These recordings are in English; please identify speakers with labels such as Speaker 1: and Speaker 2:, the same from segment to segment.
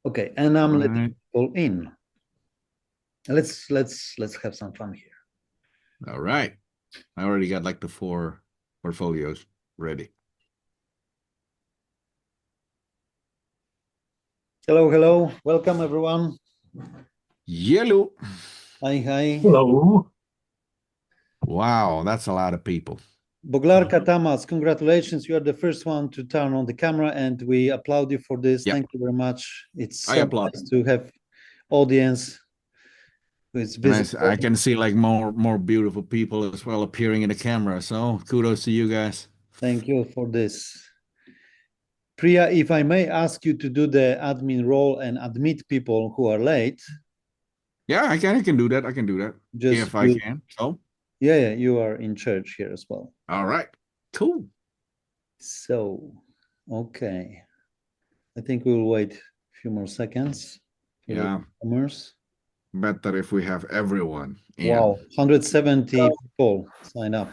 Speaker 1: Okay, and I'm letting
Speaker 2: Right.
Speaker 1: people in. Let's have some fun here.
Speaker 2: All right. I already got like the four portfolios ready.
Speaker 1: Hello, hello. Welcome everyone.
Speaker 2: Yellow.
Speaker 1: Hi, hi.
Speaker 3: Hello.
Speaker 2: Wow, that's a lot of people.
Speaker 1: Boglarka Tamas, congratulations. You are the first one to turn on the camera and we applaud you for this.
Speaker 2: Yep.
Speaker 1: Thank you very much. It's
Speaker 2: I
Speaker 1: so
Speaker 2: applaud.
Speaker 1: nice to have audience who is
Speaker 2: And
Speaker 1: visible.
Speaker 2: I can see like more beautiful people as well appearing in the camera. So kudos to you guys.
Speaker 1: Thank you for this. Priya, if I may ask you to do the admin role and admit people who are late.
Speaker 2: Yeah, I can do that. I can do that
Speaker 1: Just
Speaker 2: if I can. So,
Speaker 1: yeah, you are in charge here as well.
Speaker 2: all right. Cool.
Speaker 1: So, okay. I think we'll wait a few more seconds for the
Speaker 2: Yeah.
Speaker 1: newcomers.
Speaker 2: Better if we have everyone in.
Speaker 1: Wow, 170 people sign up.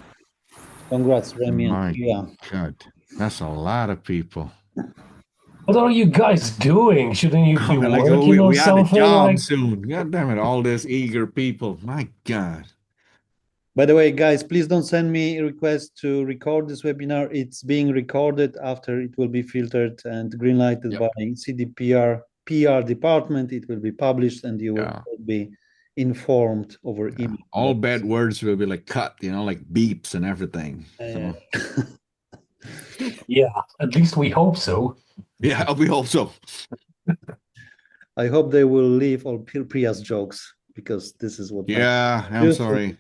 Speaker 1: Congrats, Remy and
Speaker 2: My
Speaker 1: Priya.
Speaker 2: God, that's a lot of people.
Speaker 3: What are you guys doing? Shouldn't you be
Speaker 2: Like
Speaker 3: working on
Speaker 2: we had a
Speaker 3: something?
Speaker 2: job
Speaker 3: Like,
Speaker 2: soon. God damn it, all these eager people. My God.
Speaker 1: By the way, guys, please don't send me a request to record this webinar. It's being recorded after it will be filtered and green-lighted by CDPR PR department. It will be published and you will be informed over email.
Speaker 2: All bad words will be like cut, like beeps and everything. So.
Speaker 3: yeah, at least we hope so.
Speaker 2: Yeah, we hope so.
Speaker 1: I hope they will leave all Priya's jokes because this is what.
Speaker 2: Yeah, I'm sorry.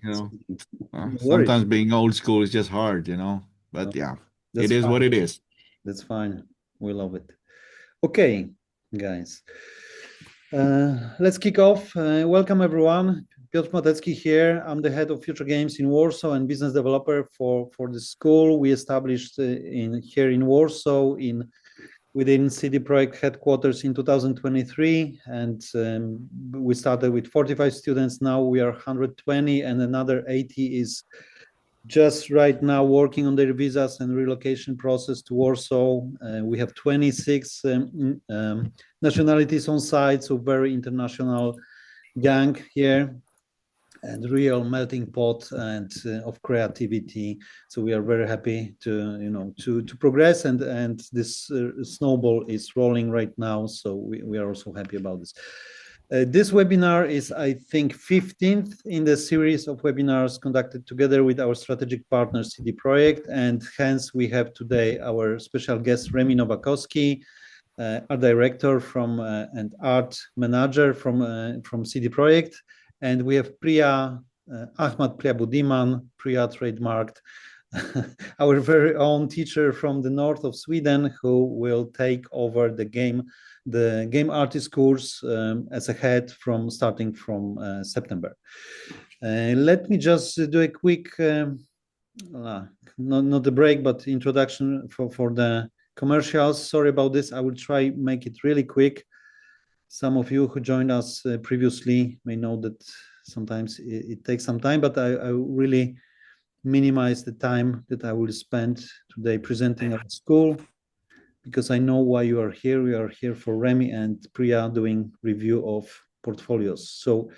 Speaker 2: Sometimes being old school is just hard, But yeah, it is what it is.
Speaker 1: That's fine. We love it. Okay, guys. Let's kick off. Welcome everyone. Piotr Matecki here. I'm the head of Futuregames in Warsaw and business developer for the school we established here in Warsaw within CD Projekt headquarters in 2023, and we started with 45 students. Now we are 120, and another 80 is just right now working on their visas and relocation process to Warsaw. We have 26 nationalities on site, so very international gang here and real melting pot and of creativity. So we are very happy to progress, and this snowball is rolling right now. So we are also happy about this. This webinar is, I think, 15th in the series of webinars conducted together with our strategic partner, CD Projekt, and hence we have today our special guest, Remi Nowakowski, art director and art manager from CD Projekt, and we have Priya Ahmad Priya Budiman, Priya trademarked, our very own teacher from the north of Sweden, who will take over the game artist course as a head starting from September. Let me just do a quick, not the break, but introduction for the commercials. Sorry about this. I will try make it really quick. Some of you who joined us previously may know that sometimes it takes some time, but I really minimize the time that I will spend today presenting our school, because I know why you are here. We are here for Remi and Priya doing review of portfolios. So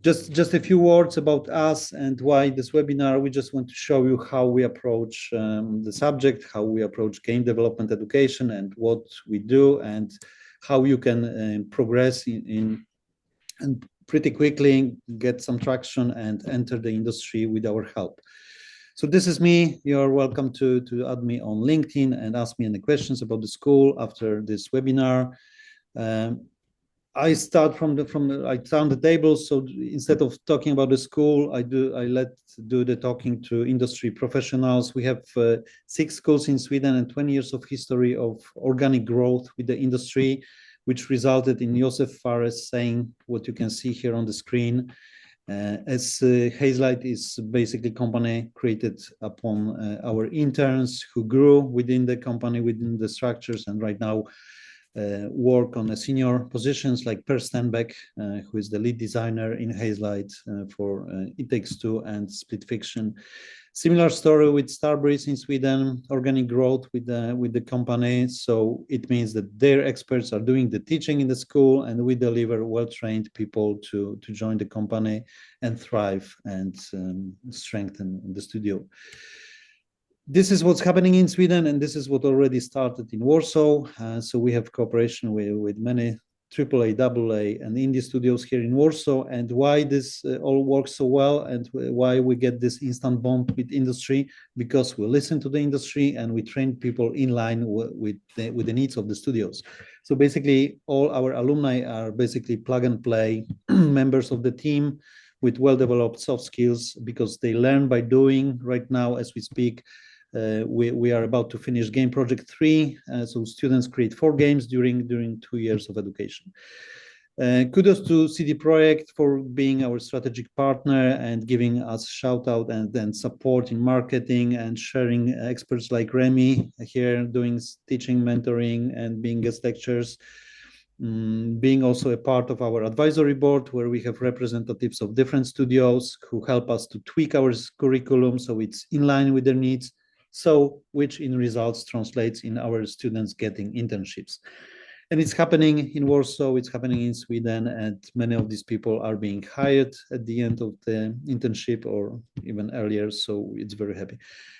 Speaker 1: just a few words about us and why this webinar. We just want to show you how we approach the subject, how we approach game development education and what we do, and how you can progress in and pretty quickly get some traction and enter the industry with our help. So this is me. You're welcome to add me on LinkedIn and ask me any questions about the school after this webinar. I start I turn the table. So instead of talking about the school, I do the talking to industry professionals. We have 6 schools in Sweden and 20 years of history of organic growth with the industry, which resulted in Josef Fares saying what you can see here on the screen. As Hazelight is basically company created upon our interns who grew within the company, within the structures, and right now work on senior positions like Per Stenbeck, who is the lead designer in Hazelight for It Takes Two and Split Fiction. Similar story with Starbreeze in Sweden, organic growth with the company. So it means that their experts are doing the teaching in the school, and we deliver well-trained people to join the company and thrive and strengthen the studio. This is what's happening in Sweden, and this is what already started in Warsaw. So we have cooperation with many AAA, AA, and indie studios here in Warsaw. And why this all works so well, and why we get this instant bond with industry, because we listen to the industry and we train people in line with the needs of the studios. So basically, all our alumni are basically plug and play members of the team with well-developed soft skills, because they learn by doing. Right now, as we speak, we are about to finish game project 3. So students create 4 games during 2 years of education. Kudos to CD Projekt for being our strategic partner and giving us shout out and support in marketing and sharing experts like Remy here doing teaching, mentoring, and being guest lectures. Being also a part of our advisory board, where we have representatives of different studios who help us to tweak our curriculum so it's in line with their needs, so which in results translates in our students getting internships. And it's happening in Warsaw, it's happening in Sweden, and many of these people are being hired at the end of the internship or even earlier, so it's very happy.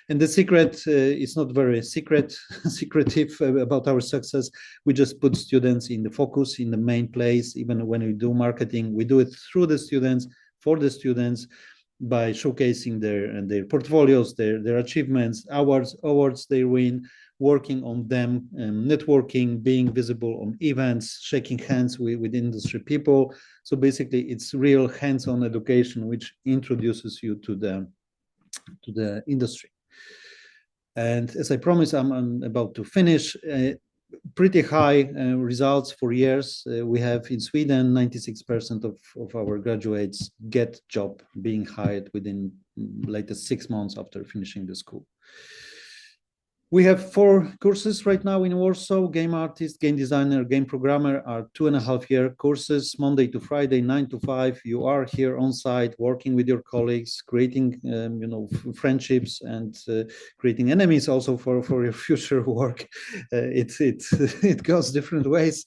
Speaker 1: And the secret is not very secretive about our success. We just put students in the focus, in the main place. Even when we do marketing, we do it through the students, for the students, by showcasing their portfolios, their achievements, awards they win, working on them, networking, being visible on events, shaking hands with industry people. So basically, it's real hands-on education which introduces you to the industry. And as I promised, I'm about to finish. Pretty high results for years. We have in Sweden 96% of our graduates get job being hired within latest 6 months after finishing the school. We have 4 courses right now in Warsaw. Game artist, game designer, game programmer are 2.5-year courses, Monday to Friday, 9 to 5. You are here on site, working with your colleagues, creating friendships, and creating enemies also for your future work. It goes different ways.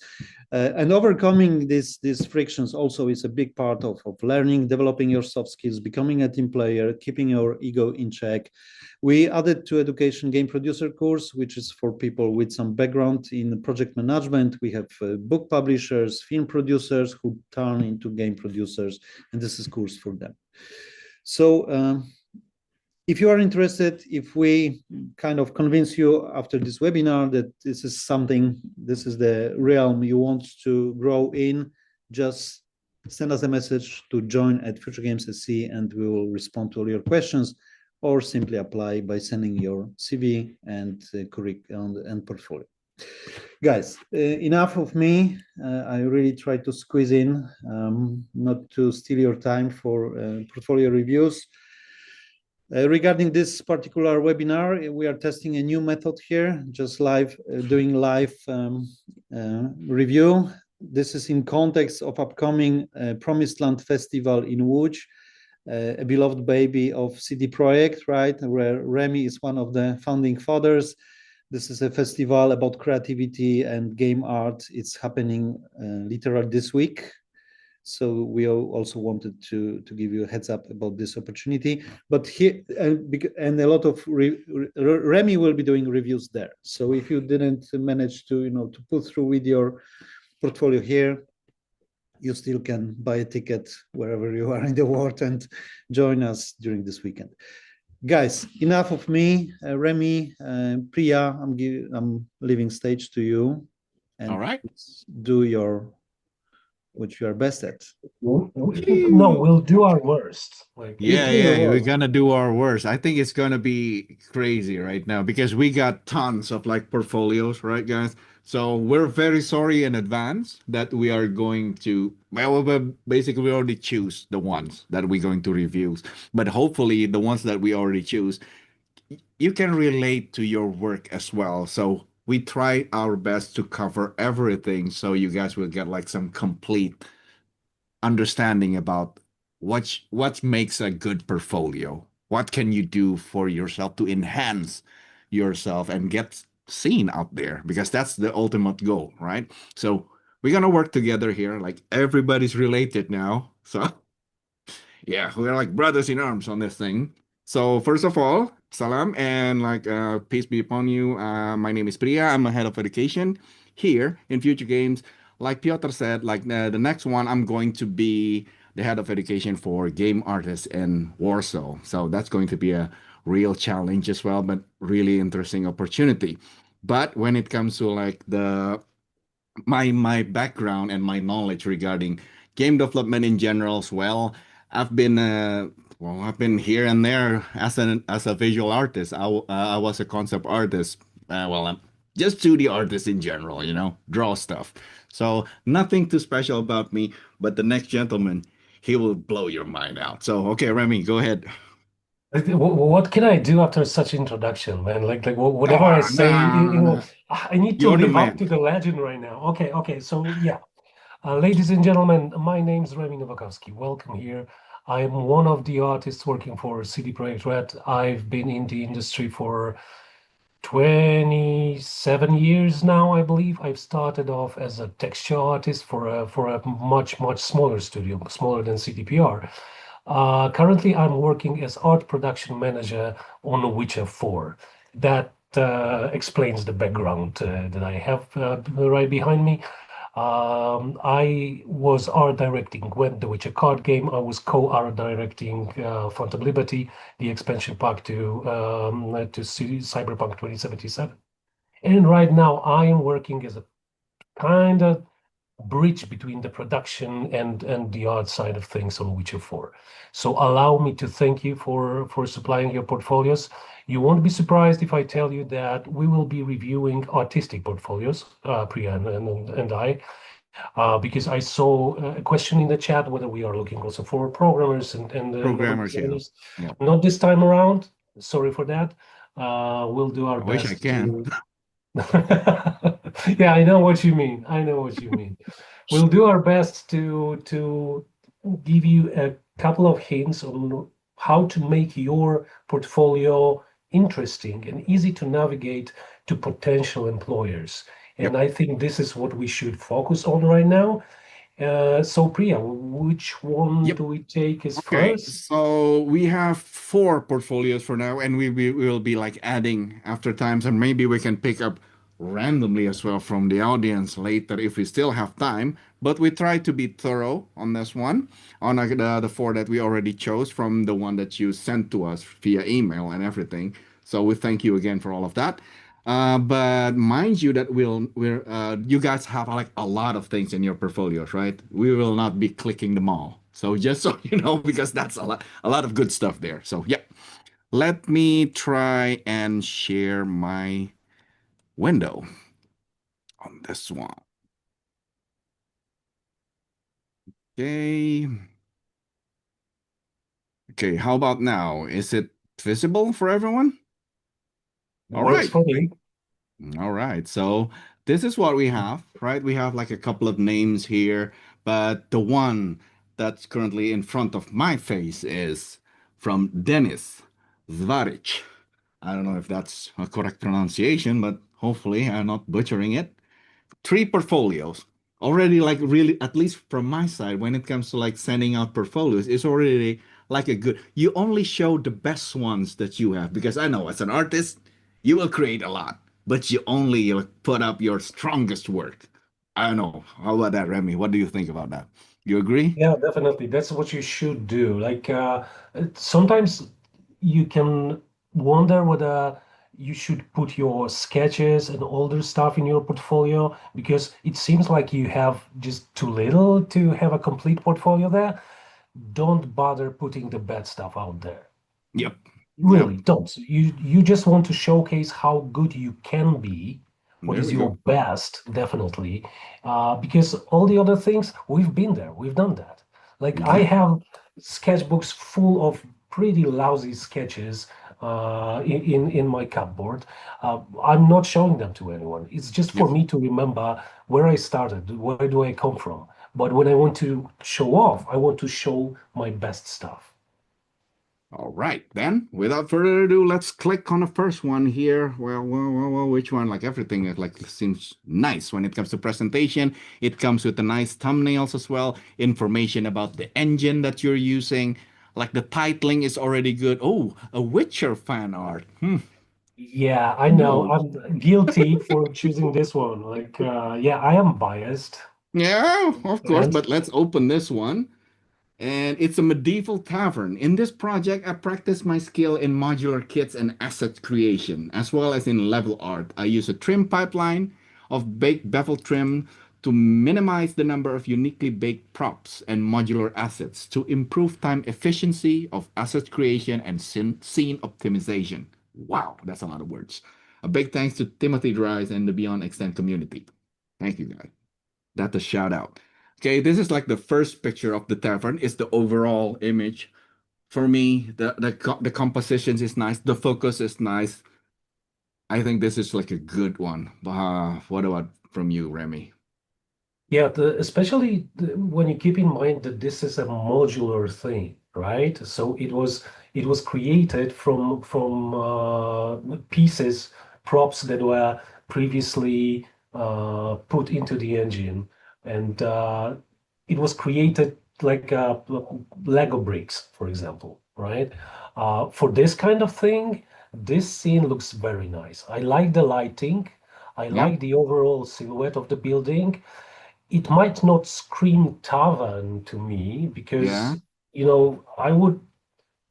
Speaker 1: And overcoming these frictions also is a big part of learning, developing your soft skills, becoming a team player, keeping your ego in check. We added to education game producer course, which is for people with some background in project management. We have book publishers, film producers who turn into game producers, and this is course for them. So if you are interested, if we kind of convince you after this webinar that this is the realm you want to grow in, just send us a message to join@futuregames.sc and we will respond to all your questions, or simply apply by sending your CV and curriculum and portfolio. Guys, enough of me. I really try to squeeze in, not to steal your time for portfolio reviews. Regarding this particular webinar, we are testing a new method here, just doing live review. This is in context of upcoming Promised Land Festival in Łódź, a beloved baby of CD Projekt, right, where Remy is one of the founding fathers. This is a festival about creativity and game art. It's happening literally this week. So we also wanted to give you a heads up about this opportunity. But here, and a lot of Remy will be doing reviews there. So if you didn't manage to put through with your portfolio here, you still can buy a ticket wherever you are in the world and join us during this weekend. Guys, enough of me. Remy, Priya, I'm leaving stage to you. And
Speaker 2: all right,
Speaker 1: do what you are best at.
Speaker 3: No, we'll do our worst.
Speaker 2: We're gonna do our worst. I think it's gonna be crazy right now because we got tons of portfolios, right, guys? So we're very sorry in advance that we are going to, basically we already choose the ones that we're going to review, but hopefully the ones that we already choose, you can relate to your work as well. So we try our best to cover everything so you guys will get like some complete understanding about what makes a good portfolio. What can you do for yourself to enhance yourself and get seen out there? Because that's the ultimate goal, right? So we're gonna work together here. Like everybody's related now. So yeah, we're like brothers in arms on this thing. So first of all, salam and like peace be upon you. My name is Priya. I'm a head of education here in Future Games. Like Piotr said, like the next one, I'm going to be the head of education for game artists in Warsaw. So that's going to be a real challenge as well, but really interesting opportunity. But when it comes to like the my background and my knowledge regarding game development in general as well. I've been I've been here and there as a visual artist. I was a concept artist. I'm just 2D artist in general, draw stuff. So nothing too special about me. But the next gentleman, he will blow your mind out. So okay, Remy, go ahead.
Speaker 3: What can I do after such introduction, man? Like whatever I
Speaker 2: Ah,
Speaker 3: say,
Speaker 2: nah,
Speaker 3: I need to
Speaker 2: you're the
Speaker 3: live up
Speaker 2: man.
Speaker 3: to the legend right now. Okay. So yeah, ladies and gentlemen, my name's Remy Nowakowski. Welcome here. I am one of the artists working for CD Projekt Red. I've been in the industry for 27 years now, I believe. I've started off as a texture artist for a much smaller studio, smaller than CDPR. Currently, I'm working as art production manager on The Witcher 4. That explains the background that I have right behind me. I was art directing when The Witcher card game. I was co-art directing Phantom Liberty, the expansion pack to Cyberpunk 2077. And right now, I am working as a kind of bridge between the production and the art side of things on Witcher 4. So allow me to thank you for supplying your portfolios. You won't be surprised if I tell you that we will be reviewing artistic portfolios, Priya and I, because I saw a question in the chat whether we are looking also for programmers and level
Speaker 2: Programmers, yeah.
Speaker 3: designers.
Speaker 2: Yeah.
Speaker 3: Not this time around. Sorry for that. We'll do our
Speaker 2: I wish I
Speaker 3: best
Speaker 2: can.
Speaker 3: to. Yeah, I know what you mean. I know what you mean. We'll do our best to give you a couple of hints on how to make your portfolio interesting and easy to navigate to potential employers. And
Speaker 2: Yep.
Speaker 3: I think this is what we should focus on right now. So Priya, which one
Speaker 2: Yep.
Speaker 3: do we take as
Speaker 2: Okay,
Speaker 3: first?
Speaker 2: so we have four portfolios for now, and we will be like adding after times, and maybe we can pick up randomly as well from the audience later if we still have time. But we try to be thorough on this one, on the four that we already chose from the one that you sent to us via email and everything. So we thank you again for all of that. But mind you that you guys have like a lot of things in your portfolios, right? We will not be clicking them all. So just so you know, because that's a lot of good stuff there. So yeah, let me try and share my window on this one. Okay. Okay, how about now? Is it visible for everyone? All
Speaker 3: Works
Speaker 2: right.
Speaker 3: for me.
Speaker 2: All right. So this is what we have, right? We have like a couple of names here, but the one that's currently in front of my face is from Dennis Zvarich. I don't know if that's a correct pronunciation, but hopefully I'm not butchering it. Three portfolios. Already like really, at least from my side, when it comes to like sending out portfolios, it's already like a good, you only show the best ones that you have because I know as an artist, you will create a lot, but you only put up your strongest work. I don't know. How about that, Remy? What do you think about that? You agree?
Speaker 3: Yeah, definitely. That's what you should do. Like sometimes you can wonder whether you should put your sketches and older stuff in your portfolio because it seems like you have just too little to have a complete portfolio there. Don't bother putting the bad stuff out there.
Speaker 2: Yep. Yep.
Speaker 3: Really don't. You just want to showcase how good you can be, what
Speaker 2: There
Speaker 3: is
Speaker 2: we
Speaker 3: your
Speaker 2: go.
Speaker 3: best, definitely. Because all the other things, we've been there, we've done that. Like I
Speaker 2: Yep.
Speaker 3: have sketchbooks full of pretty lousy sketches in my cupboard. I'm not showing them to anyone. It's just for
Speaker 2: Yep.
Speaker 3: me to remember where I started, where do I come from. But when I want to show off, I want to show my best stuff.
Speaker 2: All right, then, without further ado, let's click on the first one here. Well, which one? Like everything, like seems nice when it comes to presentation. It comes with the nice thumbnails as well, information about the engine that you're using. Like the titling is already good. Oh, a Witcher fan art.
Speaker 3: Yeah, I know.
Speaker 2: No.
Speaker 3: I'm guilty for choosing this one. Like, yeah, I am biased.
Speaker 2: Yeah, of course,
Speaker 3: And
Speaker 2: but let's open this one. And it's a medieval tavern. In this project, I practice my skill in modular kits and asset creation, as well as in level art. I use a trim pipeline of baked bevel trim to minimize the number of uniquely baked props and modular assets to improve time efficiency of asset creation and scene optimization. Wow, that's a lot of words. A big thanks to Timothy Dries and the Beyond Extend community. Thank you, guys. That's a shout out. Okay, this is like the first picture of the tavern. Is the overall image. For me, the compositions is nice. The focus is nice. I think this is like a good one. What about from you, Remy?
Speaker 3: yeah, when you keep in mind that this is a modular thing, right? So it was created from pieces, props that were previously put into the engine, and it was created like Lego bricks, for example, right? For this kind of thing, this scene looks very nice. I like the lighting. I
Speaker 2: Yep.
Speaker 3: like the overall silhouette of the building. It might not scream tavern to me
Speaker 2: Yeah.
Speaker 3: because, I would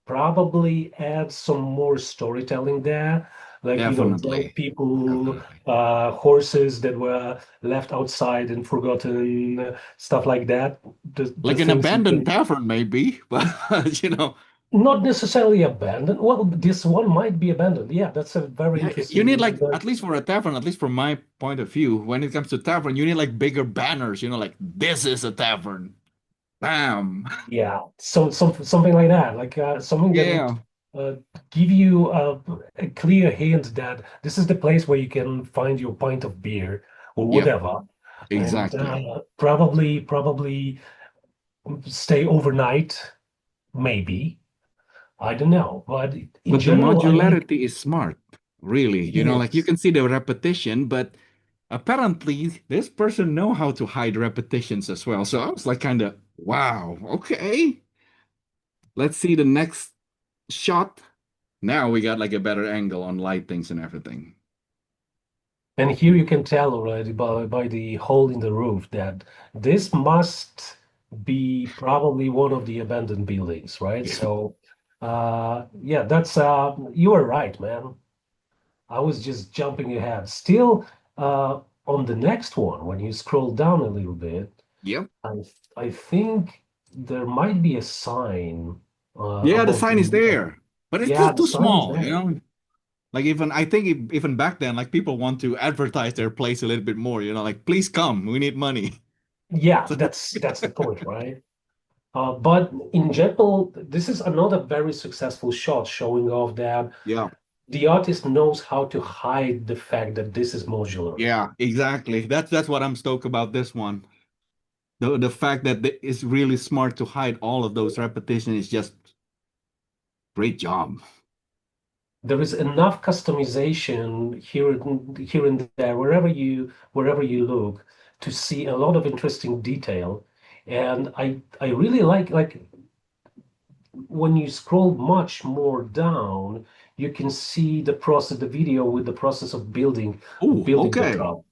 Speaker 3: probably add some more storytelling there, like, drunk
Speaker 2: Definitely.
Speaker 3: people,
Speaker 2: Definitely.
Speaker 3: horses that were left outside and forgotten, stuff like that. The
Speaker 2: Like an
Speaker 3: things you
Speaker 2: abandoned
Speaker 3: can
Speaker 2: tavern, maybe, but
Speaker 3: not necessarily abandon. Well, this one might be abandoned. Yeah, that's a very
Speaker 2: yeah, you need
Speaker 3: interesting.
Speaker 2: like at least for a tavern, at least from my point of view, when it comes to tavern, you need like bigger banners, like this is a tavern. Bam.
Speaker 3: Yeah, something like that, like something that would
Speaker 2: Yeah.
Speaker 3: uh, give you a clear hint that this is the place where you can find your pint of beer or
Speaker 2: Yep.
Speaker 3: whatever, and
Speaker 2: Exactly.
Speaker 3: probably stay overnight, maybe. I don't know, but in
Speaker 2: But the
Speaker 3: general, I like.
Speaker 2: modularity is smart, really. Like you
Speaker 3: Yes,
Speaker 2: can see the repetition, but apparently this person know how to hide repetitions as well. So I was like kind of, wow, okay. Let's see the next shot. Now we got like a better angle on lightings and everything.
Speaker 3: and here you can tell already by the hole in the roof that this must be probably one of the abandoned buildings, right? So, yeah, that's you are right, man. I was just jumping ahead. Still, on the next one, when you scroll down a little bit,
Speaker 2: Yep.
Speaker 3: I I think there might be a sign
Speaker 2: Yeah, the
Speaker 3: above
Speaker 2: sign is
Speaker 3: the.
Speaker 2: there, but it's
Speaker 3: Yeah,
Speaker 2: just
Speaker 3: the
Speaker 2: too
Speaker 3: sign is
Speaker 2: small.
Speaker 3: there.
Speaker 2: Like even I think even back then, like people want to advertise their place a little bit more. Like please come, we need money.
Speaker 3: Yeah,
Speaker 2: So,
Speaker 3: that's the point, right? But in general, this is another very successful shot showing off that
Speaker 2: yeah,
Speaker 3: the artist knows how to hide the fact that this is modular.
Speaker 2: yeah, exactly. That's what I'm stoked about this one. The fact that it's really smart to hide all of those repetitions is just great job.
Speaker 3: There is enough customization here and there, wherever you look, to see a lot of interesting detail. And I really like when you scroll much more down, you can see the video with the process of
Speaker 2: Oh,
Speaker 3: building the
Speaker 2: okay.
Speaker 3: prop.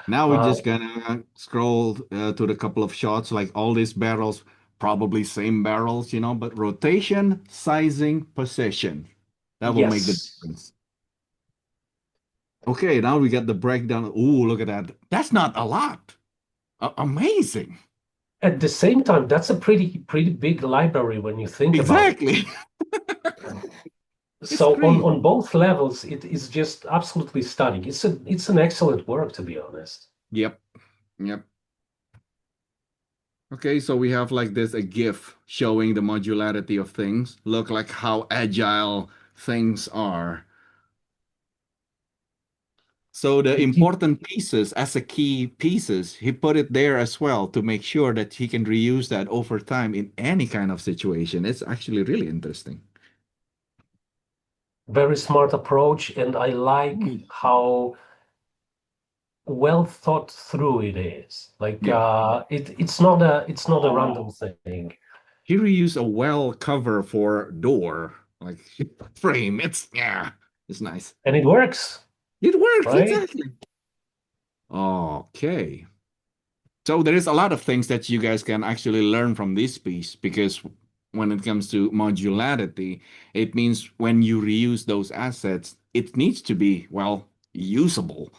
Speaker 2: Now we're
Speaker 3: Uh,
Speaker 2: just gonna scroll to the couple of shots, like all these barrels, probably same barrels, but rotation, sizing, position. That will make the
Speaker 3: yes.
Speaker 2: difference. Okay, now we got the breakdown. Ooh, look at that. That's not a lot. Amazing.
Speaker 3: At the same time, that's a pretty big library when you think about it.
Speaker 2: Exactly. It's
Speaker 3: So on
Speaker 2: crazy.
Speaker 3: both levels, it is just absolutely stunning. It's an excellent work, to be honest.
Speaker 2: Yep. Yep. Okay, so we have like this a GIF showing the modularity of things. Look like how agile things are. So the important pieces as a key pieces, he put it there as well to make sure that he can reuse that over time in any kind of situation. It's actually really interesting.
Speaker 3: Very smart approach, and I like how well thought through it is. Like
Speaker 2: Yeah.
Speaker 3: it's not a random thing.
Speaker 2: He reused a well cover for door, like frame. It's nice.
Speaker 3: And it works,
Speaker 2: It works,
Speaker 3: right?
Speaker 2: exactly. Okay. So there is a lot of things that you guys can actually learn from this piece because when it comes to modularity, it means when you reuse those assets, it needs to be, well, usable.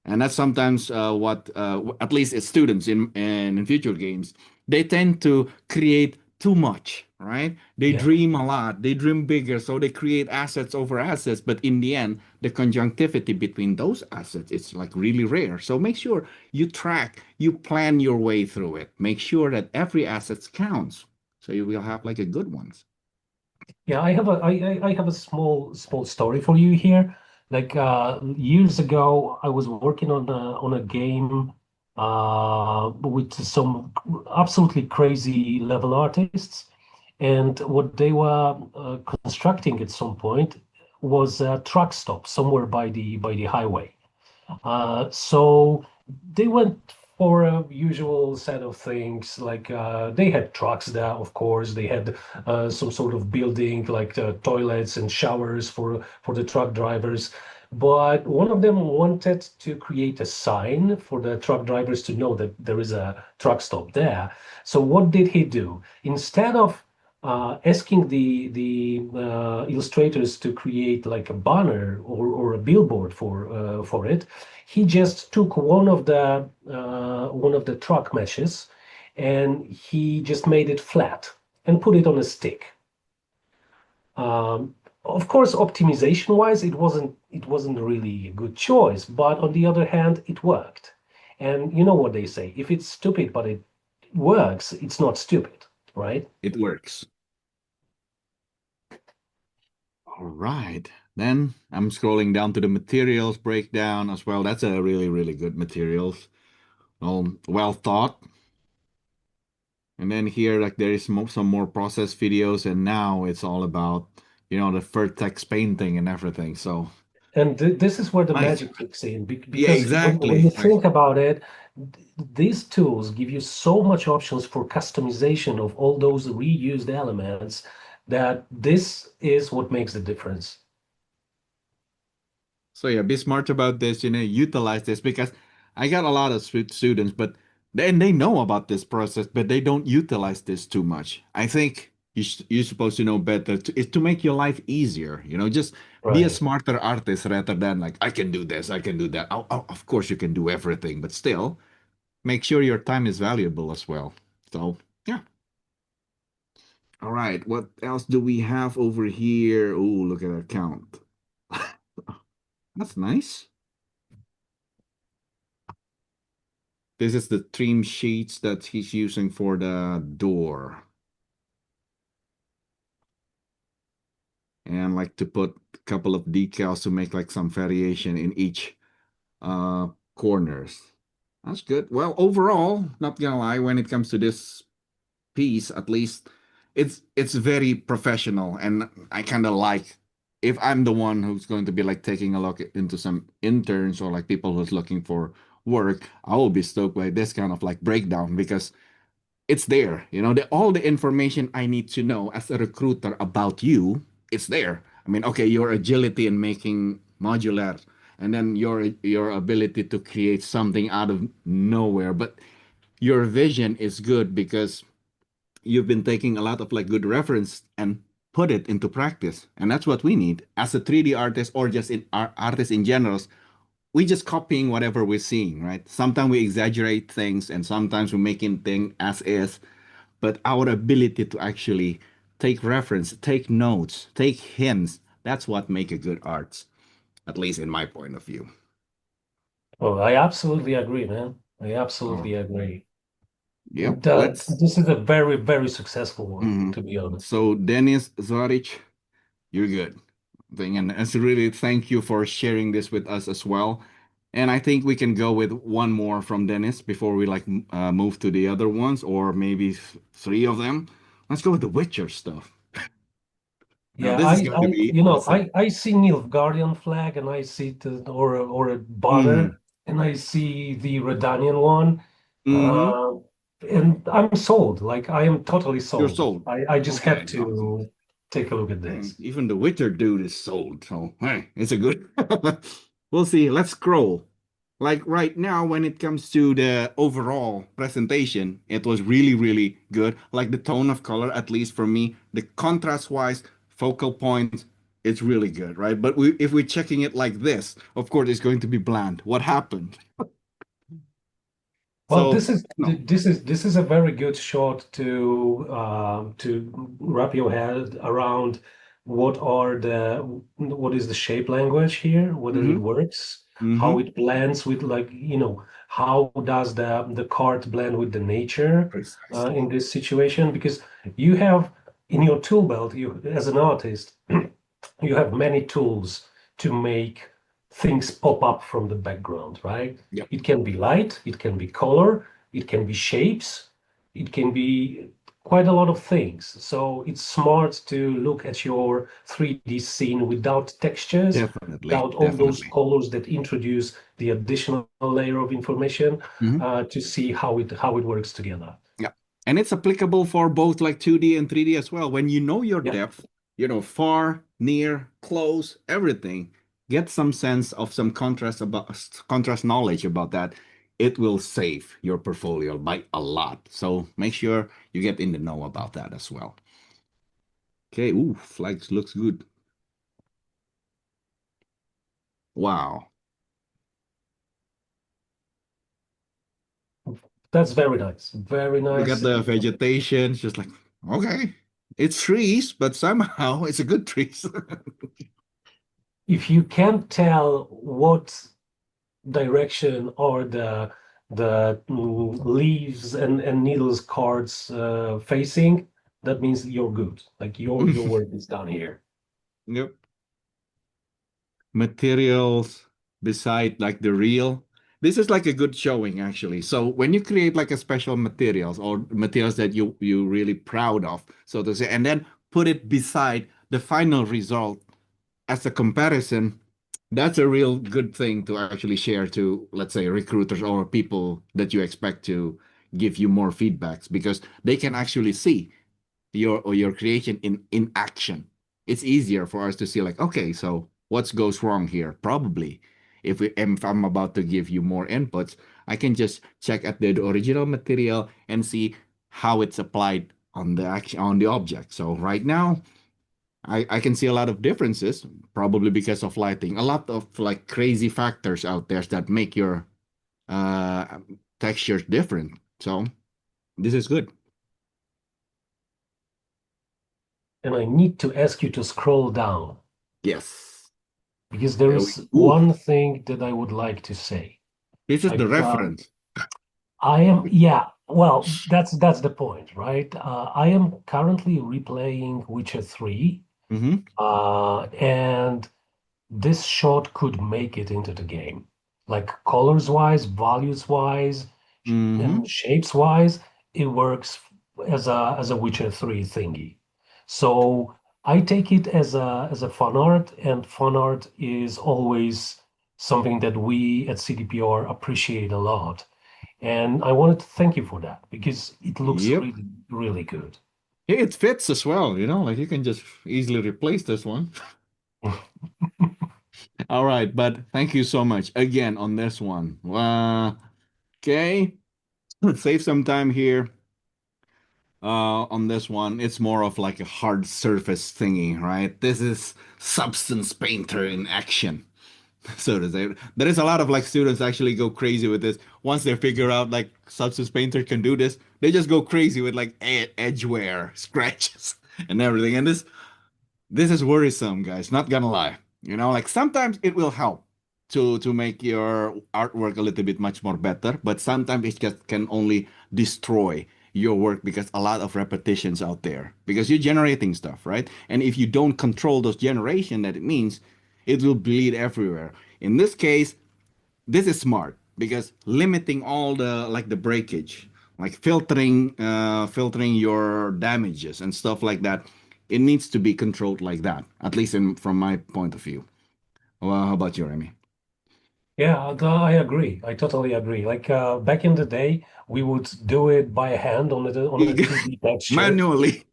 Speaker 2: And that's sometimes what, at least as students in future games, they tend to create too much, right? They
Speaker 3: Yeah.
Speaker 2: dream a lot, they dream bigger, so they create assets over assets. But in the end, the conjunctivity between those assets is like really rare. So make sure you track, you plan your way through it. Make sure that every asset counts, so you will have like a good ones.
Speaker 3: Yeah, I have a small story for you here. Like years ago, I was working on a game with some absolutely crazy level artists, and what they were constructing at some point was a truck stop somewhere by the highway. So they went for a usual set of things. Like they had trucks there, of course. They had some sort of building, like toilets and showers for the truck drivers. But one of them wanted to create a sign for the truck drivers to know that there is a truck stop there. So what did he do? Instead of asking the illustrators to create like a banner or a billboard for it, he just took one of the truck meshes and he just made it flat and put it on a stick. Of course, optimization wise, it wasn't really a good choice, but on the other hand, it worked. And you know what they say, if it's stupid but it works, it's not stupid, right?
Speaker 2: It works. All right. Then I'm scrolling down to the materials breakdown as well. That's a really, really good materials. Well thought. And then here, like there is some more process videos, and now it's all about, the vertex painting and everything. So
Speaker 3: And this is where the
Speaker 2: nice.
Speaker 3: magic kicks in
Speaker 2: Yeah,
Speaker 3: because when
Speaker 2: exactly.
Speaker 3: you
Speaker 2: Like,
Speaker 3: think about it, these tools give you so much options for customization of all those reused elements that this is what makes the difference.
Speaker 2: so yeah, be smart about this, utilize this because I got a lot of students, but then they know about this process, but they don't utilize this too much. I think you're supposed to know better is to make your life easier, just be a
Speaker 3: Right.
Speaker 2: smarter artist rather than like, I can do this, I can do that. Of course you can do everything, but still make sure your time is valuable as well. So yeah. All right, what else do we have over here? Oh, look at that count. That's nice. This is the trim sheets that he's using for the door. And like to put a couple of decals to make like some variation in each corners. That's good. Well, overall, not gonna lie, when it comes to this piece, at least it's very professional, and I kind of like if I'm the one who's going to be like taking a look into some interns or like people who's looking for work, I will be stoked by this kind of like breakdown because it's there. All the information I need to know as a recruiter about you, it's there. I mean, okay, your agility in making modular, and then your ability to create something out of nowhere. But your vision is good because you've been taking a lot of like good reference and put it into practice, and that's what we need as a 3D artist or just in artists in general. We just copying whatever we're seeing, right? Sometimes we exaggerate things and sometimes we're making things as is, but our ability to actually take reference, take notes, take hints, that's what make a good art, at least in my point of view.
Speaker 3: Well, I absolutely agree, man. I
Speaker 2: Oh,
Speaker 3: absolutely agree.
Speaker 2: yep.
Speaker 3: This is a very, very successful one, to be honest.
Speaker 2: So Dennis, Zvarich, you're good. thing. And it's really thank you for sharing this with us as well. And I think we can go with one more from Dennis before we like move to the other ones, or maybe three of them. Let's go with the Witcher stuff. Now
Speaker 3: Yeah,
Speaker 2: this is going to be awesome.
Speaker 3: I see Nilfgaardian flag and I see or a
Speaker 2: Mm,
Speaker 3: banner and I see the Redanian one,
Speaker 2: hmm.
Speaker 3: uh, and I'm sold. Like I am totally
Speaker 2: You're
Speaker 3: sold.
Speaker 2: sold.
Speaker 3: I just have
Speaker 2: Okay, awesome.
Speaker 3: to take a look at
Speaker 2: Hey,
Speaker 3: this.
Speaker 2: even the Witcher dude is sold. So, hey, it's a good. We'll see. Let's scroll. Like right now, when it comes to the overall presentation, it was really, really good. Like the tone of color, at least for me, the contrast wise, focal points, it's really good, right? But if we're checking it like this, of course, it's going to be bland. What happened?
Speaker 3: Well,
Speaker 2: So, no.
Speaker 3: this is a very good shot to wrap your head around what is the shape language here, whether it
Speaker 2: Mm-hmm.
Speaker 3: works, how
Speaker 2: Mm-hmm.
Speaker 3: it blends with like how does the card blend with the nature in
Speaker 2: Precisely.
Speaker 3: this situation? Because you have in your tool belt, you as an artist, you have many tools to make things pop up from the background, right?
Speaker 2: Yep.
Speaker 3: It can be light, it can be color, it can be shapes, it can be quite a lot of things. So it's smart to look at your 3D scene without textures,
Speaker 2: Definitely.
Speaker 3: without all those
Speaker 2: Definitely.
Speaker 3: colors that introduce the additional layer of information
Speaker 2: Mm-hmm.
Speaker 3: to see how it works together.
Speaker 2: Yeah. And it's applicable for both like 2D and 3D as well. When you know your
Speaker 3: Yeah.
Speaker 2: depth, far, near, close, everything, get some sense of some contrast knowledge about that. It will save your portfolio by a lot. So make sure you get in the know about that as well. Okay, ooh, flags looks good. Wow.
Speaker 3: That's very nice. Very
Speaker 2: Look at
Speaker 3: nice.
Speaker 2: the vegetation. It's just like, okay, it's trees, but somehow it's a good trees.
Speaker 3: If you can't tell what direction or the leaves and needles cards facing, that means you're good. Like your work is done here.
Speaker 2: Yep. Materials beside like the real. This is like a good showing actually. So when you create like a special materials or materials that you really proud of, so to say, and then put it beside the final result as a comparison, that's a real good thing to actually share to, let's say, recruiters or people that you expect to give you more feedbacks because they can actually see your creation in action. It's easier for us to see like, okay, so what goes wrong here? Probably if I'm about to give you more inputs, I can just check at the original material and see how it's applied on the action on the object. So right now, I can see a lot of differences, probably because of lighting. A lot of like crazy factors out there that make your uh textures different. So this is good.
Speaker 3: And I need to ask you to scroll down
Speaker 2: Yes.
Speaker 3: because there
Speaker 2: There we
Speaker 3: is
Speaker 2: Ooh,
Speaker 3: one thing that I would like to say.
Speaker 2: this is the
Speaker 3: Like
Speaker 2: reference.
Speaker 3: I am, yeah. Well, that's the point, right? I am currently replaying Witcher 3,
Speaker 2: Mm-hmm.
Speaker 3: and this shot could make it into the game. Like colors wise, values wise,
Speaker 2: Mm-hmm.
Speaker 3: and shapes wise, it works as a Witcher 3 thingy. So I take it as a fun art, and fun art is always something that we at CDPR appreciate a lot. And I wanted to thank you for that because it looks
Speaker 2: Yep.
Speaker 3: really, really good.
Speaker 2: Yeah, it fits as well, like you can just easily replace this one. All right, but thank you so much again on this one. Okay, let's save some time here. On this one, it's more of like a hard surface thingy, right? This is substance painter in action, so to say. There is a lot of like students actually go crazy with this. Once they figure out like substance painter can do this, they just go crazy with like edge wear, scratches, and everything. And this is worrisome, guys. Not gonna lie. Like sometimes it will help to make your artwork a little bit much more better, but sometimes it just can only destroy your work because a lot of repetitions out there because you're generating stuff, right? And if you don't control those generation, that it means it will bleed everywhere. In this case, this is smart because limiting all the like the breakage, like filtering your damages and stuff like that. It needs to be controlled like that, at least from my point of view. Well, how about you, Remy?
Speaker 3: Yeah, I agree. I totally agree. Like back in the day, we would do it by hand on a 2D texture
Speaker 2: Manually.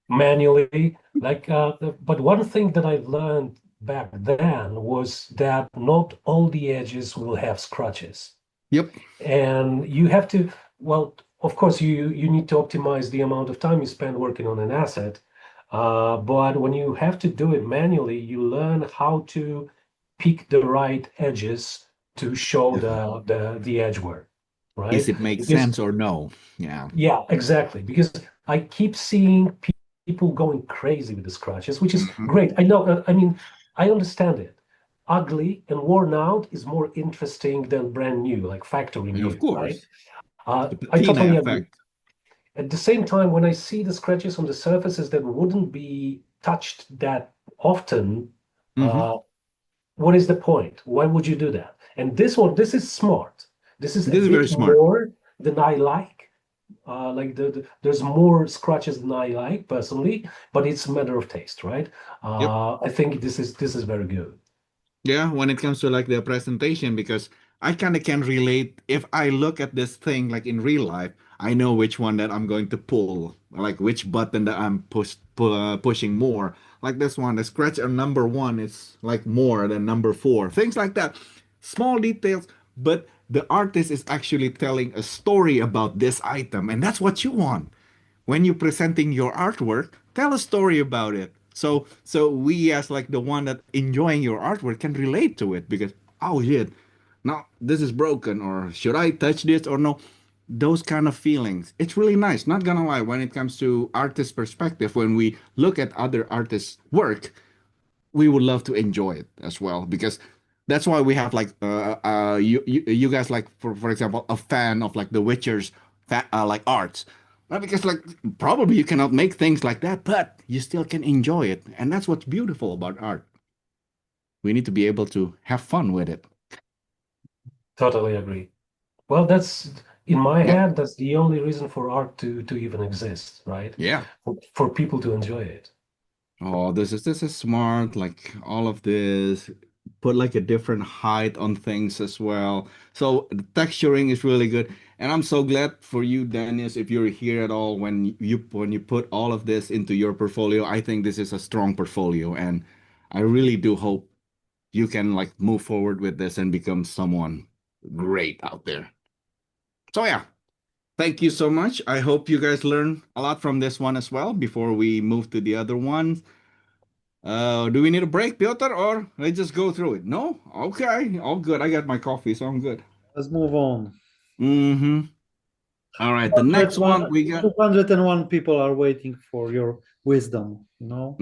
Speaker 3: manually. Like, but one thing that I learned back then was that not all the edges will have scratches,
Speaker 2: Yep.
Speaker 3: and you have to. Well, of course, you need to optimize the amount of time you spend working on an asset. But when you have to do it manually, you learn how to pick the right edges to show the edge work,
Speaker 2: Is
Speaker 3: right?
Speaker 2: it make
Speaker 3: Because
Speaker 2: sense or no? Yeah.
Speaker 3: yeah, exactly. Because I keep seeing people going crazy with the scratches, which is
Speaker 2: Mhm.
Speaker 3: great. I know, I mean, I understand it. Ugly and worn out is more interesting than brand new, like factory
Speaker 2: And of
Speaker 3: new, right?
Speaker 2: course, the
Speaker 3: I
Speaker 2: patina
Speaker 3: totally agree.
Speaker 2: effect.
Speaker 3: At the same time, when I see the scratches on the surfaces that wouldn't be touched that often,
Speaker 2: Hmm.
Speaker 3: uh, what is the point? Why would you do that? And this one, this is smart. This is a
Speaker 2: This is very
Speaker 3: bit
Speaker 2: smart.
Speaker 3: more than I like. Like there's more scratches than I like personally, but it's a matter of taste, right?
Speaker 2: Yep.
Speaker 3: I think this is very good.
Speaker 2: Yeah, when it comes to like the presentation, because I kind of can relate. If I look at this thing like in real life, I know which one that I'm going to pull, like which button that I'm pushing more. Like this one, the scratch on number one is like more than number four. Things like that. Small details, but the artist is actually telling a story about this item, and that's what you want when you're presenting your artwork. Tell a story about it, so we as like the one that enjoying your artwork can relate to it because oh shit, now this is broken, or should I touch this or no. Those kind of feelings, it's really nice, not gonna lie. When it comes to artist perspective, when we look at other artists work, we would love to enjoy it as well because that's why we have like you guys, like for example, a fan of like the Witcher's like arts, right? Because like probably you cannot make things like that, but you still can enjoy it, and that's what's beautiful about art. We need to be able to have fun with it.
Speaker 3: Totally agree. Well, that's in my
Speaker 2: Yep.
Speaker 3: head, that's the only reason for art to even exist, right?
Speaker 2: Yeah.
Speaker 3: For people to enjoy it.
Speaker 2: Oh, this is smart. Like all of this, put like a different height on things as well. So the texturing is really good, and I'm so glad for you, Dennis, if you're here at all. When you put all of this into your portfolio, I think this is a strong portfolio, and I really do hope you can like move forward with this and become someone great out there. So yeah, thank you so much. I hope you guys learn a lot from this one as well before we move to the other ones. Do we need a break, Piotr, or let's just go through it? No? Okay, all good. I got my coffee, so I'm good.
Speaker 1: Let's move on.
Speaker 2: Mm-hmm. All right, the next one we got.
Speaker 1: 201 people are waiting for your wisdom, you know?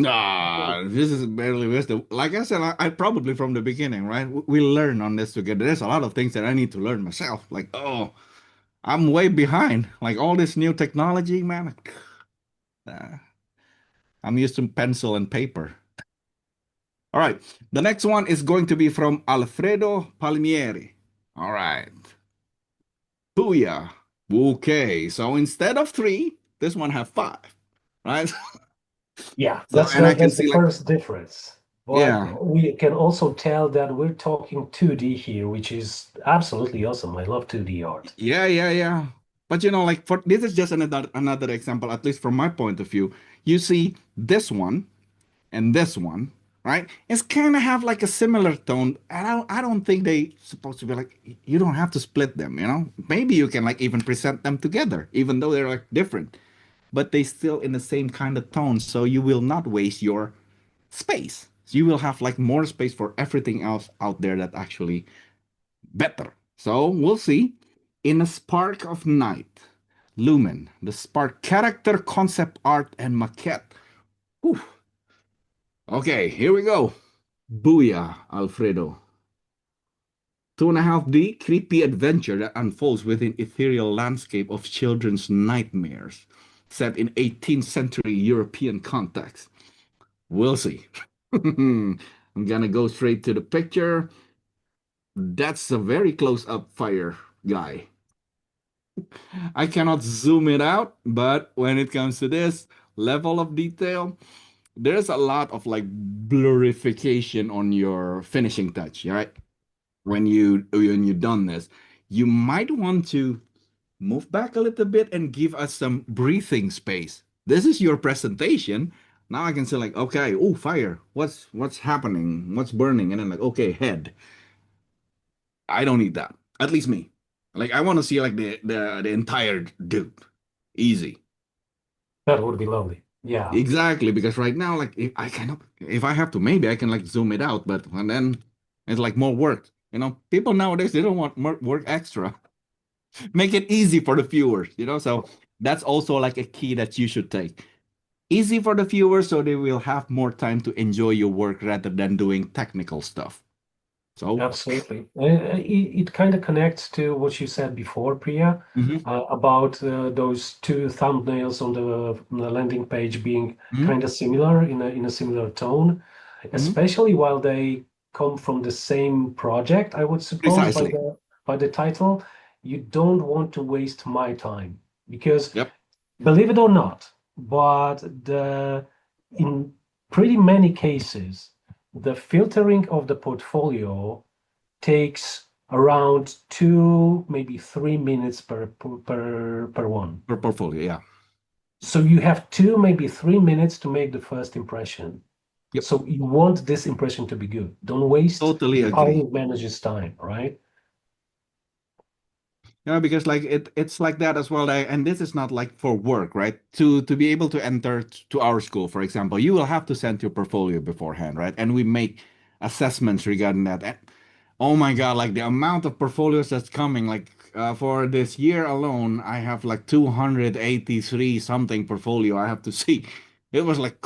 Speaker 2: This is barely wisdom. Like I said, I probably from the beginning, right? We learn on this together. There's a lot of things that I need to learn myself. Like, oh, I'm way behind. Like all this new technology, man. uh, I'm used to pencil and paper. All right, the next one is going to be from Alfredo Palmieri. All right. Booyah. Okay, so instead of three, this one have five, right?
Speaker 3: Yeah,
Speaker 2: So,
Speaker 3: that's
Speaker 2: and
Speaker 3: the
Speaker 2: I can
Speaker 3: that's the
Speaker 2: see like,
Speaker 3: first difference. But
Speaker 2: yeah,
Speaker 3: we can also tell that we're talking 2D here, which is absolutely awesome. I love 2D art.
Speaker 2: yeah. But like for this is just another example, at least from my point of view. You see this one and this one, right? It's kind of have like a similar tone. And I don't think they supposed to be like, you don't have to split them. Maybe you can like even present them together, even though they're like different, but they still in the same kind of tone. So you will not waste your space. So you will have like more space for everything else out there that actually better. So we'll see. In a spark of night, Lumen, the spark character concept art and maquette. Whew. Okay, here we go. Booyah, Alfredo. 2.5D creepy adventure that unfolds within ethereal landscape of children's nightmares, set in 18th century European context. We'll see. I'm gonna go straight to the picture. That's a very close-up fire guy. I cannot zoom it out, but when it comes to this level of detail, there's a lot of like blurification on your finishing touch, right? When you done this, you might want to move back a little bit and give us some breathing space. This is your presentation. Now I can say like, okay, oh, fire. What's happening? What's burning? And then like, okay, head. I don't need that. At least me. Like I want to see like the entire dude. Easy.
Speaker 3: That would be lovely. Yeah.
Speaker 2: Exactly, because right now, like if I have to, maybe I can like zoom it out, but and then it's like more work. People nowadays they don't want more work extra. Make it easy for the viewers. So that's also like a key that you should take. Easy for the viewers so they will have more time to enjoy your work rather than doing technical stuff. So
Speaker 3: Absolutely. It kind of connects to what you said before, Priya,
Speaker 2: mhm,
Speaker 3: about those two thumbnails on the landing page being
Speaker 2: mhm,
Speaker 3: kind of similar in a similar tone,
Speaker 2: mhm,
Speaker 3: especially while they come from the same project, I would suppose by
Speaker 2: precisely.
Speaker 3: the title. You don't want to waste my time because
Speaker 2: Yep.
Speaker 3: believe it or not, but in pretty many cases, the filtering of the portfolio takes around 2, maybe 3 minutes per one.
Speaker 2: For portfolio, yeah.
Speaker 3: So you have 2, maybe 3 minutes to make the first impression.
Speaker 2: Yep.
Speaker 3: So you want this impression to be good. Don't waste
Speaker 2: Totally
Speaker 3: the
Speaker 2: agree.
Speaker 3: hiring manager's time, right?
Speaker 2: Yeah, because like it's like that as well. And this is not like for work, right? To be able to enter to our school, for example, you will have to send your portfolio beforehand, right? And we make assessments regarding that. And oh my God, like the amount of portfolios that's coming, like for this year alone, I have like 283 something portfolio I have to see. It was like,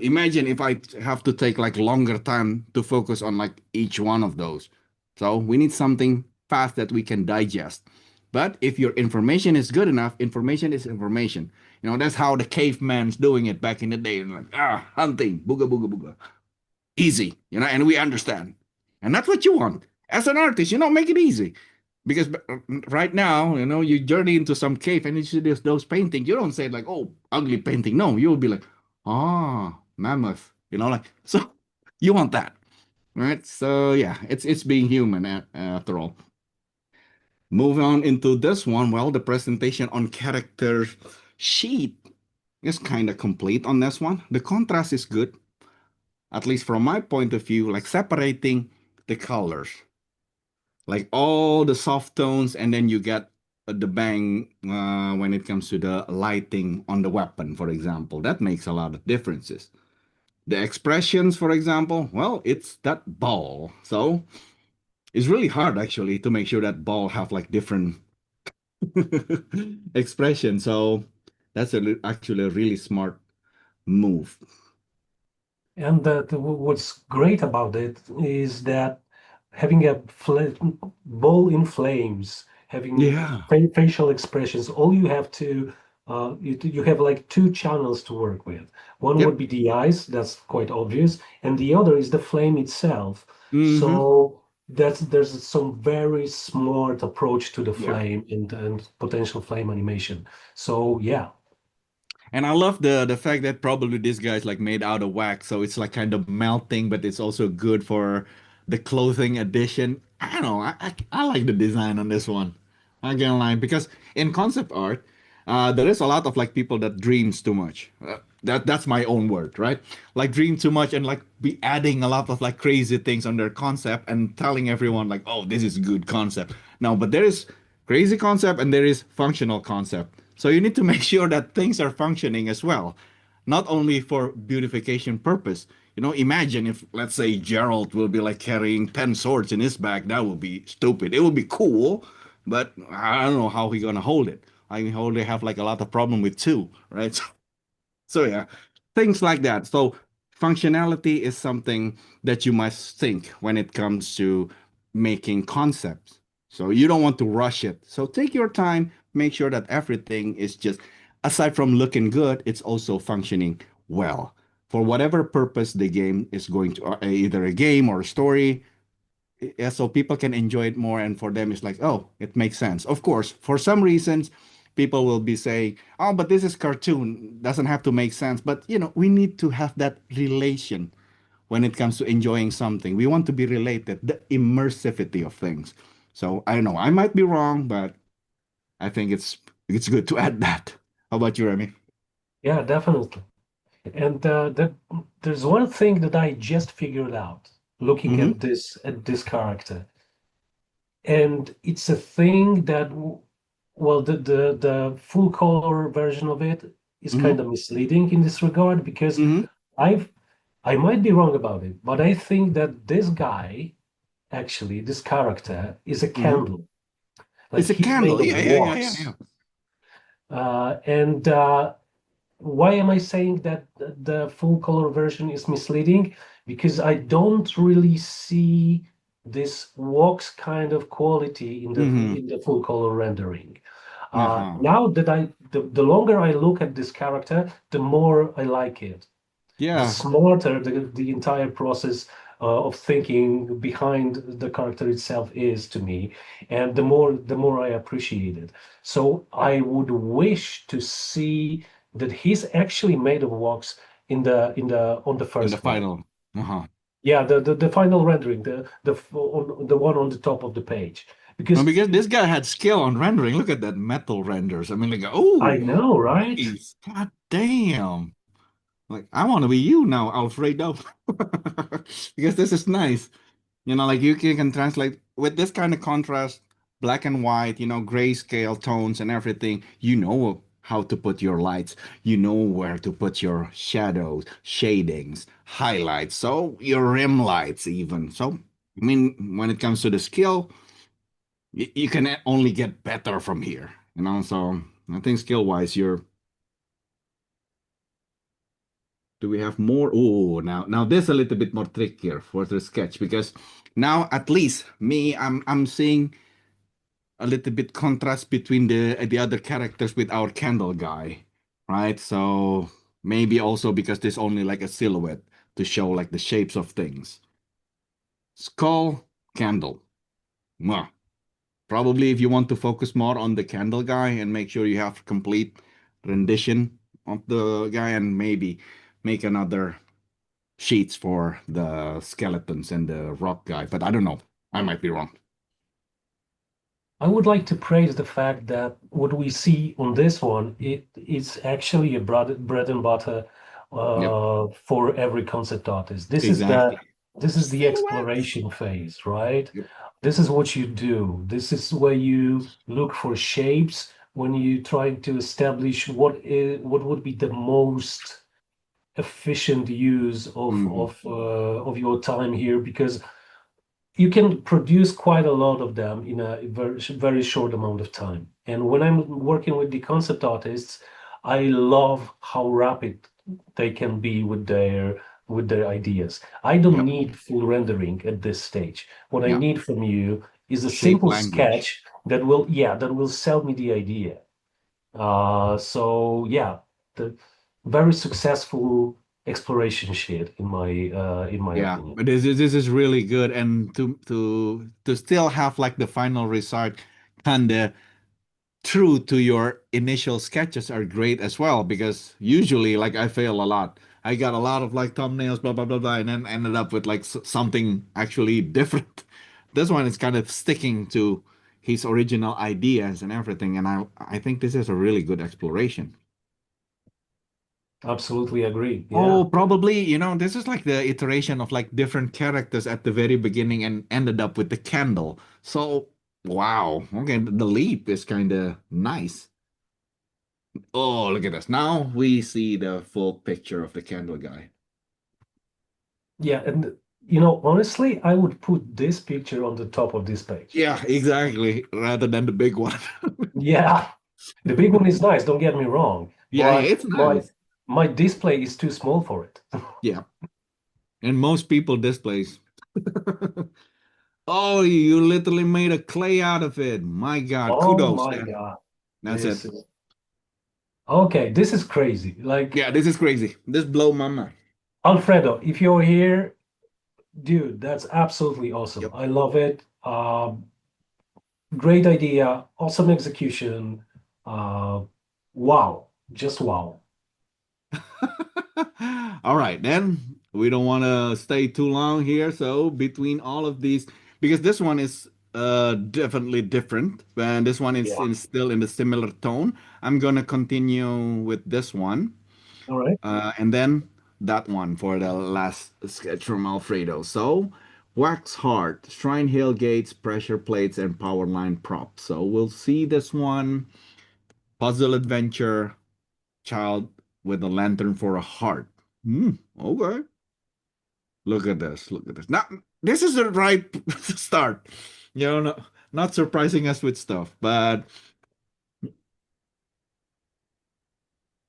Speaker 2: imagine if I have to take like longer time to focus on like each one of those. So we need something fast that we can digest. But if your information is good enough, information is information. That's how the caveman's doing it back in the day. Like, hunting, booga, booga, booga. Easy, and we understand. And that's what you want. As an artist, make it easy. Because right now, you journey into some cave and you see those paintings. You don't say like, oh, ugly painting. No, you'll be like, mammoth. So you want that, right? So yeah, it's being human after all. Moving on into this one, well, the presentation on character sheet is kind of complete on this one. The contrast is good, at least from my point of view, like separating the colors, like all the soft tones, and then you get the bang when it comes to the lighting on the weapon, for example. That makes a lot of differences. The expressions, for example, well, it's that ball. So it's really hard actually to make sure that ball have like different expression. So that's actually a really smart move.
Speaker 3: And what's great about it is that having a ball in flames, having
Speaker 2: Yeah.
Speaker 3: facial expressions, all you have to you have like two channels to work with. One would
Speaker 2: Yep.
Speaker 3: be the eyes, that's quite obvious, and the other is the flame itself.
Speaker 2: Mm-hmm.
Speaker 3: So there's some very smart approach to the
Speaker 2: Yeah.
Speaker 3: flame and potential flame animation. So yeah,
Speaker 2: And I love the fact that probably this guy's like made out of wax, so it's like kind of melting, but it's also good for the clothing addition. I don't know. I like the design on this one. I can't lie because in concept art, there is a lot of like people that dreams too much. That's my own word, right? Like dream too much and like be adding a lot of like crazy things on their concept and telling everyone like, oh, this is good concept. No, but there is crazy concept and there is functional concept. So you need to make sure that things are functioning as well, not only for beautification purpose. Imagine if, let's say, Gerald will be like carrying 10 swords in his bag. That would be stupid. It would be cool, but I don't know how he's gonna hold it. I mean, only have like a lot of problem with two, right? So yeah, things like that. So functionality is something that you must think when it comes to making concepts. So you don't want to rush it. So take your time, make sure that everything is just, aside from looking good, it's also functioning well for whatever purpose the game is going to, either a game or a story. Yeah, so people can enjoy it more, and for them it's like, oh, it makes sense. Of course, for some reasons, people will be saying, oh, but this is cartoon, doesn't have to make sense. But we need to have that relation when it comes to enjoying something. We want to be related, the immersivity of things. So I don't know, I might be wrong, but I think it's good to add that. How about you, Remy?
Speaker 3: Yeah, definitely. And there's one thing that I just figured out looking
Speaker 2: Mm-hmm.
Speaker 3: at this character, and it's a thing that, well, the full color version of it is kind
Speaker 2: Mm-hmm.
Speaker 3: of misleading in this regard because
Speaker 2: Mm-hmm.
Speaker 3: I've I might be wrong about it, but I think that this guy, actually, this character, is a
Speaker 2: Mm-hmm.
Speaker 3: candle. Like
Speaker 2: It's a
Speaker 3: he's made
Speaker 2: candle.
Speaker 3: of
Speaker 2: Yeah, yeah, yeah, yeah,
Speaker 3: wax.
Speaker 2: yeah.
Speaker 3: And why am I saying that the full color version is misleading? Because I don't really see this wax kind of quality in
Speaker 2: Mm-hmm.
Speaker 3: the full color rendering.
Speaker 2: Uh-huh.
Speaker 3: Now that the longer I look at this character, the more I like it. The
Speaker 2: Yeah.
Speaker 3: smarter the entire process of thinking behind the character itself is to me, and the more I appreciate it. So I would wish to see that he's actually made of wax on the
Speaker 2: In the
Speaker 3: first one.
Speaker 2: final. Uh-huh.
Speaker 3: Yeah, the final rendering, the one on the top of the page,
Speaker 2: No,
Speaker 3: because
Speaker 2: because this guy had skill on rendering. Look at that metal renders. I mean, like,
Speaker 3: I
Speaker 2: oh,
Speaker 3: know, right?
Speaker 2: nice. God damn. Like, I want to be you now, Alfredo. Because this is nice. Like you can translate with this kind of contrast, black and white, grayscale tones and everything. You know how to put your lights. You know where to put your shadows, shadings, highlights. So your rim lights even. So, I mean, when it comes to the skill, you can only get better from here. So I think skill wise, do we have more? Oh, now this is a little bit more trickier for the sketch because now at least me, I'm seeing a little bit contrast between the other characters with our candle guy, right? So maybe also because there's only like a silhouette to show like the shapes of things. Skull, candle. Mwah. Probably if you want to focus more on the candle guy and make sure you have complete rendition of the guy, and maybe make another sheets for the skeletons and the rock guy. But I don't know. I might be wrong.
Speaker 3: I would like to praise the fact that what we see on this one, it is actually a bread and butter
Speaker 2: Yep,
Speaker 3: for every concept artist.
Speaker 2: exactly.
Speaker 3: This is the
Speaker 2: Silhouettes.
Speaker 3: exploration phase, right?
Speaker 2: Yep.
Speaker 3: This is what you do. This is where you look for shapes when you try to establish what would be the most efficient use
Speaker 2: Hmm.
Speaker 3: of your time here, because you can produce quite a lot of them in a very short amount of time. And when I'm working with the concept artists, I love how rapid they can be with their ideas. I don't
Speaker 2: Yep.
Speaker 3: need full rendering at this stage. What I
Speaker 2: Yeah.
Speaker 3: need from you is a
Speaker 2: Shape
Speaker 3: simple
Speaker 2: language.
Speaker 3: sketch that will sell me the idea. So yeah, the very successful exploration shit in my
Speaker 2: Yeah,
Speaker 3: opinion.
Speaker 2: but this is really good, and to still have like the final result kind of true to your initial sketches are great as well, because usually like I fail a lot. I got a lot of like thumbnails, blah blah blah blah, and then ended up with like something actually different. This one is kind of sticking to his original ideas and everything, and I think this is a really good exploration.
Speaker 3: Absolutely agree.
Speaker 2: Oh,
Speaker 3: Yeah.
Speaker 2: probably, this is like the iteration of like different characters at the very beginning and ended up with the candle. So, wow. Okay, the leap is kind of nice. Oh, look at this. Now we see the full picture of the candle guy.
Speaker 3: Yeah, and honestly, I would put this picture on the top of this page.
Speaker 2: Yeah, exactly. Rather than the big one.
Speaker 3: Yeah, the big one is nice, don't get me wrong,
Speaker 2: Yeah, yeah,
Speaker 3: but
Speaker 2: it's nice.
Speaker 3: my display is too small for it.
Speaker 2: Yeah. And most people displays. Oh, you literally made a clay out of it. My God,
Speaker 3: Oh
Speaker 2: kudos,
Speaker 3: my
Speaker 2: man.
Speaker 3: God.
Speaker 2: That's it.
Speaker 3: This is okay. This is crazy. Like,
Speaker 2: Yeah, this is crazy. This blow my mind.
Speaker 3: Alfredo, if you're here, dude, that's absolutely awesome.
Speaker 2: Yep.
Speaker 3: I love it. Great idea, awesome execution. Uh, wow, just wow.
Speaker 2: All right, then we don't want to stay too long here. So between all of these, because this one is definitely different, and this one is
Speaker 3: Yeah.
Speaker 2: still in the similar tone. I'm gonna continue with this one,
Speaker 3: All right.
Speaker 2: and then that one for the last sketch from Alfredo. So wax heart, shrine hill gates, pressure plates, and power line props. So we'll see this one. Puzzle adventure, child with a lantern for a heart. Okay. Look at this. Look at this. Now, this is the right start. Not surprising us with stuff, but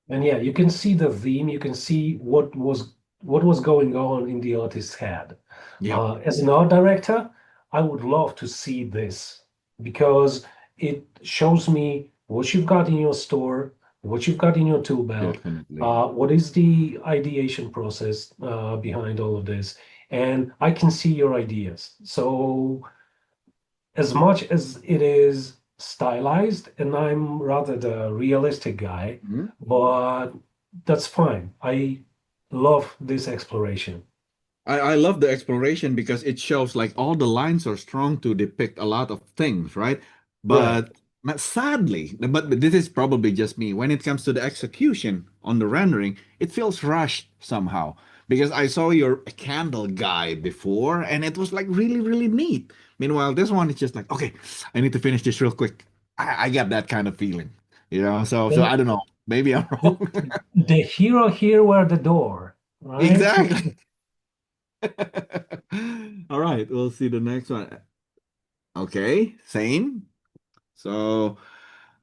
Speaker 3: And yeah, you can see the theme, you can see what was going on in the artist's head.
Speaker 2: yep.
Speaker 3: As an art director, I would love to see this because it shows me what you've got in your store, what you've got in your tool belt,
Speaker 2: Definitely.
Speaker 3: what is the ideation process behind all of this, and I can see your ideas. So as much as it is stylized, and I'm rather the realistic guy,
Speaker 2: Mhm.
Speaker 3: but that's fine. I love this exploration.
Speaker 2: I love the exploration because it shows like all the lines are strong to depict a lot of things, right?
Speaker 3: Right.
Speaker 2: But sadly, but this is probably just me. When it comes to the execution on the rendering, it feels rushed somehow. Because I saw your candle guy before, and it was like really, really neat. Meanwhile, this one is just like, okay, I need to finish this real quick. I get that kind of feeling, So
Speaker 3: The,
Speaker 2: I don't know. Maybe I'm
Speaker 3: the,
Speaker 2: wrong.
Speaker 3: the hero here were the door, right?
Speaker 2: Exactly. All right, we'll see the next one. Okay, same. So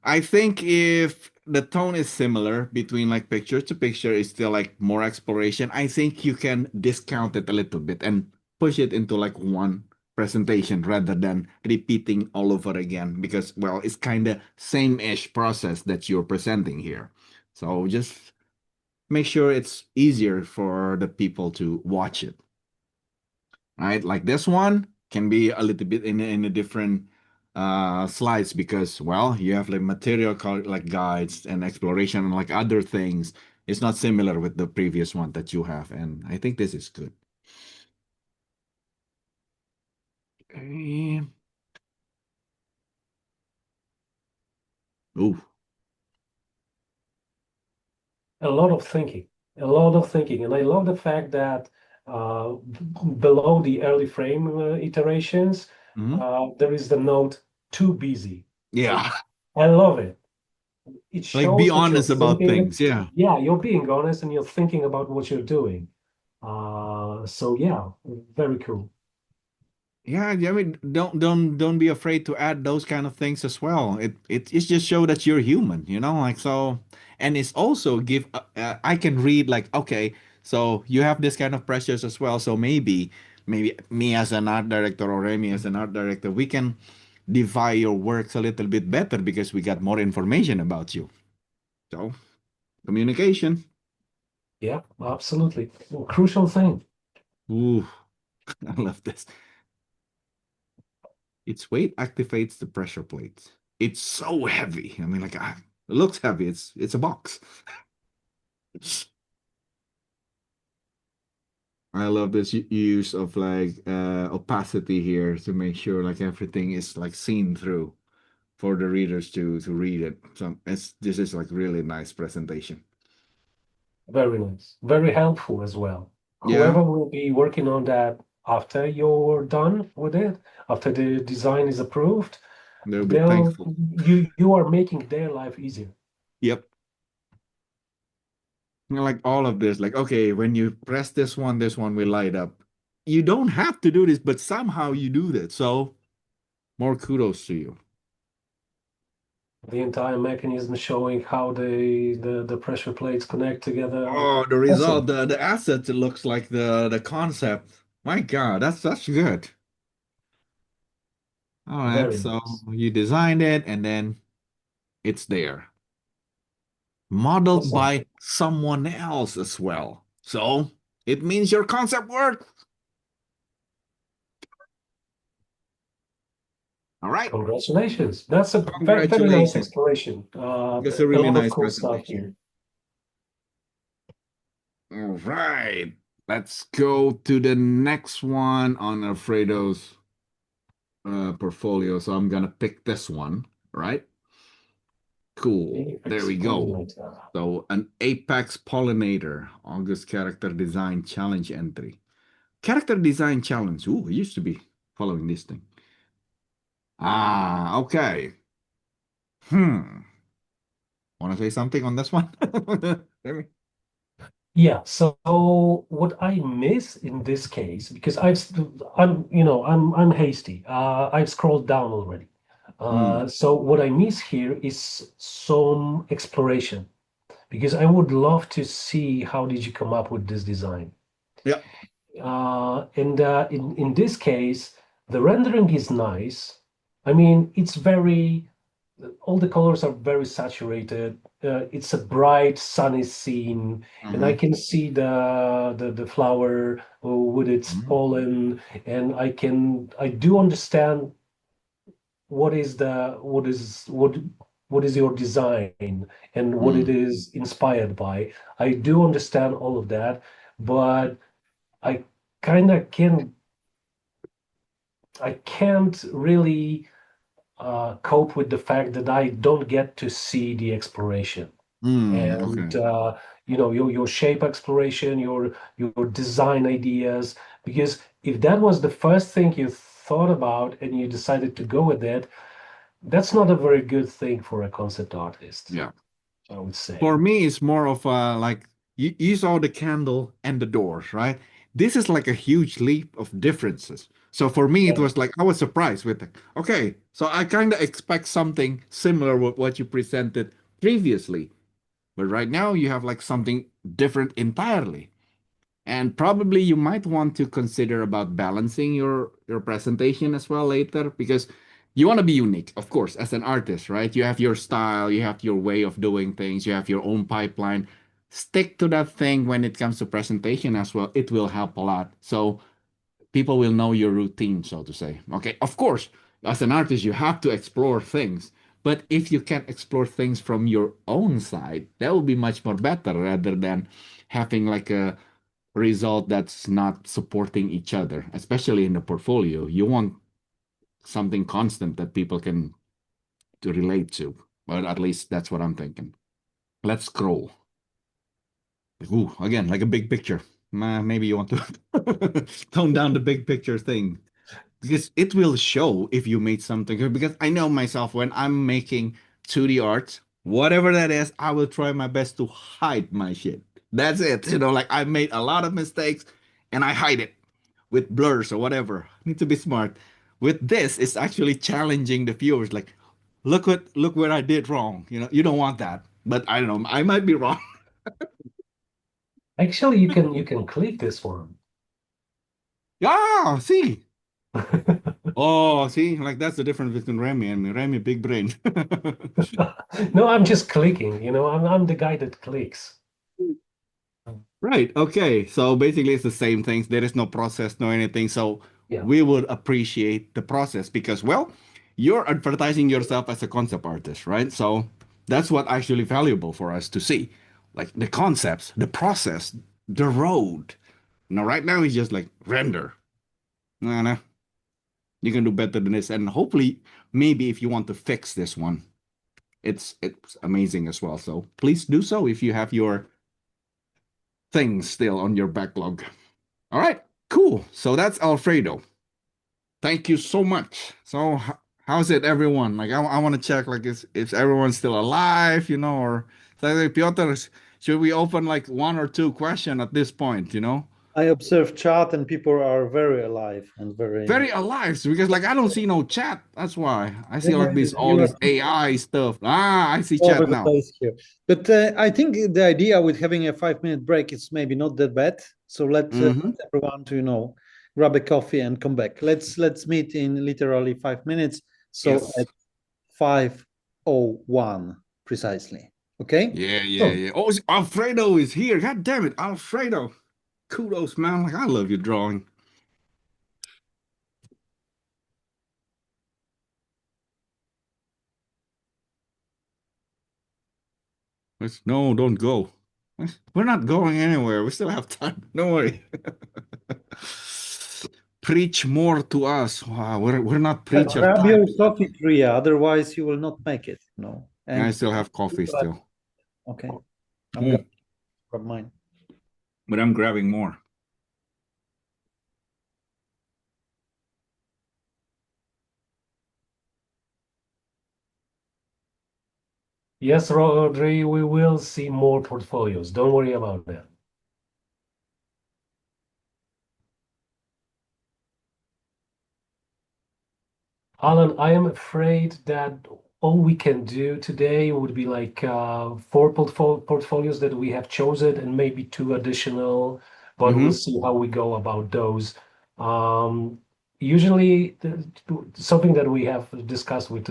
Speaker 2: I think if the tone is similar between like picture to picture is still like more exploration, I think you can discount it a little bit and push it into like one presentation rather than repeating all over again because well, it's kind of same-ish process that you're presenting here. So just make sure it's easier for the people to watch it. Right? Like this one can be a little bit in a different slides because well, you have like like guides and exploration and like other things. It's not similar with the previous one that you have, and I think this is good. Okay. Ooh,
Speaker 3: A lot of thinking, a lot of thinking. And I love the fact that below the early frame iterations,
Speaker 2: mhm.
Speaker 3: there is the note too busy.
Speaker 2: Yeah.
Speaker 3: It, I love it. It
Speaker 2: Like be
Speaker 3: shows that you're
Speaker 2: honest about
Speaker 3: thinking,
Speaker 2: things. Yeah.
Speaker 3: yeah, you're being honest and you're thinking about what you're doing. So yeah, very cool.
Speaker 2: Yeah, I mean, don't be afraid to add those kind of things as well. It's just show that you're human, like so, and it's also give. I can read like, okay, so you have this kind of pressures as well. So maybe me as an art director or Remy as an art director, we can divide your works a little bit better because we got more information about you. So communication.
Speaker 3: Yeah, absolutely. Crucial thing.
Speaker 2: Ooh, I love this. Its weight activates the pressure plates. It's so heavy. I mean, like, it looks heavy. It's a box. I love this use of like opacity here to make sure like everything is like seen through for the readers to read it. So this is like really nice presentation.
Speaker 3: Very nice. Very helpful as well.
Speaker 2: Yeah,
Speaker 3: Whoever will be working on that after you're done with it, after the design is approved,
Speaker 2: they'll be
Speaker 3: they'll
Speaker 2: thankful.
Speaker 3: you are making their life easier.
Speaker 2: Yep. Like all of this, like okay, when you press this one will light up. You don't have to do this, but somehow you do that. So more kudos to you.
Speaker 3: The entire mechanism showing how the pressure plates connect together.
Speaker 2: Oh, the result,
Speaker 3: Awesome.
Speaker 2: the asset looks like the concept. My God, that's good. All right,
Speaker 3: Very
Speaker 2: so
Speaker 3: nice.
Speaker 2: you designed it and then it's there. Modeled
Speaker 3: Awesome.
Speaker 2: by someone else as well. So it means your concept worked. All right.
Speaker 3: Congratulations. That's a very nice
Speaker 2: Congratulations.
Speaker 3: exploration.
Speaker 2: That's a
Speaker 3: A
Speaker 2: really
Speaker 3: lot of
Speaker 2: nice
Speaker 3: cool stuff
Speaker 2: presentation.
Speaker 3: here.
Speaker 2: All right. Let's go to the next one on Alfredo's portfolio. So I'm gonna pick this one, right? Cool. There we go. So an Apex Pollinator, August character design challenge entry. Character design challenge. Ooh, I used to be following this thing. Ah, okay. Want to say something on this one?
Speaker 3: Yeah, so what I miss in this case, because I'm hasty. I've scrolled down already. So what I miss here is some exploration, because I would love to see how did you come up with this design.
Speaker 2: Yeah.
Speaker 3: And in this case, the rendering is nice. I mean, it's very, all the colors are very saturated. It's a bright, sunny scene, and I can see the flower with its pollen, and I do understand what is your design and what it is inspired by. I do understand all of that, but I kind of can't really cope with the fact that I don't get to see the exploration and
Speaker 2: Okay.
Speaker 3: your shape exploration, your design ideas. Because if that was the first thing you thought about and you decided to go with it, that's not a very good thing for a concept artist,
Speaker 2: Yeah.
Speaker 3: I would say.
Speaker 2: For me, it's more of like you saw the candle and the doors, right? This is like a huge leap of differences. So for me, it
Speaker 3: Yeah.
Speaker 2: was like I was surprised with it. Okay, so I kind of expect something similar with what you presented previously, but right now you have like something different entirely. And probably you might want to consider about balancing your presentation as well later because you want to be unique, of course, as an artist, right? You have your style, you have your way of doing things, you have your own pipeline. Stick to that thing when it comes to presentation as well. It will help a lot. So people will know your routine, so to say. Okay, of course, as an artist, you have to explore things. But if you can explore things from your own side, that will be much more better rather than having like a result that's not supporting each other, especially in the portfolio. You want something constant that people can to relate to. But at least that's what I'm thinking. Let's scroll. Ooh, again, like a big picture. Maybe you want to tone down the big picture thing because it will show if you made something good. Because I know myself when I'm making 2D art, whatever that is, I will try my best to hide my shit. That's it. Like I made a lot of mistakes and I hide it with blurs or whatever. Need to be smart. With this, it's actually challenging the viewers. Like, look where I did wrong. You don't want that. But I don't know. I might be wrong.
Speaker 3: Actually, you can click this one.
Speaker 2: Yeah, see. Oh, see, like that's the difference between Remy and me. Remy, big brain.
Speaker 3: No, I'm just clicking, I'm the guy that clicks.
Speaker 2: Right. Okay. So basically, it's the same things. There is no process, no anything. So
Speaker 3: Yeah.
Speaker 2: we would appreciate the process because, well, you're advertising yourself as a concept artist, right? So that's what actually valuable for us to see, like the concepts, the process, the road. Now, right now, it's just like render. Nah, nah. You can do better than this, and hopefully, maybe if you want to fix this one, it's amazing as well. So please do so if you have your things still on your backlog. All right, cool. So that's Alfredo. Thank you so much. So how's it, everyone? Like I want to check like is everyone still alive, or like Piotr, should we open like one or two question at this point?
Speaker 1: I observe chat and people are very alive and
Speaker 2: Very alive because like I don't see no chat. That's why I see like this all
Speaker 1: you are
Speaker 2: this AI stuff. I see
Speaker 1: all over
Speaker 2: chat
Speaker 1: the
Speaker 2: now.
Speaker 1: place here. But I think the idea with having a 5-minute break is maybe not that bad. So let
Speaker 2: Mm-hmm.
Speaker 1: everyone to grab a coffee, and come back. Let's meet in literally 5 minutes. So
Speaker 2: Yes.
Speaker 1: at 5:01 precisely. Okay.
Speaker 2: Yeah. Oh, Alfredo is here. God damn it, Alfredo. Kudos, man. Like, I love your drawing. No, don't go. We're not going anywhere. We still have time. Don't worry. Preach more to us. Wow, we're not preacher
Speaker 1: Grab your
Speaker 2: types.
Speaker 1: coffee, Priya. Otherwise, you will not make it. No.
Speaker 2: I
Speaker 1: And
Speaker 2: still have coffee still.
Speaker 1: okay, I'm gonna grab mine.
Speaker 2: But I'm grabbing more.
Speaker 3: Yes, Rodri, we will see more portfolios. Don't worry about that. Alan, I am afraid that all we can do today would be like four portfolios that we have chosen and maybe two additional, but we'll see how we go about those. Usually, something that we have discussed with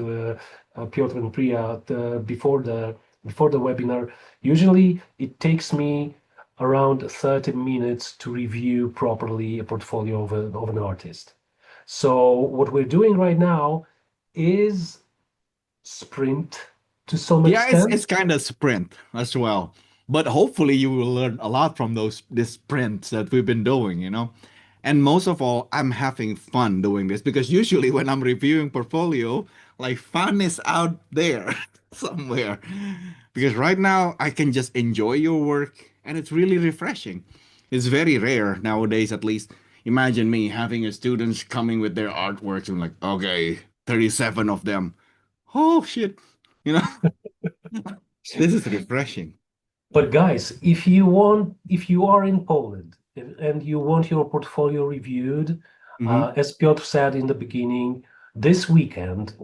Speaker 3: Piotr and Priya before the webinar, usually it takes me around 30 minutes to review properly a portfolio of an artist. So what we're doing right now is sprint to some
Speaker 2: Yeah,
Speaker 3: extent.
Speaker 2: it's kind of sprint as well. But hopefully you will learn a lot from this sprints that we've been doing, you know. And most of all, I'm having fun doing this because usually when I'm reviewing portfolio, like fun is out there somewhere. Because right now I can just enjoy your work and it's really refreshing. It's very rare nowadays, at least. Imagine me having a students coming with their artworks and like, okay, 37 of them. Oh shit. You know, this is refreshing.
Speaker 3: But guys, if you are in Poland and you want your portfolio reviewed, as Piotr said in the beginning, this weekend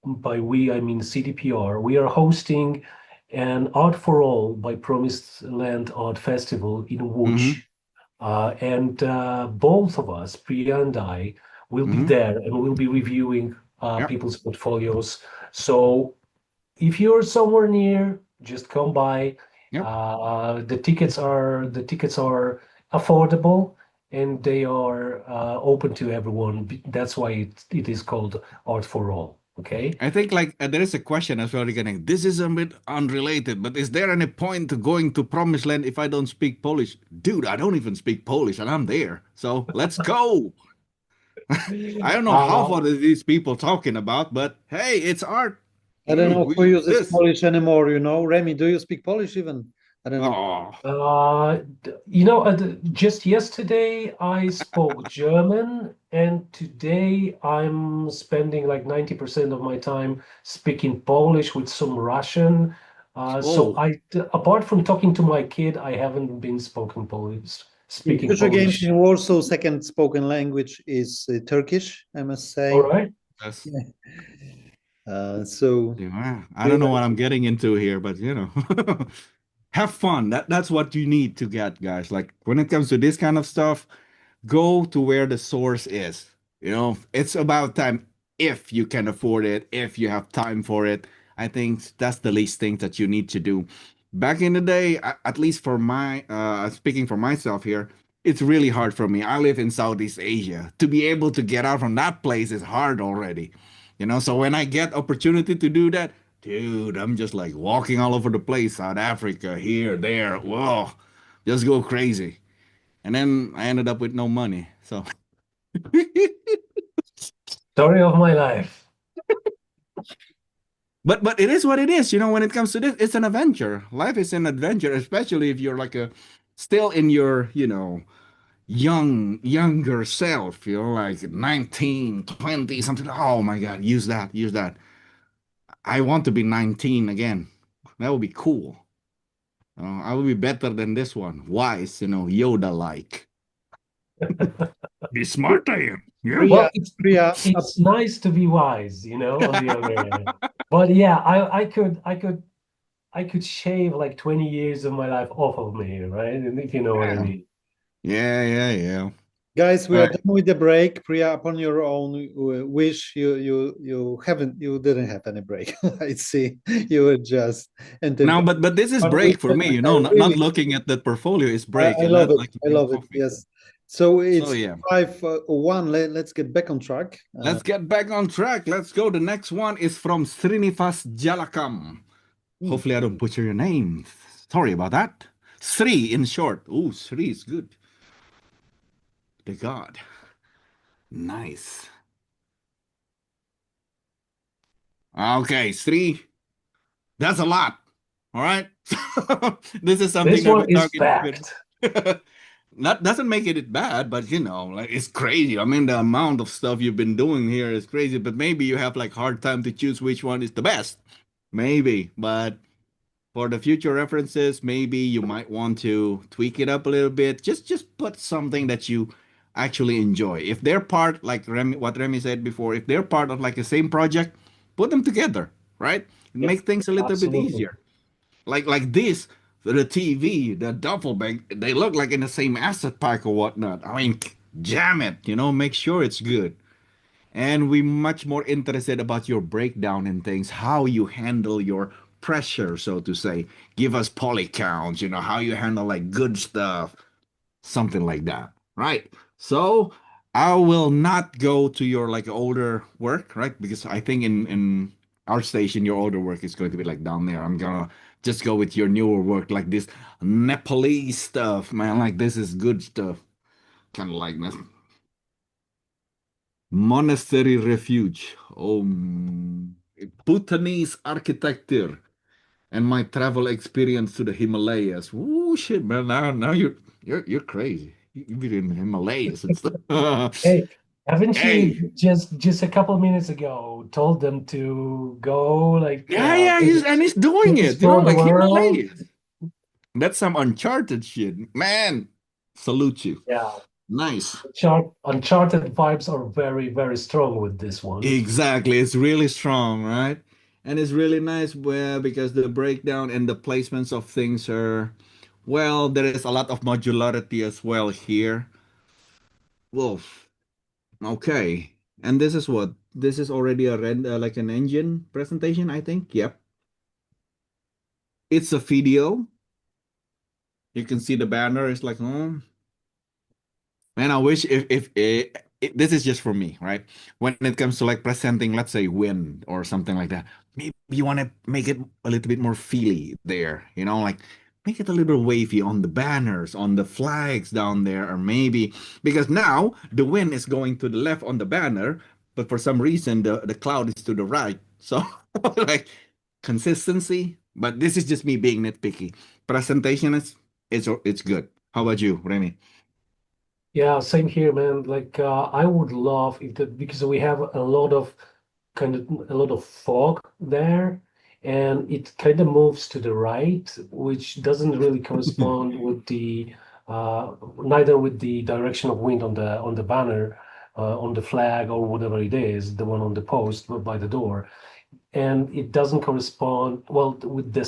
Speaker 3: by we I mean CDPR, we are hosting an Art for All by Promised Land Art Festival in Łódź. And both of us, Priya and I, will be there and we'll be reviewing people's portfolios. So if you're somewhere near, just come by.
Speaker 2: Yep.
Speaker 3: The tickets are affordable and they are open to everyone. That's why it is called Art for All. Okay.
Speaker 2: I think like there is a question as well regarding this is a bit unrelated, but is there any point to going to Promised Land if I don't speak Polish? Dude, I don't even speak Polish and I'm there. So let's go. I don't know how far these people talking about, but hey, it's art.
Speaker 1: I don't know
Speaker 2: We
Speaker 1: who
Speaker 2: use
Speaker 1: uses
Speaker 2: this.
Speaker 1: Polish anymore, you know. Remy, do you speak Polish even? I don't know.
Speaker 2: Oh,
Speaker 3: Just yesterday I spoke German, and today I'm spending like 90% of my time speaking Polish with some Russian. So apart from talking to my kid, I haven't been speaking Polish.
Speaker 1: In Futuregames in Warsaw, second spoken language is Turkish, I must say.
Speaker 3: All right.
Speaker 2: yes.
Speaker 1: So
Speaker 2: Yeah, I don't know what I'm getting into here, but you know, have fun. That's what you need to get, guys. Like when it comes to this kind of stuff, go to where the source is. You know, it's about time if you can afford it, if you have time for it. I think that's the least thing that you need to do. Back in the day, at least for my speaking for myself here, it's really hard for me. I live in Southeast Asia. To be able to get out from that place is hard already. You know, so when I get opportunity to do that, dude, I'm just like walking all over the place, South Africa, here, there, whoa, just go crazy. And then I ended up with no money. So
Speaker 3: Story of my life.
Speaker 2: but it is what it is. You know, when it comes to this, it's an adventure. Life is an adventure, especially if you're like a still in your, you know, younger self, you know, like 19, 20, something. Oh my God, use that, use that. I want to be 19 again. That would be cool. I will be better than this one. Wise, you know, Yoda-like. Be smart, I am. Yeah.
Speaker 3: Well,
Speaker 1: Priya,
Speaker 3: it's nice to be wise, you know, on the other hand. But yeah, I could shave like 20 years of my life off of me, right? If you know what I mean.
Speaker 2: Yeah.
Speaker 1: Guys, we
Speaker 2: All
Speaker 1: are
Speaker 2: right.
Speaker 1: done with the break. Priya, upon your own wish, you didn't have any break. I see. You were just
Speaker 2: Now,
Speaker 1: entertained.
Speaker 2: but this is
Speaker 1: But we
Speaker 2: break for me,
Speaker 1: I
Speaker 2: not
Speaker 1: really,
Speaker 2: looking at the portfolio is break,
Speaker 1: I
Speaker 2: and
Speaker 1: love
Speaker 2: not
Speaker 1: it.
Speaker 2: like
Speaker 1: I
Speaker 2: having
Speaker 1: love it.
Speaker 2: coffee.
Speaker 1: Yes. So
Speaker 2: So
Speaker 1: it's
Speaker 2: yeah,
Speaker 1: 5:01. Let's get back on track.
Speaker 2: let's get back on track. Let's go. The next one is from Sinifas Jalakam.
Speaker 1: Hmm.
Speaker 2: Hopefully, I don't butcher your name. Sorry about that. Sri in short. Oh, Sri is good. The god. Nice. Okay, Sri. That's a lot. All right. This is something
Speaker 3: This
Speaker 2: that we're
Speaker 3: one is
Speaker 2: talking with.
Speaker 3: packed.
Speaker 2: That doesn't make it bad, but you know, like it's crazy. I mean, the amount of stuff you've been doing here is crazy, but maybe you have like hard time to choose which one is the best. Maybe, but for the future references, maybe you might want to tweak it up a little bit. Just put something that you actually enjoy. If they're part, like Remy, what Remy said before, if they're part of like the same project, put them together, right?
Speaker 3: Yep,
Speaker 2: Make things a little bit
Speaker 3: absolutely.
Speaker 2: easier. Like this, the TV, the duffel bag, they look like in the same asset pack or whatnot. I mean, jam it, make sure it's good. And we much more interested about your breakdown in things, how you handle your pressure, so to say. Give us poly counts, how you handle like good stuff, something like that, right? So I will not go to your like older work, right? Because I think in our station, your older work is going to be like down there. I'm gonna just go with your newer work, like this Nepalese stuff, man. Like this is good stuff, kind of like this. Monastery Refuge. Bhutanese architecture and my travel experience to the Himalayas. Oh shit, man! Now you're crazy. You've been in the Himalayas and stuff.
Speaker 3: Hey, haven't
Speaker 2: Hey,
Speaker 3: you just a couple minutes ago told them to go like
Speaker 2: yeah, he's doing it.
Speaker 3: explore the
Speaker 2: Like
Speaker 3: world?
Speaker 2: Himalayas. That's some uncharted shit, man. Salute you.
Speaker 3: Yeah,
Speaker 2: Nice.
Speaker 3: Uncharted vibes are very, very strong with this one.
Speaker 2: Exactly. It's really strong, right? And it's really nice because the breakdown and the placements of things are, well, there is a lot of modularity as well here. Well, okay. And this is what? This is already a like an engine presentation, I think. Yep. It's a video. You can see the banner. It's like, oh, man, I wish if this is just for me, right? When it comes to like presenting, let's say wind or something like that, maybe you want to make it a little bit more feely there, like make it a little wavy on the banners, on the flags down there, or maybe because now the wind is going to the left on the banner, but for some reason the cloud is to the right. So like consistency, but this is just me being nitpicky. Presentation is it's good. How about you, Remy?
Speaker 3: Yeah, same here, man. Like I would love if that because we have a lot of fog there, and it kind of moves to the right, which doesn't really correspond with the neither with the direction of wind on the banner, on the flag or whatever it is, the one on the post by the door, and it doesn't correspond well with the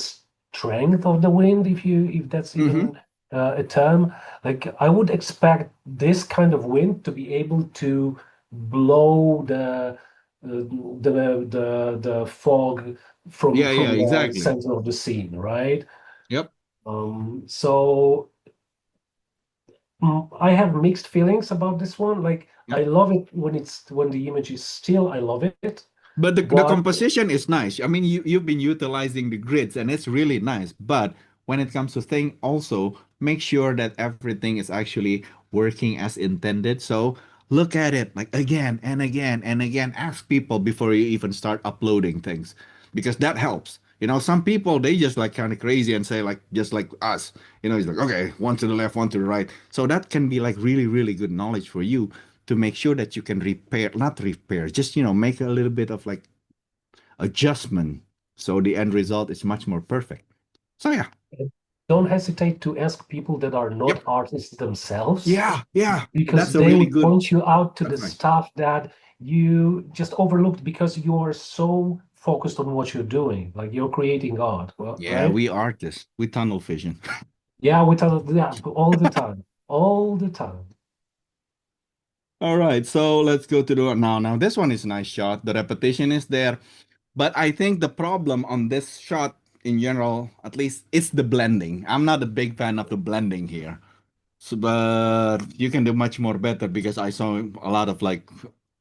Speaker 3: strength of the wind, if that's
Speaker 2: Hmm.
Speaker 3: even a term. Like I would expect this kind of wind to be able to blow the fog
Speaker 2: Yeah,
Speaker 3: from the
Speaker 2: exactly.
Speaker 3: center of the scene, right?
Speaker 2: Yep.
Speaker 3: So I have mixed feelings about this one. Like I
Speaker 2: Yep.
Speaker 3: love it when the image is still, I love it,
Speaker 2: But the
Speaker 3: but
Speaker 2: composition is nice. I mean, you've been utilizing the grids and it's really nice. But when it comes to thing, also make sure that everything is actually working as intended. So look at it like again and again and again. Ask people before you even start uploading things because that helps. Some people they just like kind of crazy and say like just like us. It's like okay, one to the left, one to the right. So that can be like really, really good knowledge for you to make sure that you can not repair, just, make a little bit of like adjustment. So the end result is much more perfect. So yeah.
Speaker 3: don't hesitate to ask people that are not
Speaker 2: Yep.
Speaker 3: artists themselves
Speaker 2: Yeah.
Speaker 3: because
Speaker 2: That's a
Speaker 3: they
Speaker 2: really
Speaker 3: would
Speaker 2: good,
Speaker 3: point you out to the
Speaker 2: that's nice.
Speaker 3: stuff that you just overlooked because you are so focused on what you're doing, like you're creating art, well,
Speaker 2: Yeah,
Speaker 3: right?
Speaker 2: we artists, we tunnel vision.
Speaker 3: Yeah, we tell yeah, all the time, all the time.
Speaker 2: All right, so let's go to the now. Now this one is a nice shot. The repetition is there, but I think the problem on this shot in general, at least, it's the blending. I'm not a big fan of the blending here. So, but you can do much more better because I saw a lot of like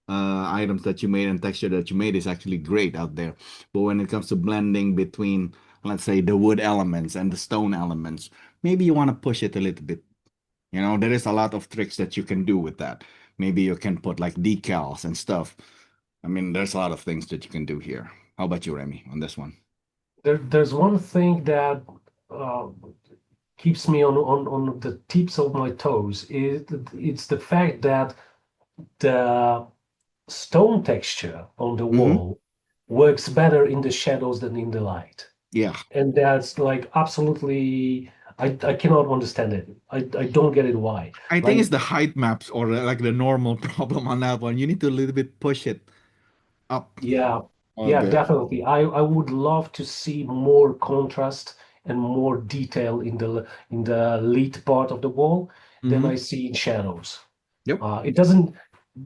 Speaker 2: items that you made and texture that you made is actually great out there. But when it comes to blending between, let's say, the wood elements and the stone elements, maybe you want to push it a little bit. You know, there is a lot of tricks that you can do with that. Maybe you can put like decals and stuff. I mean, there's a lot of things that you can do here. How about you, Remy, on this one?
Speaker 3: There's one thing that uh, keeps me on the tips of my toes. It's the fact that the stone texture on the
Speaker 2: Mm-hmm.
Speaker 3: wall works better in the shadows than in the light.
Speaker 2: Yeah.
Speaker 3: And that's like absolutely, I cannot understand it. I don't get it why.
Speaker 2: I think
Speaker 3: Like,
Speaker 2: it's the height maps or like the normal problem on that one. You need to a little bit push it up
Speaker 3: yeah,
Speaker 2: a
Speaker 3: yeah,
Speaker 2: bit.
Speaker 3: definitely. I would love to see more contrast and more detail in the lit part of the wall than I
Speaker 2: Mm-hmm.
Speaker 3: see in shadows.
Speaker 2: Yep.
Speaker 3: It doesn't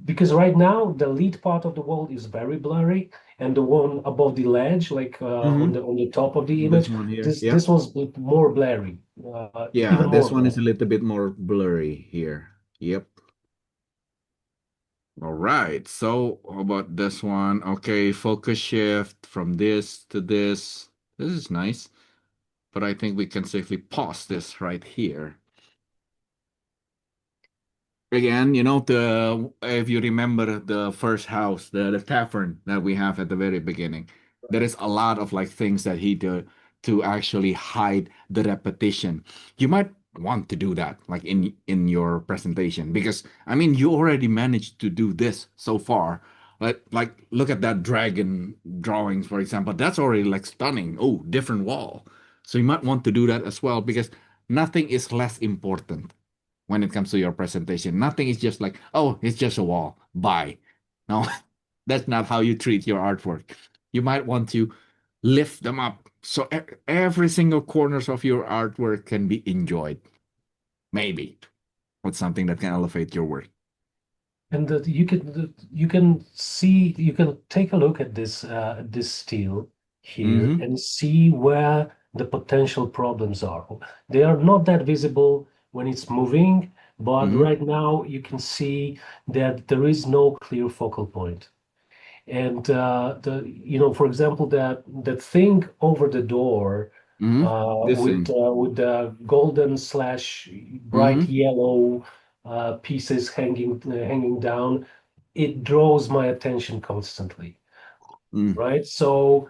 Speaker 3: because right now the lead part of the wall is very blurry, and the one above the ledge, like
Speaker 2: Mm-hmm.
Speaker 3: on the top of the
Speaker 2: This
Speaker 3: image,
Speaker 2: one here.
Speaker 3: this
Speaker 2: Yep.
Speaker 3: was more blurry,
Speaker 2: Yeah,
Speaker 3: even
Speaker 2: this
Speaker 3: more
Speaker 2: one is a
Speaker 3: blurry.
Speaker 2: little bit more blurry here. Yep. All right. So how about this one? Okay, focus shift from this to this. This is nice, but I think we can safely pause this right here. Again, you know, the if you remember the first house, the tavern that we have at the very beginning, there is a lot of like things that he did to actually hide the repetition. You might want to do that like in your presentation because I mean you already managed to do this so far. Like look at that dragon drawings, for example. That's already like stunning. Oh, different wall. So you might want to do that as well because nothing is less important when it comes to your presentation. Nothing is just like, oh, it's just a wall. Bye. No, that's not how you treat your artwork. You might want to lift them up so every single corners of your artwork can be enjoyed. Maybe with something that can elevate your work.
Speaker 3: And that you can see you can take a look at this steel here
Speaker 2: Mm-hmm.
Speaker 3: and see where the potential problems are. They are not that visible when it's moving, but
Speaker 2: Mm-hmm.
Speaker 3: right now you can see that there is no clear focal point. And for example, that thing over the door
Speaker 2: Mm-hmm. This thing.
Speaker 3: with the golden slash bright
Speaker 2: Mm-hmm.
Speaker 3: yellow pieces hanging down, it draws my attention constantly,
Speaker 2: Mm.
Speaker 3: right? So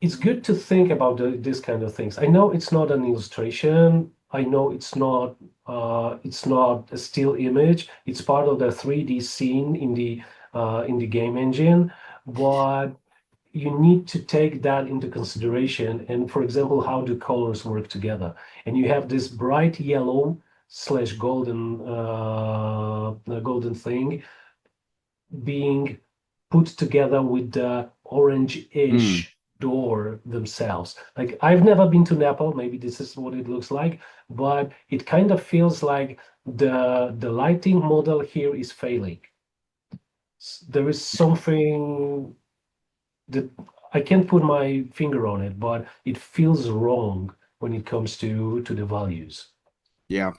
Speaker 3: it's good to think about this kind of things. I know it's not an illustration. I know it's not a still image. It's part of the 3D scene in the game engine, but you need to take that into consideration. And for example, how do colors work together? And you have this bright yellow slash golden thing being put together with the
Speaker 2: Mm.
Speaker 3: orange-ish door themselves. Like I've never been to Nepal, maybe this is what it looks like, but it kind of feels like the lighting model here is failing. There is something that I can't put my finger on it, but it feels wrong when it comes to the values.
Speaker 2: Yeah.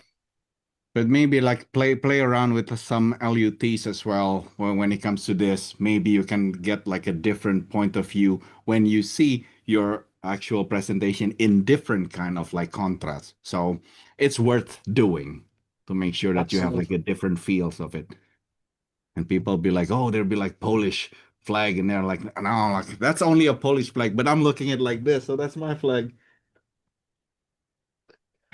Speaker 2: But maybe like play around with some LUTs as well when it comes to this. Maybe you can get like a different point of view when you see your actual presentation in different kind of like contrast. So it's worth doing to make sure that you have like a
Speaker 3: Absolutely.
Speaker 2: different feels of it. And people be like, oh, there'll be like Polish flag, and they're like, no, like that's only a Polish flag, but I'm looking at it like this, so that's my flag.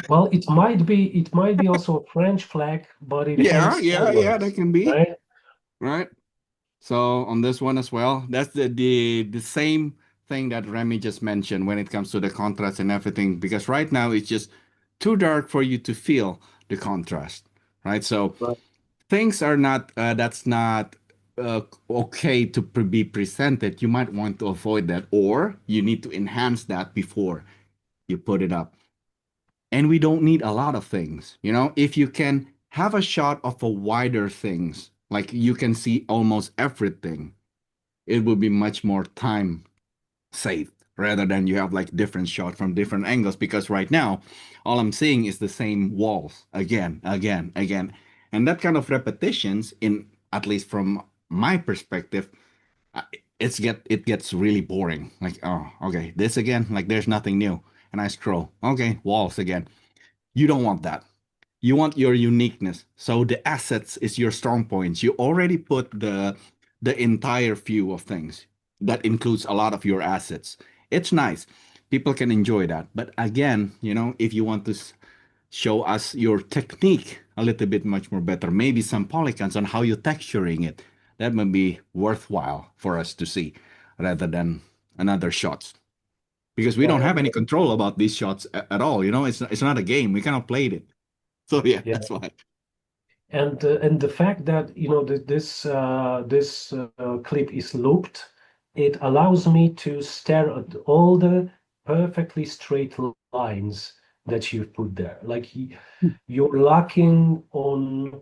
Speaker 3: Well, it might be also a French flag, but it
Speaker 2: Yeah,
Speaker 3: hangs
Speaker 2: yeah, yeah, that
Speaker 3: sideways,
Speaker 2: can be
Speaker 3: right?
Speaker 2: right. So on this one as well, that's the same thing that Remy just mentioned when it comes to the contrast and everything, because right now it's just too dark for you to feel the contrast, right? So
Speaker 3: Right.
Speaker 2: things are not that's not okay to be presented. You might want to avoid that, or you need to enhance that before you put it up. And we don't need a lot of things. If you can have a shot of a wider things, like you can see almost everything, it will be much more time saved rather than you have like different shots from different angles. Because right now, all I'm seeing is the same walls again, again, again. And that kind of repetitions, in at least from my perspective, uh, it gets really boring. Like, oh, okay, this again, like there's nothing new. And I scroll, okay, walls again. You don't want that. You want your uniqueness. So the assets is your strong points. You already put the entire view of things. That includes a lot of your assets. It's nice. People can enjoy that. But again, if you want to show us your technique a little bit much more better, maybe some polygons on how you're texturing it, that might be worthwhile for us to see rather than another shots. Because we don't have any control about these shots at all. It's not a game. We cannot play it. So yeah,
Speaker 3: Yeah.
Speaker 2: that's why.
Speaker 3: And the fact that this clip is looped, it allows me to stare at all the perfectly straight lines that you've put there. Like you're lacking on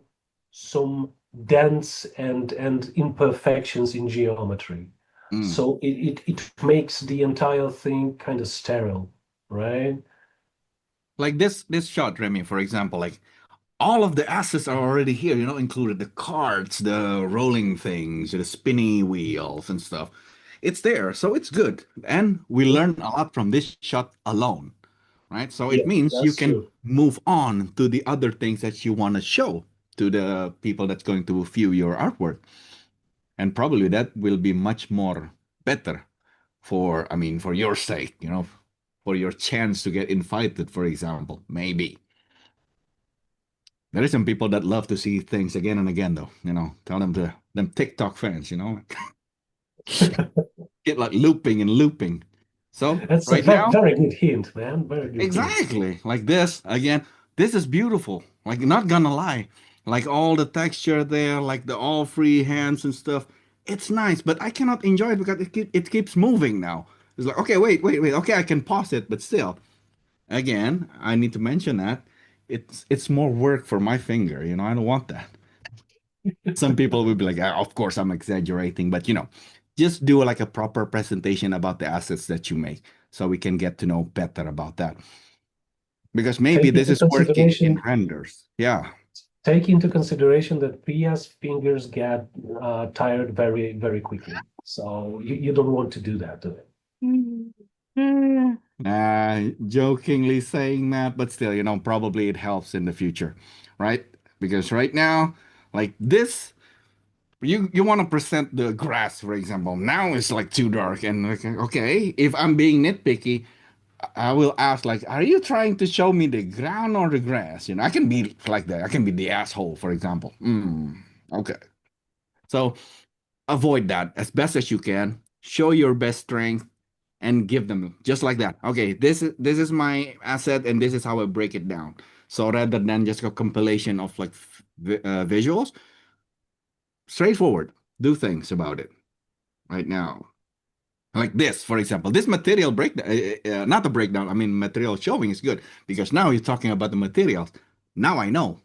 Speaker 3: some dents and imperfections in geometry.
Speaker 2: Mm.
Speaker 3: So it makes the entire thing kind of sterile, right?
Speaker 2: Like this shot, Remy, for example, like all of the assets are already here, included the carts, the rolling things, the spinny wheels and stuff. It's there, so it's good. And we learn a lot from this shot alone, right? So it
Speaker 3: Yeah,
Speaker 2: means you
Speaker 3: that's
Speaker 2: can
Speaker 3: true.
Speaker 2: move on to the other things that you want to show to the people that's going to view your artwork. And probably that will be much more better for your sake, for your chance to get invited, for example, maybe. There is some people that love to see things again and again, though. Tell them TikTok fans, get like looping and looping. So
Speaker 3: That's a
Speaker 2: right
Speaker 3: very,
Speaker 2: now,
Speaker 3: very good hint, man. Very good hint.
Speaker 2: exactly like this again. This is beautiful. Like not gonna lie, like all the texture there, like the all free hands and stuff. It's nice, but I cannot enjoy it because it keeps moving now. It's like okay, wait. Okay, I can pause it, but still, again, I need to mention that it's more work for my finger. I don't want that. Some people will be like, "Ah, of course I'm exaggerating, but just do like a proper presentation about the assets that you make so we can get to know better about that. Because maybe
Speaker 3: Take
Speaker 2: this
Speaker 3: into
Speaker 2: is working in
Speaker 3: consideration,
Speaker 2: renders. Yeah.
Speaker 3: take into consideration that Priya's fingers get tired very, very quickly. So you don't want to do that to it.
Speaker 2: Jokingly saying that, but still, probably it helps in the future, right? Because right now, like this, you want to present the grass, for example. Now it's like too dark, and like, okay, if I'm being nitpicky, I will ask like, are you trying to show me the ground or the grass? I can be like that. I can be the asshole, for example. Okay. So avoid that as best as you can. Show your best strength and give them just like that. Okay, this is my asset and this is how I break it down. So rather than just a compilation of like visuals, straightforward, do things about it right now. Like this, for example, this material breakdown, not the breakdown, I mean, material showing is good because now you're talking about the materials. Now I know.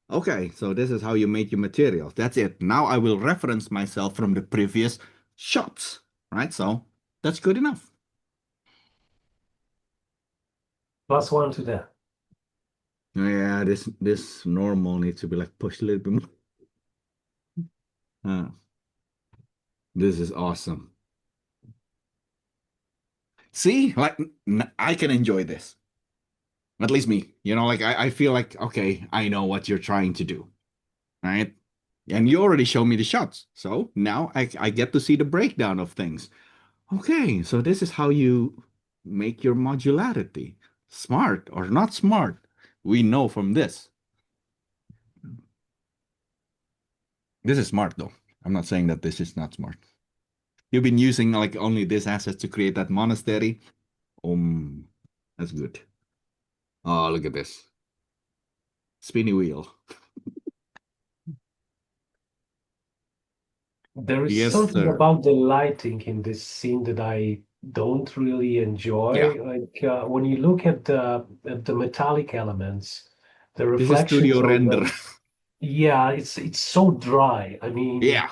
Speaker 2: Okay, so this is how you make your materials. That's it. Now I will reference myself from the previous shots, right? So that's good enough.
Speaker 3: +1 to that.
Speaker 2: Yeah, this normal needs to be like pushed a little bit more. This is awesome. See, like I can enjoy this. At least me, like I feel like okay, I know what you're trying to do, right? And you already showed me the shots, so now I get to see the breakdown of things. Okay, so this is how you make your modularity. Smart or not smart, we know from this. This is smart though. I'm not saying that this is not smart. You've been using like only this asset to create that monastery. That's good. Oh, look at this. Spinny wheel.
Speaker 3: There is
Speaker 2: Yes,
Speaker 3: something
Speaker 2: sir.
Speaker 3: about the lighting in this scene that I don't really
Speaker 2: Yeah.
Speaker 3: enjoy. Like when you look at the metallic elements, the
Speaker 2: This is
Speaker 3: reflections
Speaker 2: studio
Speaker 3: on
Speaker 2: render.
Speaker 3: them, yeah, it's so dry. I mean,
Speaker 2: Yeah.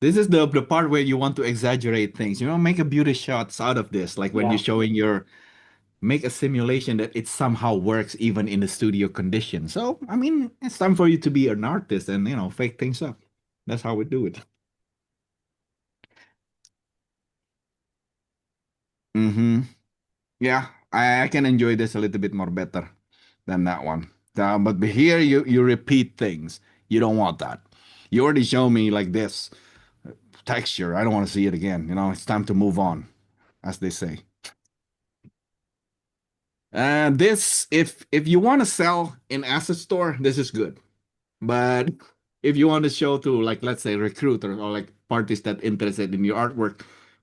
Speaker 2: This is the part where you want to exaggerate things. Make a beauty shots out of this. Like when you're
Speaker 3: yeah,
Speaker 2: showing your make a simulation that it somehow works even in the studio condition. So, I mean, it's time for you to be an artist and, fake things up. That's how we do it. Mm-hmm. Yeah, I can enjoy this a little bit more better than that one. But here you repeat things. You don't want that. You already show me like this texture. I don't want to see it again. It's time to move on, as they say. This if you want to sell in asset store, this is good. But if you want to show to like let's say recruiters or like parties that interested in your artwork,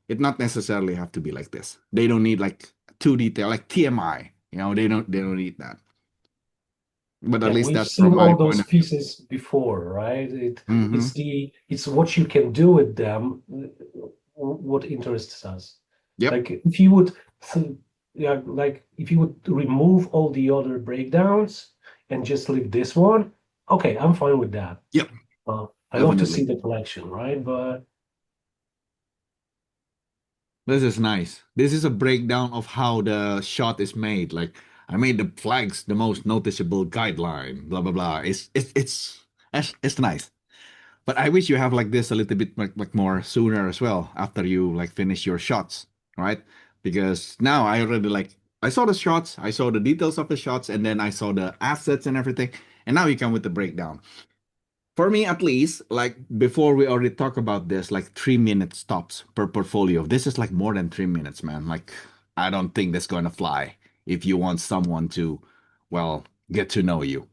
Speaker 2: it not necessarily have to be like this. They don't need like too detail like TMI. They don't need that. But at
Speaker 3: yeah,
Speaker 2: least
Speaker 3: we've
Speaker 2: that's from
Speaker 3: seen
Speaker 2: my
Speaker 3: all
Speaker 2: point
Speaker 3: those
Speaker 2: of view.
Speaker 3: pieces before, right?
Speaker 2: Hmm.
Speaker 3: It's what you can do with them, what interests us.
Speaker 2: Yep,
Speaker 3: Like if you would, yeah, like if you would remove all the other breakdowns and just leave this one, okay, I'm fine with that.
Speaker 2: yep,
Speaker 3: I love to see
Speaker 2: definitely.
Speaker 3: the collection, right? But
Speaker 2: This is nice. This is a breakdown of how the shot is made. Like I made the flags the most noticeable guideline. Blah blah blah. It's nice. But I wish you have like this a little bit like more sooner as well after you like finish your shots, right? Because now I already like I saw the shots, I saw the details of the shots, and then I saw the assets and everything. And now you come with the breakdown. For me, at least, like before we already talk about this, like 3 minute stops per portfolio. This is like more than 3 minutes, man. Like I don't think that's gonna fly if you want someone to, well, get to know you.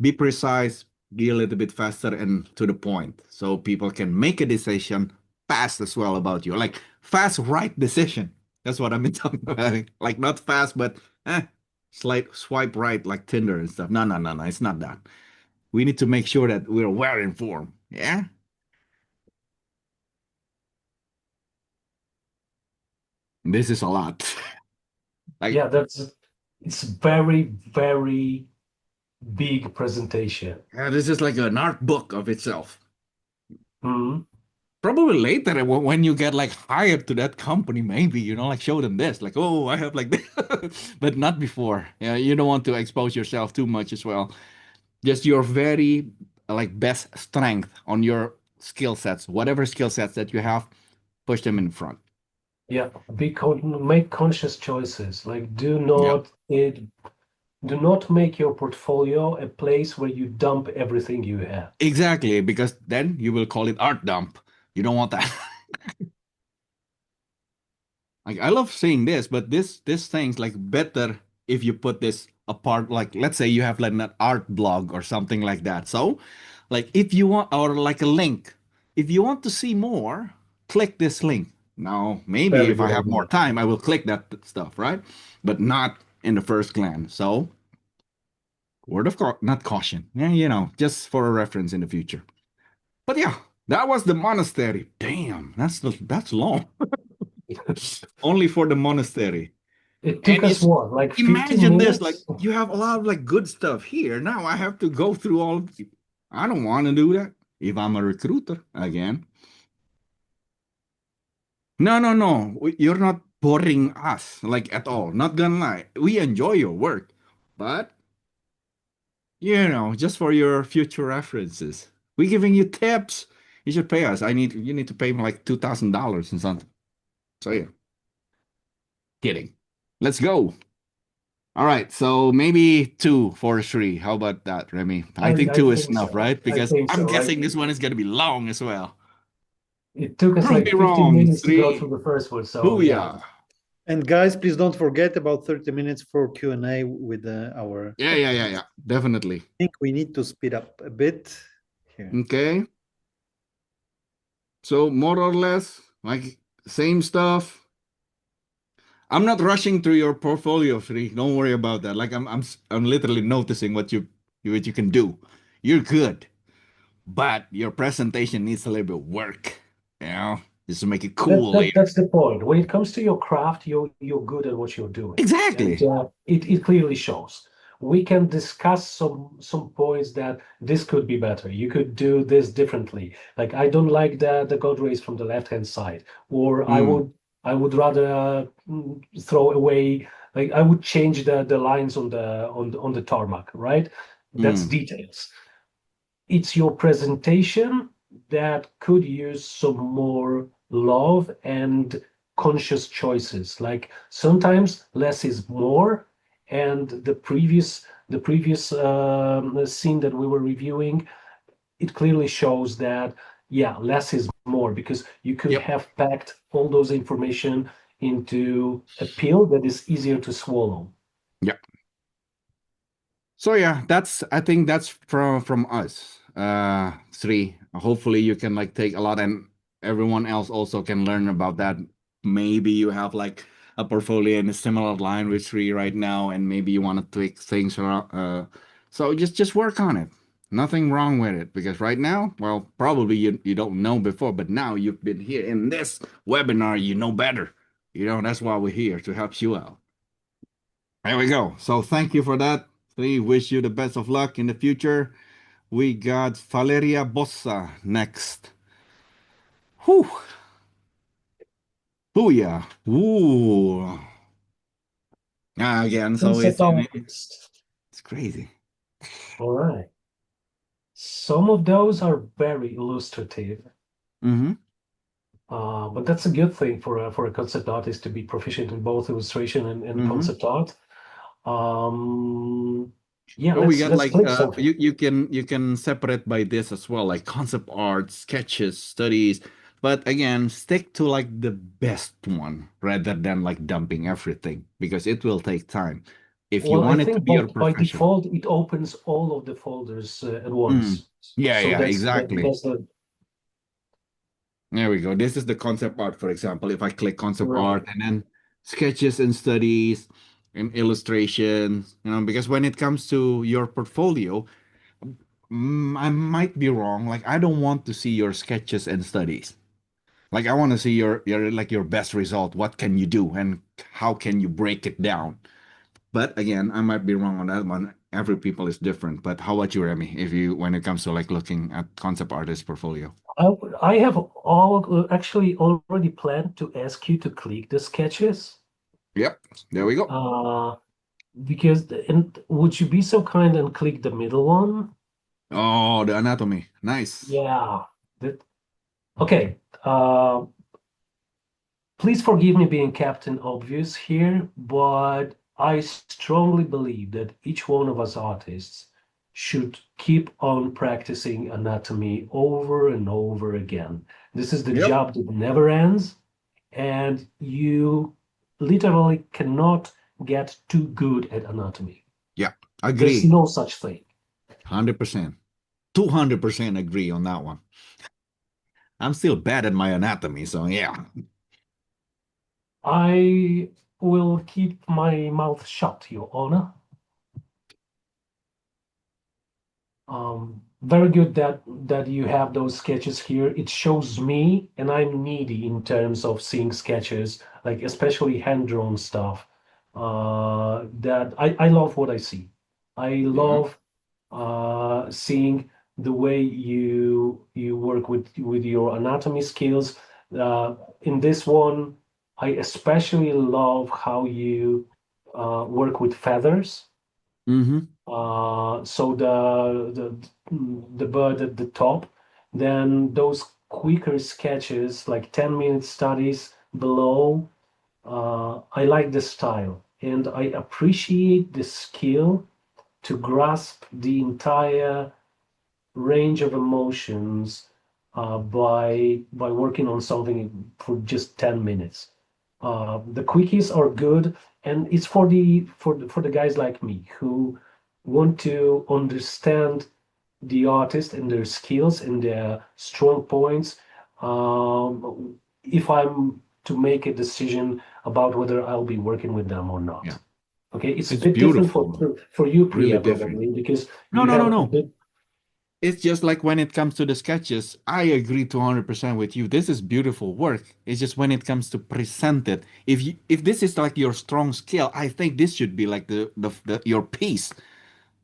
Speaker 2: Be precise, be a little bit faster and to the point so people can make a decision fast as well about you. Like fast right decision. That's what I've been talking about. Like not fast, but slight swipe right like Tinder and stuff. No, no, no, no. It's not that. We need to make sure that we're well informed. Yeah. This is a lot. Like,
Speaker 3: yeah, it's very, very big presentation.
Speaker 2: this is like an art book of itself.
Speaker 3: Mhm.
Speaker 2: Probably later when you get like hired to that company, maybe like show them this, like, oh, I have like this, but not before. Yeah, you don't want to expose yourself too much as well. Just your very like best strength on your skill sets, whatever skill sets that you have, push them in front.
Speaker 3: Yeah, make conscious choices. Like
Speaker 2: Yeah,
Speaker 3: do not make your portfolio a place where you dump everything you have.
Speaker 2: exactly, because then you will call it art dump. You don't want that. Like I love seeing this, but this thing's like better if you put this apart. Like let's say you have like an art blog or something like that. So, like if you want or like a link, if you want to see more, click this link. Now, maybe
Speaker 3: Very
Speaker 2: if I
Speaker 3: good
Speaker 2: have more
Speaker 3: idea.
Speaker 2: time, I will click that stuff, right? But not in the first glance. So, word of not caution. Yeah, just for a reference in the future. But yeah, that was the monastery. Damn, that's long. Only for the monastery.
Speaker 3: It took
Speaker 2: And
Speaker 3: us
Speaker 2: it's
Speaker 3: what, like 15
Speaker 2: imagine this, like
Speaker 3: minutes?
Speaker 2: you have a lot of like good stuff here. Now I have to go through all of it. I don't want to do that if I'm a recruiter again. No, no, no. You're not boring us like at all. Not gonna lie. We enjoy your work. But just for your future references. We're giving you tips. You should pay us. You need to pay me like $2,000 and something. So yeah. Kidding. Let's go. All right, so maybe two for three. How about that, Remy? I think
Speaker 3: I
Speaker 2: two is
Speaker 3: think
Speaker 2: enough,
Speaker 3: so.
Speaker 2: right?
Speaker 3: I
Speaker 2: Because
Speaker 3: think
Speaker 2: I'm
Speaker 3: so. Like
Speaker 2: guessing this one is gonna be long as well.
Speaker 3: it took us
Speaker 2: Prove
Speaker 3: like
Speaker 2: me
Speaker 3: 15
Speaker 2: wrong.
Speaker 3: minutes to go through
Speaker 2: Three.
Speaker 3: the first one. So yeah.
Speaker 2: Booyah.
Speaker 1: And guys, please don't forget about 30 minutes for Q&A with our.
Speaker 2: Yeah, yeah, yeah, yeah. Definitely.
Speaker 1: I think we need to speed up a bit here.
Speaker 2: Okay. So more or less, like same stuff. I'm not rushing through your portfolio, Three. Don't worry about that. Like I'm literally noticing what you can do. You're good. but your presentation needs a little bit of work, just to make it cool later.
Speaker 3: That's the point. When it comes to your craft, you're good at what you're doing.
Speaker 2: Exactly.
Speaker 3: And it clearly shows. We can discuss some points that this could be better. You could do this differently. Like I don't like the God rays from the left-hand side, or I would rather throw away. Like I would change the lines on the tarmac, right? That's details. It's your presentation that could use some more love and conscious choices. Like sometimes less is more, and the previous scene that we were reviewing, it clearly shows that less is more, because you could
Speaker 2: Yep.
Speaker 3: have packed all those information into a pill that is easier to swallow.
Speaker 2: Yep. So yeah, I think that's from us three. Hopefully you can like take a lot, and everyone else also can learn about that. Maybe you have like a portfolio in a similar line with three right now, and maybe you want to tweak things around. So just work on it. Nothing wrong with it, because right now, well, probably you don't know before, but now you've been here in this webinar, you know better. That's why we're here, to help you out. There we go. So thank you for that. We wish you the best of luck in the future. We got Valeria Bosa next. Whew. Booyah. Ooh. Again, so it's crazy.
Speaker 3: All right. Some of those are very illustrative. But that's a good thing for a concept artist to be proficient in both illustration and concept art.
Speaker 2: We got
Speaker 3: let's
Speaker 2: like
Speaker 3: click something.
Speaker 2: you can separate by this as well, like concept art, sketches, studies. But again, stick to like the best one rather than like dumping everything, because it will take time. If you want it to be your
Speaker 3: By
Speaker 2: professional.
Speaker 3: default, it opens all of the folders at once.
Speaker 2: Yeah,
Speaker 3: that's
Speaker 2: exactly.
Speaker 3: That's the
Speaker 2: There we go. This is the concept art, for example. If I click concept
Speaker 3: Right.
Speaker 2: art and then sketches and studies and illustrations, because when it comes to your portfolio, I might be wrong. Like I don't want to see your sketches and studies. Like I want to see your best result. What can you do and how can you break it down? But again, I might be wrong on that one. Every people is different. But how about you, Remy? When it comes to like looking at concept artist portfolio?
Speaker 3: I have actually already planned to ask you to click the sketches.
Speaker 2: Yep, there we go.
Speaker 3: Because would you be so kind and click the middle one?
Speaker 2: Oh, the anatomy. Nice.
Speaker 3: Yeah. Okay. Please forgive me being Captain Obvious here, but I strongly believe that each one of us artists should keep on practicing anatomy over and over again. This is the job that never ends, and you literally cannot get too good at anatomy.
Speaker 2: Yeah, agree.
Speaker 3: There's no such thing.
Speaker 2: 100%. 200% agree on that one. I'm still bad at my anatomy, so yeah.
Speaker 3: I will keep my mouth shut, Your Honor. Very good that you have those sketches here. It shows me, and I'm needy in terms of seeing sketches, like especially hand-drawn stuff. That I love what I see. I love seeing the way you work with your anatomy skills. In this one, I especially love how you work with feathers. So the bird at the top, then those quicker sketches, like 10-minute studies below. I like the style, and I appreciate the skill to grasp the entire range of emotions by working on something for just 10 minutes. The quickies are good, and it's for the guys like me who want to understand the artist and their skills and their strong points. If I'm to make a decision about whether I'll be working with them or not.
Speaker 2: Yeah.
Speaker 3: Okay, it's a
Speaker 2: It's
Speaker 3: bit different
Speaker 2: beautiful.
Speaker 3: for you, Priya,
Speaker 2: Really different.
Speaker 3: probably, because
Speaker 2: No. it's just like when it comes to the sketches, I agree 200% with you. This is beautiful work. It's just when it comes to present it. If this is like your strong skill, I think this should be like the your piece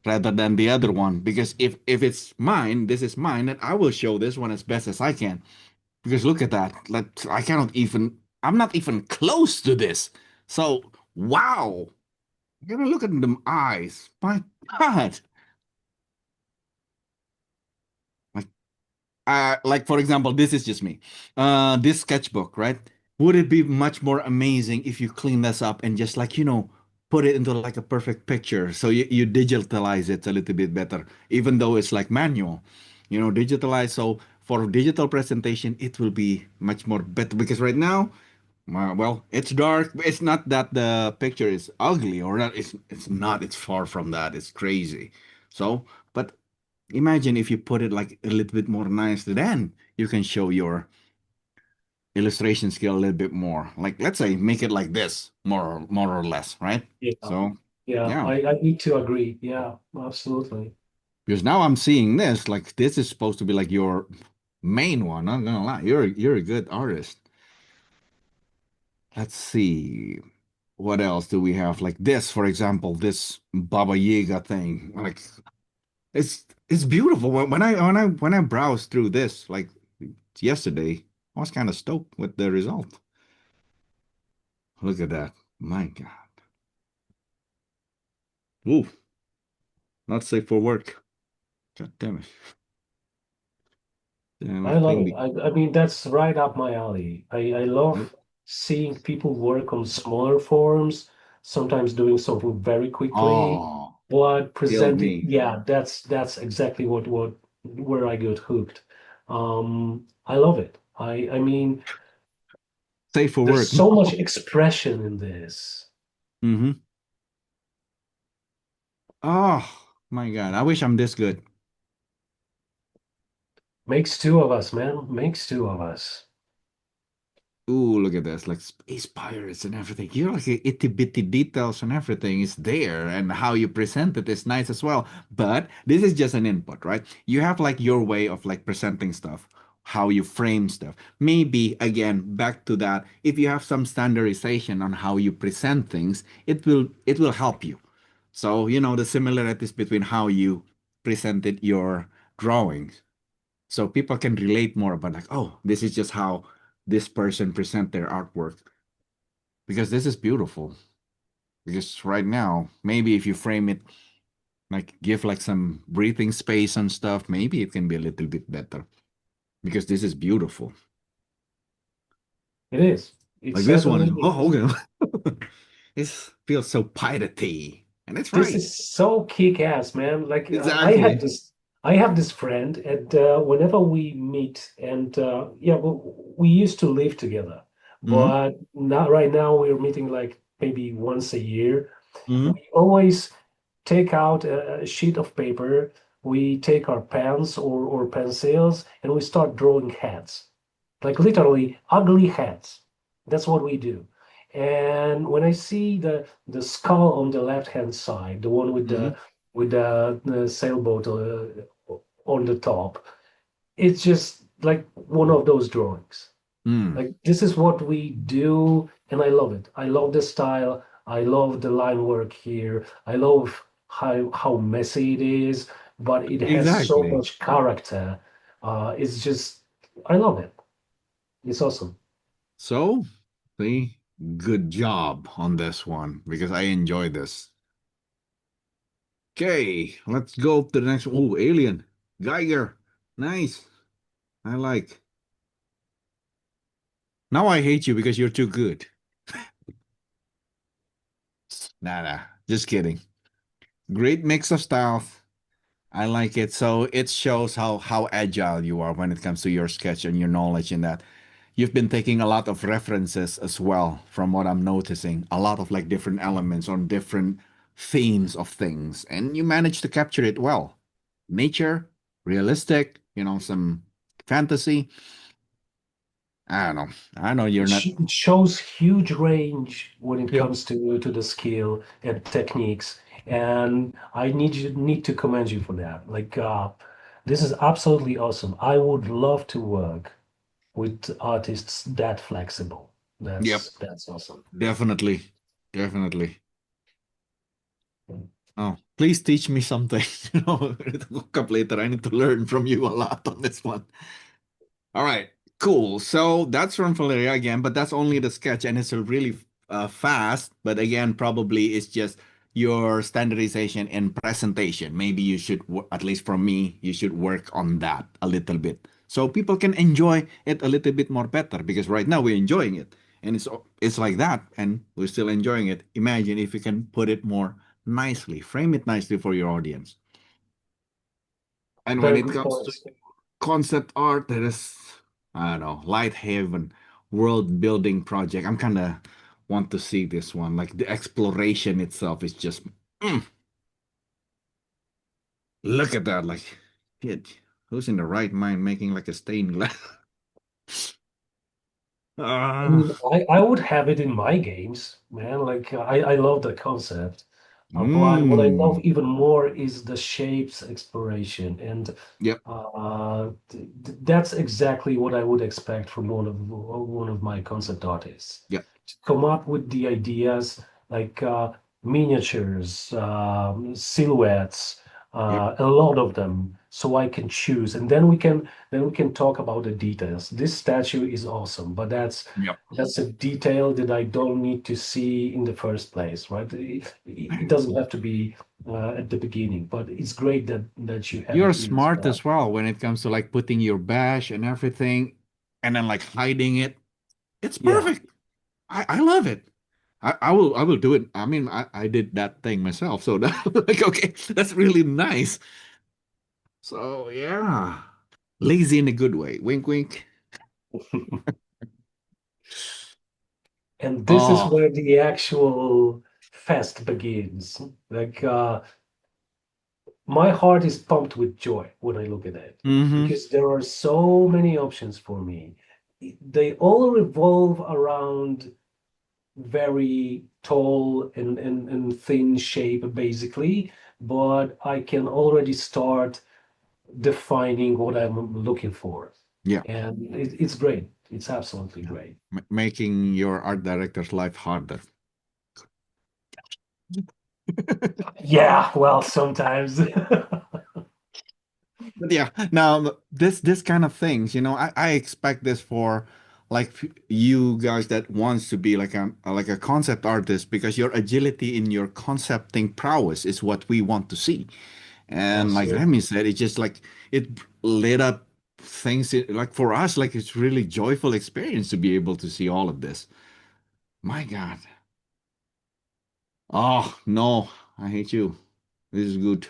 Speaker 2: rather than the other one. Because if it's mine, this is mine, and I will show this one as best as I can. Because look at that. Like I'm not even close to this. So wow. You gotta look at them eyes. My God. Like for example, this is just me. This sketchbook, right? Would it be much more amazing if you clean this up and just like, put it into like a perfect picture? So you digitalize it a little bit better, even though it's like manual, digitalize. So for digital presentation, it will be much more better because right now, well, it's dark. It's not that the picture is ugly or not. It's not. It's far from that. It's crazy. So, but imagine if you put it like a little bit more nice, then you can show your illustration skill a little bit more. Like let's say make it like this, more or less, right?
Speaker 3: Yeah.
Speaker 2: So
Speaker 3: Yeah,
Speaker 2: yeah.
Speaker 3: I need to agree. Yeah, absolutely.
Speaker 2: Because now I'm seeing this, like this is supposed to be like your main one. I'm not gonna lie. You're a good artist. Let's see. What else do we have? Like this, for example, this Baba Yaga thing. Like it's beautiful. When I browsed through this like yesterday, I was kind of stoked with the result. Look at that. My God. Ooh, not safe for work. God damn it. Damn
Speaker 3: I
Speaker 2: it
Speaker 3: love
Speaker 2: thing.
Speaker 3: it. I mean, that's right up my alley. I
Speaker 2: Nope.
Speaker 3: love seeing people work on smaller forms, sometimes doing something very quickly,
Speaker 2: Oh,
Speaker 3: but
Speaker 2: killed
Speaker 3: presenting,
Speaker 2: me.
Speaker 3: yeah, that's exactly what where I got hooked. I love it. I mean,
Speaker 2: Safe for
Speaker 3: there's
Speaker 2: work.
Speaker 3: so much expression in this.
Speaker 2: Mm-hmm. Oh my God. I wish I'm this good.
Speaker 3: Makes two of us, man. Makes two of us.
Speaker 2: Ooh, look at this, like space pirates and everything. You're like itty bitty details and everything is there, and how you present it is nice as well. But this is just an input, right? You have like your way of like presenting stuff, how you frame stuff. Maybe again, back to that, if you have some standardization on how you present things, it will help you. So, the similarities between how you presented your drawings so people can relate more about like, oh, this is just how this person present their artwork because this is beautiful. Because right now, maybe if you frame it like give like some breathing space and stuff, maybe it can be a little bit better because this is beautiful.
Speaker 3: It is. It
Speaker 2: Like this one
Speaker 3: certainly
Speaker 2: is
Speaker 3: is.
Speaker 2: okay. It feels so piratey, and it's
Speaker 3: This
Speaker 2: right.
Speaker 3: is so kick-ass, man. Like
Speaker 2: Exactly.
Speaker 3: I have this friend, and whenever we meet, and yeah, we used to live together,
Speaker 2: Hmm.
Speaker 3: but not right now. We're meeting like maybe once a year.
Speaker 2: Hmm.
Speaker 3: We always take out a sheet of paper. We take our pens or pencils, and we start drawing heads, like literally ugly heads. That's what we do. And when I see the skull on the left hand side, the one with
Speaker 2: Hmm.
Speaker 3: the sailboat on the top, it's just like one of those drawings.
Speaker 2: Mm.
Speaker 3: Like this is what we do, and I love it. I love the style. I love the line work here. I love how messy it is, but it has so
Speaker 2: Exactly.
Speaker 3: much character. It's just I love it. It's awesome.
Speaker 2: So, see, good job on this one because I enjoy this. Okay, let's go to the next. Oh, Alien. Geiger. Nice. I like. Now I hate you because you're too good. Nah, nah. Just kidding. Great mix of styles. I like it. So it shows how agile you are when it comes to your sketch and your knowledge in that. You've been taking a lot of references as well, from what I'm noticing. A lot of like different elements on different themes of things, and you managed to capture it well. Nature, realistic, some fantasy. I don't know. I know you're not.
Speaker 3: It shows huge range when it
Speaker 2: Yep.
Speaker 3: comes to the skill and techniques, and I need to commend you for that. Like This is absolutely awesome. I would love to work with artists that flexible.
Speaker 2: Yep,
Speaker 3: That's awesome.
Speaker 2: definitely, definitely. Oh, please teach me something. Come later. I need to learn from you a lot on this one. All right, cool. So that's from Valeria again, but that's only the sketch, and it's a really fast. But again, probably it's just your standardization and presentation. Maybe you should, at least from me, you should work on that a little bit, so people can enjoy it a little bit more better. Because right now we're enjoying it, and it's like that, and we're still enjoying it. Imagine if you can put it more nicely, frame it nicely for your audience. And when
Speaker 3: Very
Speaker 2: it
Speaker 3: good
Speaker 2: comes to
Speaker 3: points.
Speaker 2: concept art, there is, I don't know, Light Haven world building project. I'm kind of want to see this one. Like the exploration itself is just, mm, look at that. Like, shit, who's in the right mind making like a stained glass?
Speaker 3: I
Speaker 2: Ah,
Speaker 3: mean, I would have it in my games, man. Like I love the concept. But what I love
Speaker 2: mm,
Speaker 3: even more is the shapes exploration, and
Speaker 2: yep,
Speaker 3: that's exactly what I would expect from one of my concept artists.
Speaker 2: yep,
Speaker 3: To come up with the ideas like miniatures, silhouettes,
Speaker 2: yep,
Speaker 3: a lot of them, so I can choose, and then we can talk about the details. This statue is awesome, but
Speaker 2: yep.
Speaker 3: that's a detail that I don't need to see in the first place, right? It doesn't have to be at the beginning, but it's great that you have
Speaker 2: You're
Speaker 3: it here as
Speaker 2: smart
Speaker 3: well.
Speaker 2: as well when it comes to like putting your bash and everything, and then like hiding it. It's
Speaker 3: Yeah,
Speaker 2: perfect. I love it. I will do it. I mean, I did that thing myself, so that, like okay, that's really nice. So yeah, lazy in a good way. Wink, wink.
Speaker 3: and this is
Speaker 2: Oh,
Speaker 3: where the actual fest begins. Like my heart is pumped with joy when I look at it
Speaker 2: mm-hmm.
Speaker 3: because there are so many options for me. They all revolve around very tall and thin shape, basically, but I can already start defining what I'm looking for.
Speaker 2: Yeah,
Speaker 3: And it's great. It's absolutely great.
Speaker 2: making your art director's life harder.
Speaker 3: Yeah, well, sometimes.
Speaker 2: But yeah, now this kind of things, I expect this for like you guys that wants to be like a concept artist, because your agility in your concepting prowess is what we want to see. And like
Speaker 3: Absolutely.
Speaker 2: Remy said, it just like it lit up things like for us, like it's really joyful experience to be able to see all of this. My God. Oh no, I hate you. This is good.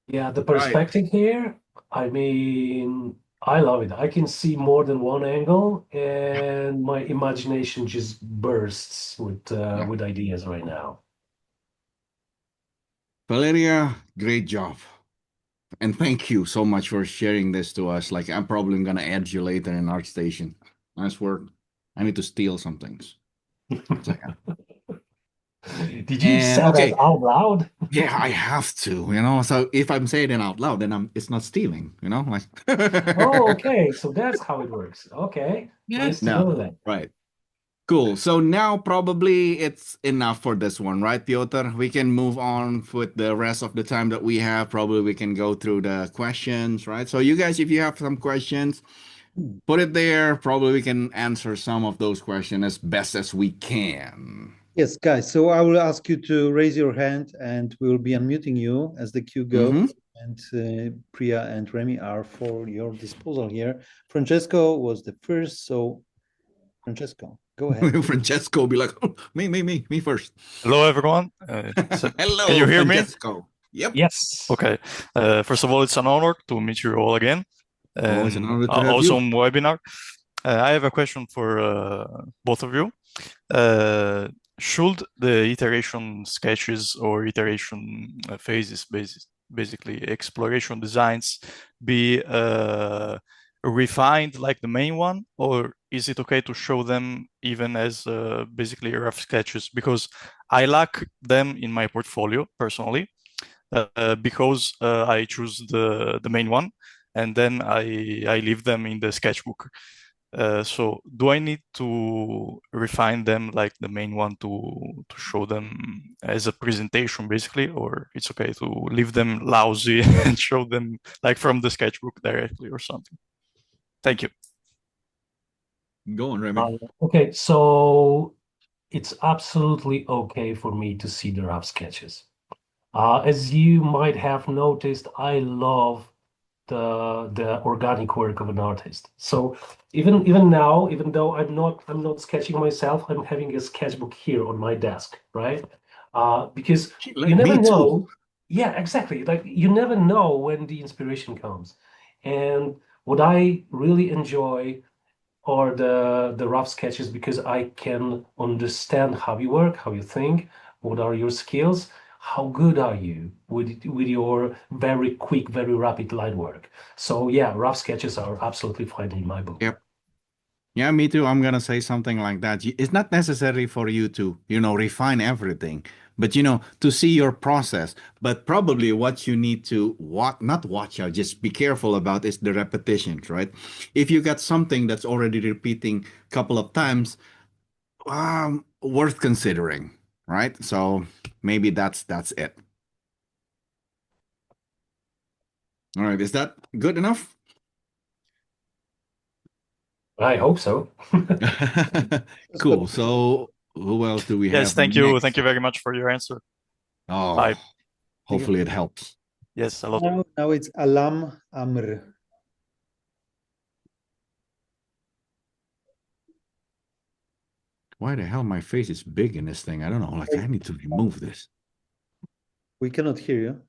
Speaker 3: Yeah, the
Speaker 2: Right.
Speaker 3: perspective here, I mean, I love it. I can see more than one angle, and my imagination just bursts
Speaker 2: Yeah.
Speaker 3: with ideas right now.
Speaker 2: Valeria, great job. And thank you so much for sharing this to us. Like I'm probably gonna add you later in ArtStation. Nice work. I need to steal some things. So, yeah.
Speaker 3: Did you
Speaker 2: And
Speaker 3: say that
Speaker 2: okay,
Speaker 3: out loud?
Speaker 2: yeah, I have to. So if I'm saying it out loud, then it's not stealing. Like
Speaker 3: Oh, okay. So that's how it works. Okay.
Speaker 2: yeah.
Speaker 3: Nice to
Speaker 2: No,
Speaker 3: know that.
Speaker 2: right. Cool. So now probably it's enough for this one, right, Piotr? We can move on with the rest of the time that we have. Probably we can go through the questions, right? So you guys, if you have some questions, put it there. Probably we can answer some of those questions as best as we can.
Speaker 1: Yes, guys. So I will ask you to raise your hand, and we will be unmuting you as the queue goes.
Speaker 2: Mm-hmm.
Speaker 1: And Priya and Remy are for your disposal here. Francesco was the first, so Francesco, go ahead.
Speaker 2: Francesco will be like, oh, me first.
Speaker 4: Hello, everyone. Can you
Speaker 2: Hello,
Speaker 4: hear me?
Speaker 2: Francesco. Yep.
Speaker 3: Yes.
Speaker 4: Okay. First of all, it's an honor to meet you all again,
Speaker 2: Oh, it's an
Speaker 4: and
Speaker 2: honor to have you.
Speaker 4: awesome webinar. I have a question for both of you. Should the iteration sketches or iteration phases, basically exploration designs, be refined like the main one, or is it okay to show them even as basically rough sketches? Because I lack them in my portfolio personally, because I choose the main one, and then I leave them in the sketchbook. So do I need to refine them like the main one to show them as a presentation basically, or it's okay to leave them lousy and show them like from the sketchbook directly or something? Thank you.
Speaker 2: Go on, Remy.
Speaker 3: Okay, so it's absolutely okay for me to see the rough sketches. As you might have noticed, I love the organic work of an artist. So even now, even though I'm not sketching myself, I'm having a sketchbook here on my desk, right? Because
Speaker 2: Like
Speaker 3: you never
Speaker 2: me too.
Speaker 3: know. Yeah, exactly. Like you never know when the inspiration comes. And what I really enjoy are the rough sketches because I can understand how you work, how you think, what are your skills, how good are you with your very quick, very rapid line work. So yeah, rough sketches are absolutely fine in my book.
Speaker 2: Yep. Yeah, me too. I'm gonna say something like that. It's not necessary for you to, refine everything, but to see your process. But probably what you need to not watch out, just be careful about is the repetitions, right? If you got something that's already repeating a couple of times, worth considering, right? So maybe that's it. All right, is that good enough?
Speaker 3: I hope so.
Speaker 2: Cool. So who else do we
Speaker 4: Yes,
Speaker 2: have
Speaker 4: thank you.
Speaker 2: next?
Speaker 4: Thank you very much for your answer.
Speaker 2: Oh,
Speaker 4: Bye.
Speaker 2: hopefully it helps.
Speaker 4: Yes, a lot.
Speaker 1: Now it's Alam Amr.
Speaker 2: Why the hell my face is big in this thing? I don't know. Like I need to remove this.
Speaker 1: We cannot hear you.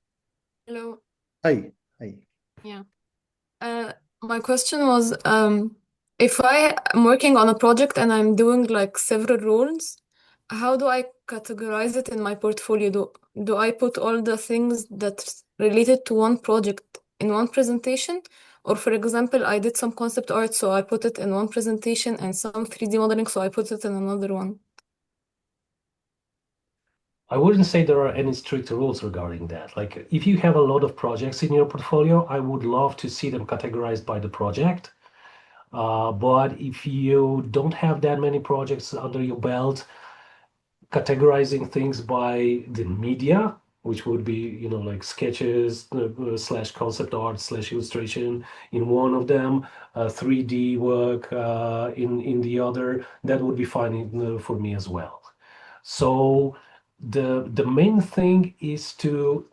Speaker 5: Hello.
Speaker 1: Hi. Hi.
Speaker 5: Yeah. My question was, if I am working on a project and I'm doing like several roles, how do I categorize it in my portfolio? Do I put all the things that's related to one project in one presentation? Or for example, I did some concept art, so I put it in one presentation, and some 3D modeling, so I put it in another one.
Speaker 3: I wouldn't say there are any strict rules regarding that. Like if you have a lot of projects in your portfolio, I would love to see them categorized by the project. But if you don't have that many projects under your belt, categorizing things by the media, which would be, like sketches slash concept art slash illustration in one of them, 3D work in the other, that would be fine for me as well. So the main thing is the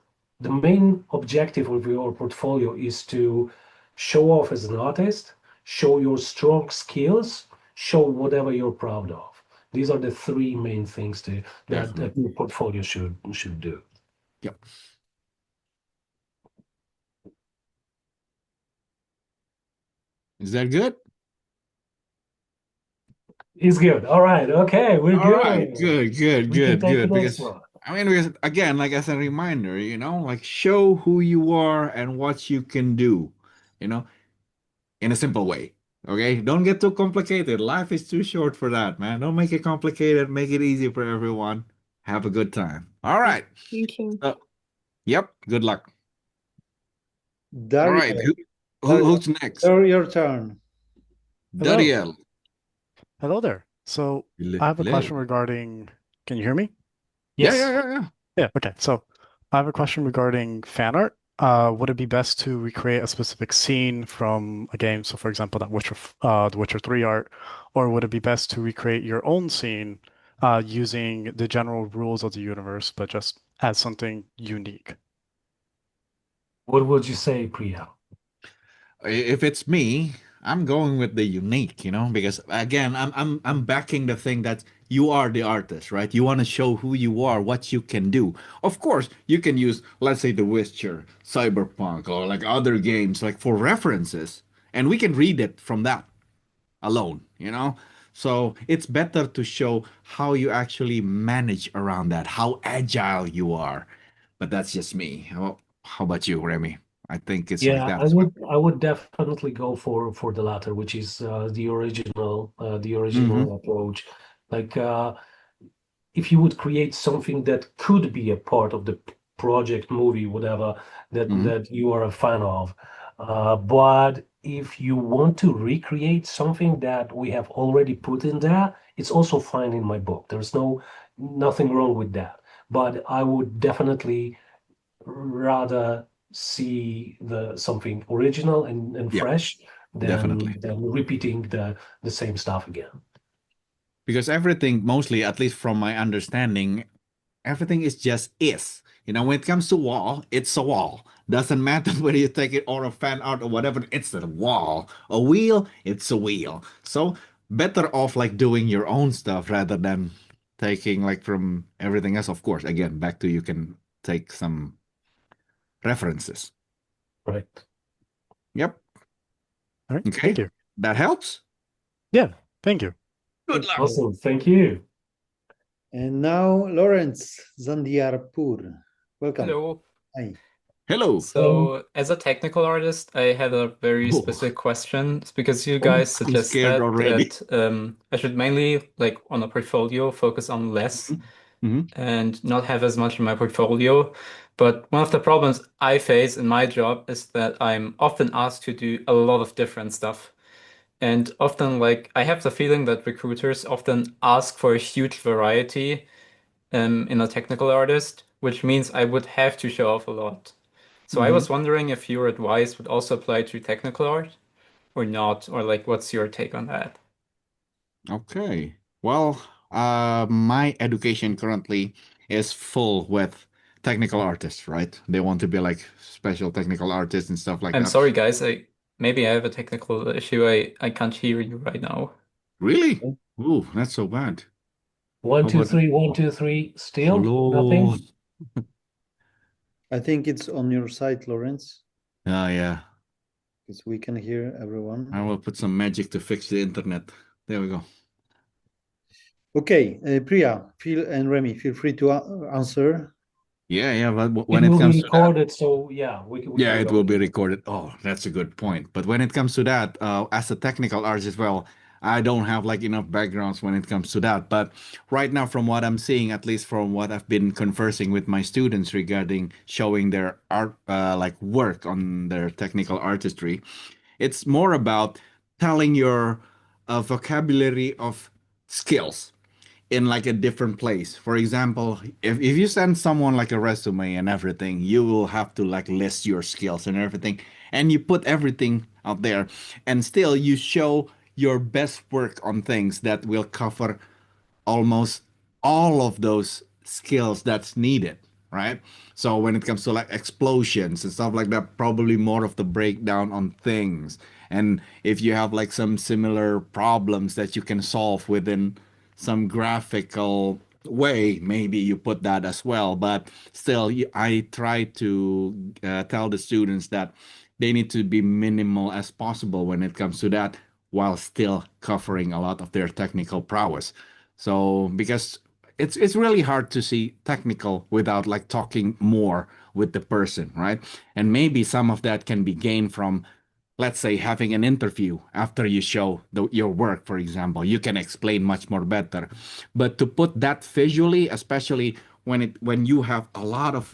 Speaker 3: main objective of your portfolio is to show off as an artist, show your strong skills, show whatever you're proud of. These are the three main things that your portfolio should do.
Speaker 2: Yep. Is that good?
Speaker 3: It's good. All right. Okay, we're
Speaker 2: All
Speaker 3: good.
Speaker 2: right. Good.
Speaker 3: We can take the next
Speaker 2: Because
Speaker 3: one.
Speaker 2: because again, like as a reminder, like show who you are and what you can do, in a simple way. Okay. Don't get too complicated. Life is too short for that, man. Don't make it complicated. Make it easy for everyone. Have a good time. All right.
Speaker 5: Thank you.
Speaker 2: Yep. Good luck. All
Speaker 1: Dario,
Speaker 2: right. Who's next?
Speaker 1: your turn.
Speaker 6: Hello.
Speaker 2: Dariel.
Speaker 6: Hello there. So I have a question regarding, can you hear me?
Speaker 3: Yes.
Speaker 2: Yeah.
Speaker 6: Yeah, okay. So I have a question regarding fan art. Would it be best to recreate a specific scene from a game? So for example, the Witcher 3 art, or would it be best to recreate your own scene using the general rules of the universe, but just as something unique?
Speaker 3: What would you say, Priya?
Speaker 2: If it's me, I'm going with the unique, because again, I'm backing the thing that you are the artist, right? You want to show who you are, what you can do. Of course, you can use, let's say, The Witcher, Cyberpunk, or like other games, like for references, and we can read it from that alone, So it's better to show how you actually manage around that, how agile you are. But that's just me. How about you, Remy? I think it's like
Speaker 3: Yeah,
Speaker 2: that.
Speaker 3: I would definitely go for the latter, which is the original approach. Like if you would create something that could be a part of the project, movie, whatever that
Speaker 2: Mhm.
Speaker 3: that you are a fan of. But if you want to recreate something that we have already put in there, it's also fine in my book. There's nothing wrong with that. But I would definitely rather see something original and
Speaker 2: Yeah,
Speaker 3: fresh
Speaker 2: definitely.
Speaker 3: than repeating the same stuff again.
Speaker 2: Because everything, mostly, at least from my understanding, everything is just is. You know, when it comes to wall, it's a wall. Doesn't matter whether you take it or a fan art or whatever, it's a wall. A wheel, it's a wheel. So better off like doing your own stuff rather than taking like from everything else. Of course, again, back to you can take some references.
Speaker 3: Right.
Speaker 2: Yep.
Speaker 6: All right.
Speaker 2: Okay.
Speaker 6: Thank you.
Speaker 2: That helps.
Speaker 6: Yeah. Thank you.
Speaker 2: Good luck.
Speaker 3: Awesome. Thank you.
Speaker 1: And now Lawrence Zandiarpur. Welcome.
Speaker 7: Hello.
Speaker 1: Hi.
Speaker 2: Hello.
Speaker 7: So, as a technical artist, I had a very
Speaker 2: Oh.
Speaker 7: specific question. It's because you
Speaker 2: Oh,
Speaker 7: guys
Speaker 2: I'm
Speaker 7: suggest
Speaker 2: scared already.
Speaker 7: that I should mainly, like on a portfolio, focus on less
Speaker 2: Mhm.
Speaker 7: and not have as much in my portfolio. But one of the problems I face in my job is that I'm often asked to do a lot of different stuff. And often, like, I have the feeling that recruiters often ask for a huge variety in a technical artist, which means I would have to show off a lot. So I was wondering if your advice would also apply to technical art or not, or like what's your take on that?
Speaker 2: Okay. Well, my education currently is full with technical artists, right? They want to be like special technical artists and stuff like
Speaker 7: I'm
Speaker 2: that.
Speaker 7: sorry, guys. Maybe I have a technical issue. I can't hear you right now.
Speaker 2: Really? Ooh, that's so bad.
Speaker 3: One,
Speaker 2: How
Speaker 3: two,
Speaker 2: about
Speaker 3: three, 1, 2, 3. Still
Speaker 2: hello?
Speaker 3: nothing.
Speaker 1: I think it's on your side, Lawrence,
Speaker 2: Oh, yeah.
Speaker 1: because we can hear everyone.
Speaker 2: I will put some magic to fix the internet. There we go.
Speaker 1: Okay, Priya, and Remy, feel free to answer.
Speaker 2: Yeah, but
Speaker 3: It
Speaker 2: when it
Speaker 3: will be
Speaker 2: comes to that,
Speaker 3: recorded, so yeah, we
Speaker 2: yeah,
Speaker 3: can
Speaker 2: it
Speaker 3: go
Speaker 2: will
Speaker 3: with
Speaker 2: be
Speaker 3: it.
Speaker 2: recorded. Oh, that's a good point. But when it comes to that, as a technical artist as well, I don't have like enough backgrounds when it comes to that. But right now, from what I'm seeing, at least from what I've been conversing with my students regarding showing their art, like work on their technical artistry, it's more about telling your vocabulary of skills in like a different place. For example, if you send someone like a resume and everything, you will have to like list your skills and everything. And you put everything out there and still you show your best work on things that will cover almost all of those skills that's needed, right? So when it comes to like explosions and stuff like that, probably more of the breakdown on things. And if you have like some similar problems that you can solve within some graphical way, maybe you put that as well. But still, I try to tell the students that they need to be minimal as possible when it comes to that, while still covering a lot of their technical prowess. So because it's really hard to see technical without like talking more with the person, right? And maybe some of that can be gained from, let's say, having an interview after you show your work, for example. You can explain much more better. But to put that visually, especially when you have a lot of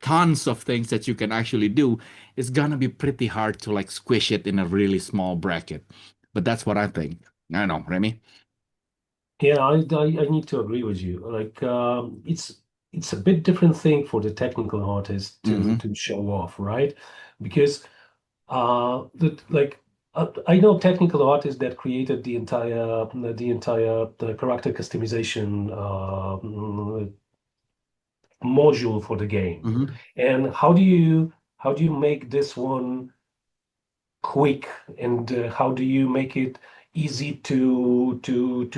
Speaker 2: tons of things that you can actually do, it's gonna be pretty hard to like squish it in a really small bracket. But that's what I think. I know, Remy.
Speaker 3: Yeah, I need to agree with you. Like, it's a bit different thing for the technical artist
Speaker 2: Mm-hmm.
Speaker 3: to show off, right? Because I know technical artists that created the character customization module for the game.
Speaker 2: Mm-hmm.
Speaker 3: And how do you make this one quick, and how do you make it easy to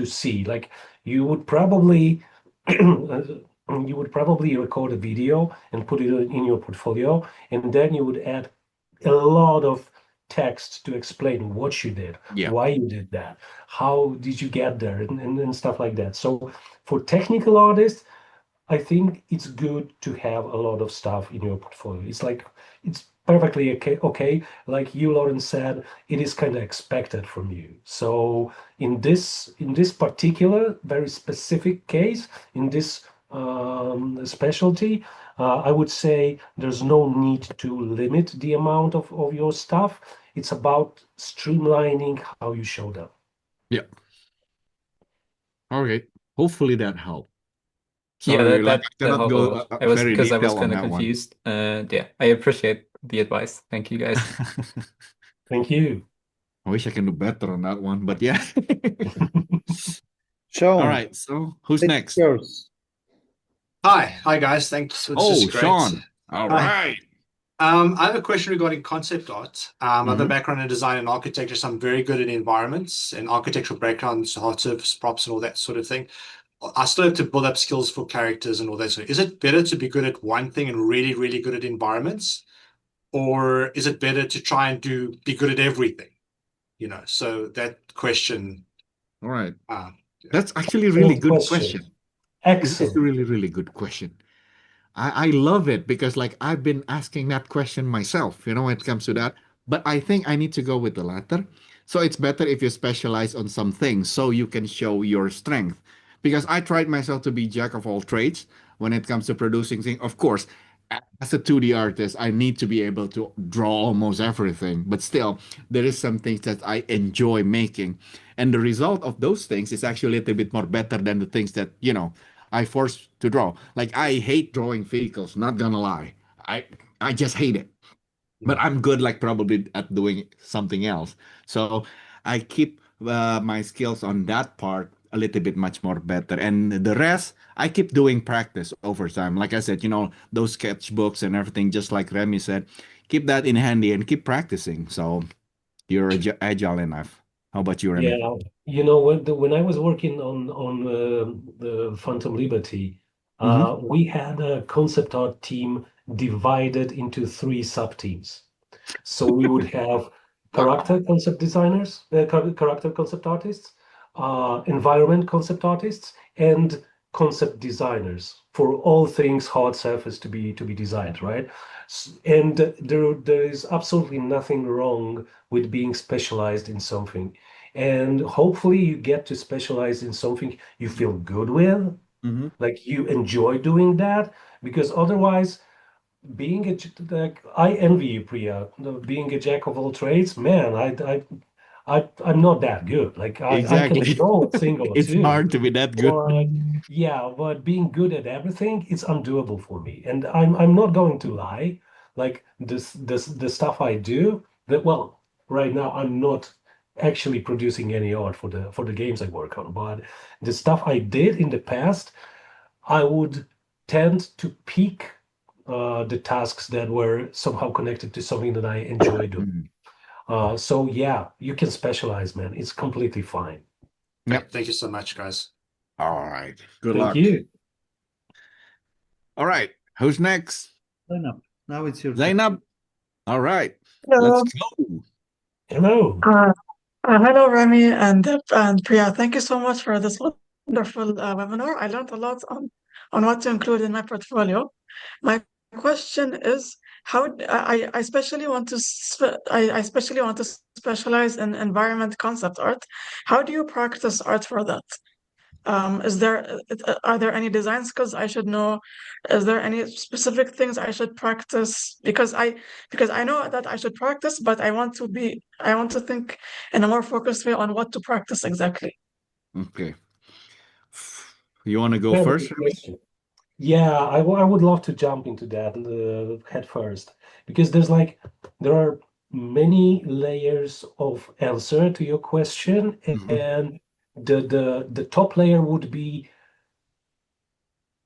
Speaker 3: see? Like, you would probably you would probably record a video and put it in your portfolio, and then you would add a lot of text to explain what you did,
Speaker 2: Yeah.
Speaker 3: why you did that, how did you get there, and stuff like that. So for technical artists, I think it's good to have a lot of stuff in your portfolio. It's perfectly okay. Like you, Lauren, said, it is kind of expected from you. So in this particular very specific case, in this specialty, I would say there's no need to limit the amount of your stuff. It's about streamlining how you show them.
Speaker 2: Yeah. All right. Hopefully that helped.
Speaker 7: Yeah,
Speaker 2: Sorry, like I
Speaker 7: that
Speaker 2: cannot
Speaker 7: helped a
Speaker 2: go
Speaker 7: lot. I was
Speaker 2: very
Speaker 7: because I was
Speaker 2: detailed on
Speaker 7: kind of
Speaker 2: that one.
Speaker 7: confused. Yeah, I appreciate the advice. Thank you, guys.
Speaker 3: Thank you.
Speaker 2: I wish I can do better on that one, but yeah.
Speaker 1: Sean,
Speaker 2: All right. So who's
Speaker 1: it's
Speaker 2: next?
Speaker 1: yours.
Speaker 8: Hi guys. Thanks. This
Speaker 2: Oh,
Speaker 8: is great.
Speaker 2: Sean. All
Speaker 8: Hi.
Speaker 2: right.
Speaker 8: I have a question regarding concept art. I have a
Speaker 2: Mhm.
Speaker 8: background in design and architecture, so I'm very good at environments and architectural backgrounds, hard surface props, and all that sort of thing. I still have to build up skills for characters and all that. So, is it better to be good at one thing and really, really good at environments, or is it better to try and be good at everything? So that question.
Speaker 2: All right.
Speaker 8: Uh,
Speaker 2: That's actually a really
Speaker 3: Good
Speaker 2: good
Speaker 3: question.
Speaker 2: question. It's a
Speaker 3: Excellent.
Speaker 2: really, really good question. I love it because like I've been asking that question myself, when it comes to that. But I think I need to go with the latter. So it's better if you specialize on some things so you can show your strength. Because I tried myself to be jack of all trades when it comes to producing things. Of course, as a 2D artist, I need to be able to draw almost everything. But still, there is some things that I enjoy making. And the result of those things is actually a little bit more better than the things that, I forced to draw. Like I hate drawing vehicles, not gonna lie. I just hate it. But I'm good like probably at doing something else. So I keep my skills on that part a little bit much more better. And the rest, I keep doing practice over time. Like I said, those sketchbooks and everything, just like Remy said, keep that in handy and keep practicing. So you're agile enough. How about you, Remy?
Speaker 3: Yeah, when I was working on the Phantom Liberty,
Speaker 2: Mhm.
Speaker 3: we had a concept art team divided into 3 sub-teams. So we would have character concept designers, character concept artists, environment concept artists, and concept designers for all things hard surface to be designed, right? And there is absolutely nothing wrong with being specialized in something. And hopefully you get to specialize in something you feel good with,
Speaker 2: Mhm.
Speaker 3: like you enjoy doing that, because otherwise being like I envy you, Priya. Being a jack of all trades, man, I'm not that good. Like I can
Speaker 2: Exactly.
Speaker 3: draw a thing or
Speaker 2: It's
Speaker 3: two,
Speaker 2: hard to be that good.
Speaker 3: but yeah, but being good at everything, it's undoable for me. And I'm not going to lie. Like the stuff I do, that well, right now I'm not actually producing any art for the games I work on, but the stuff I did in the past, I would tend to pick the tasks that were somehow connected to something that I enjoy doing.
Speaker 2: Mhm.
Speaker 3: So yeah, you can specialize, man. It's completely fine.
Speaker 2: Yep.
Speaker 8: Thank you so much, guys.
Speaker 2: All right. Good
Speaker 3: Thank
Speaker 2: luck.
Speaker 3: you.
Speaker 2: All right. Who's next?
Speaker 1: Zainab, now it's your turn.
Speaker 2: Zainab. All right.
Speaker 9: Hello.
Speaker 2: Let's go.
Speaker 3: Hello.
Speaker 9: Hello, Remy and Priya. Thank you so much for this wonderful webinar. I learned a lot on what to include in my portfolio. My question is, I especially want to I especially want to specialize in environment concept art. How do you practice art for that? Are there any design skills I should know? Is there any specific things I should practice? Because I know that I should practice, but I want to think in a more focused way on what to practice exactly.
Speaker 2: Okay. You want to go
Speaker 3: Very
Speaker 2: first,
Speaker 3: good
Speaker 2: Remy?
Speaker 3: question. Yeah, I would love to jump into that head first because there are many layers of answer to your question,
Speaker 2: Mhm.
Speaker 3: and the top layer would be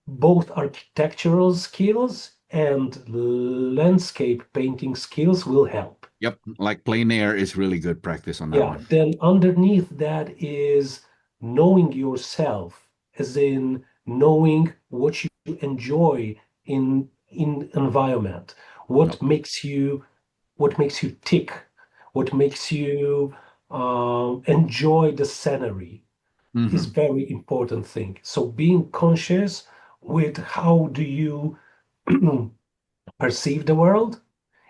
Speaker 3: both architectural skills and landscape painting skills will help.
Speaker 2: Yep. Like plein air is really good practice on that
Speaker 3: Yeah,
Speaker 2: one.
Speaker 3: then underneath that is knowing yourself, as in knowing what you enjoy in environment,
Speaker 2: Yep.
Speaker 3: what makes you tick, what makes you enjoy the scenery is
Speaker 2: Mhm.
Speaker 3: very important thing. So being conscious with how do you perceive the world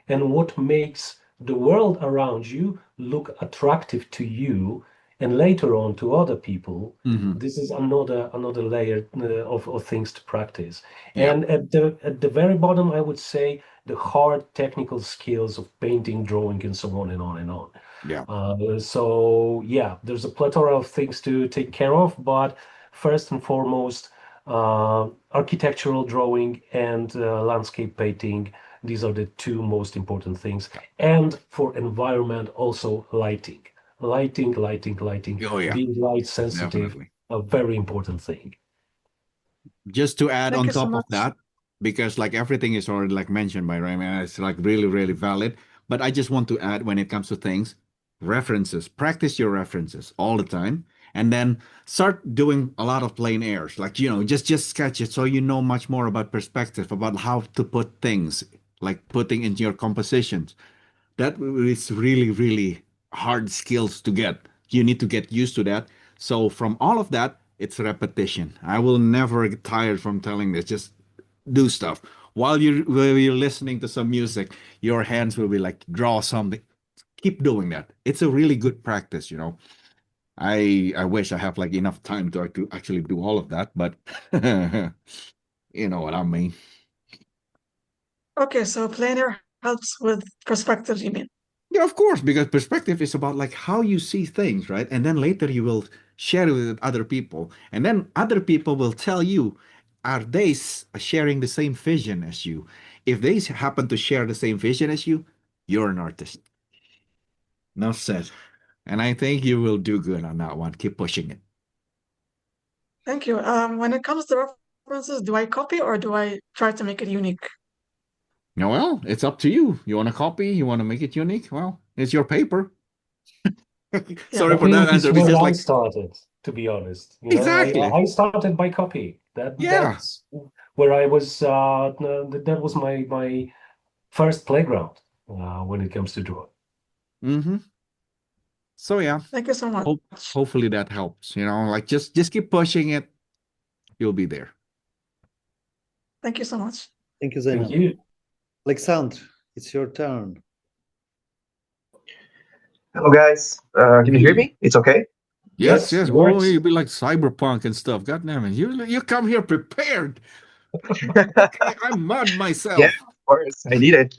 Speaker 3: and what makes the world around you look attractive to you and later on to other people,
Speaker 2: Mhm.
Speaker 3: this is another layer of things to practice.
Speaker 2: Yeah.
Speaker 3: And at the very bottom, I would say the hard technical skills of painting, drawing, and so on and on and on.
Speaker 2: Yeah.
Speaker 3: So yeah, there's a plethora of things to take care of, but first and foremost, architectural drawing and landscape painting. These are the two most important things. And for environment, also lighting. Lighting.
Speaker 2: Oh yeah,
Speaker 3: Being light sensitive,
Speaker 2: definitely.
Speaker 3: a very important thing.
Speaker 2: Just to add
Speaker 9: Thank
Speaker 2: on
Speaker 9: you so
Speaker 2: top of
Speaker 9: much.
Speaker 2: that, because like everything is already like mentioned by Remy, and it's like really, really valid. But I just want to add when it comes to things, references, practice your references all the time. And then start doing a lot of plein airs, like just sketch it so you know much more about perspective, about how to put things, like putting into your compositions. That is really, really hard skills to get. You need to get used to that. So from all of that, it's repetition. I will never get tired from telling this. Just do stuff. While you're listening to some music, your hands will be like draw something. Keep doing that. It's a really good practice. I wish I have like enough time to actually do all of that, but you know what I mean.
Speaker 9: Okay, so planar helps with perspective, you mean?
Speaker 2: Yeah, of course, because perspective is about like how you see things, right? And then later you will share it with other people, and then other people will tell you, are they sharing the same vision as you? If they happen to share the same vision as you, you're an artist. Enough said. And I think you will do good on that one. Keep pushing it.
Speaker 9: Thank you. When it comes to references, do I copy or do I try to make it unique?
Speaker 2: Now, well, it's up to you. You want to copy? You want to make it unique? Well, it's your paper. Sorry for that
Speaker 3: Copying is
Speaker 2: answer. It's
Speaker 3: where
Speaker 2: just
Speaker 3: I
Speaker 2: like
Speaker 3: started, to be honest.
Speaker 2: exactly.
Speaker 3: I started by copy.
Speaker 2: Yeah.
Speaker 3: That's where I was. That was my first playground when it comes to drawing.
Speaker 2: Mm-hmm. So yeah.
Speaker 9: Thank you so much.
Speaker 2: Hopefully that helps. Like just keep pushing it. You'll be there.
Speaker 9: Thank you so much.
Speaker 1: Thank you,
Speaker 3: Thank
Speaker 1: Zainab.
Speaker 3: you.
Speaker 1: Alexandre, it's your turn.
Speaker 10: Hello, guys. Can you hear me? It's okay?
Speaker 2: Yes,
Speaker 3: Yes,
Speaker 2: Whoa,
Speaker 3: works.
Speaker 2: you'd be like cyberpunk and stuff. God damn it. You come here prepared. I'm mad
Speaker 10: Yeah,
Speaker 2: myself.
Speaker 10: of course. I need it.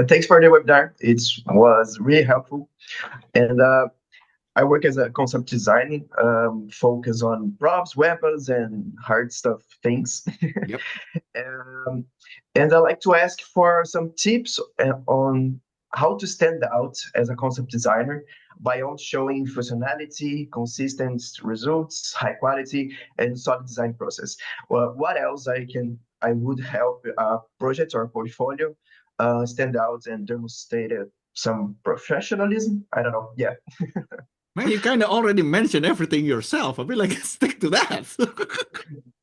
Speaker 10: Thanks for the webinar. It was really helpful. And I work as a concept designer, focus on props, weapons, and hard stuff things.
Speaker 2: Yep.
Speaker 10: And I like to ask for some tips on how to stand out as a concept designer by on showing functionality, consistent results, high quality, and solid design process. Well, what else I would help a project or portfolio stand out and demonstrate some professionalism? I don't know. Yeah.
Speaker 2: Man, you kind of already mentioned everything yourself. I'll be like, stick to that.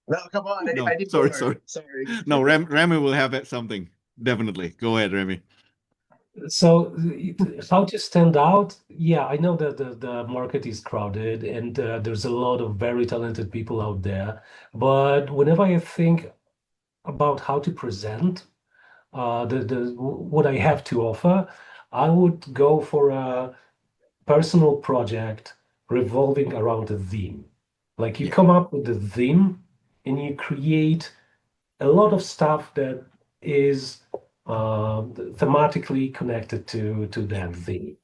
Speaker 10: No, come on.
Speaker 2: No,
Speaker 10: I need
Speaker 2: sorry,
Speaker 10: more.
Speaker 2: sorry. No, Remy will have something. Definitely. Go ahead, Remy.
Speaker 3: So how to stand out? Yeah, I know that the market is crowded and there's a lot of very talented people out there. But whenever I think about how to present what I have to offer, I would go for a personal project revolving around a theme. Like you
Speaker 2: Yeah.
Speaker 3: come up with the theme and you create a lot of stuff that is thematically connected to that theme.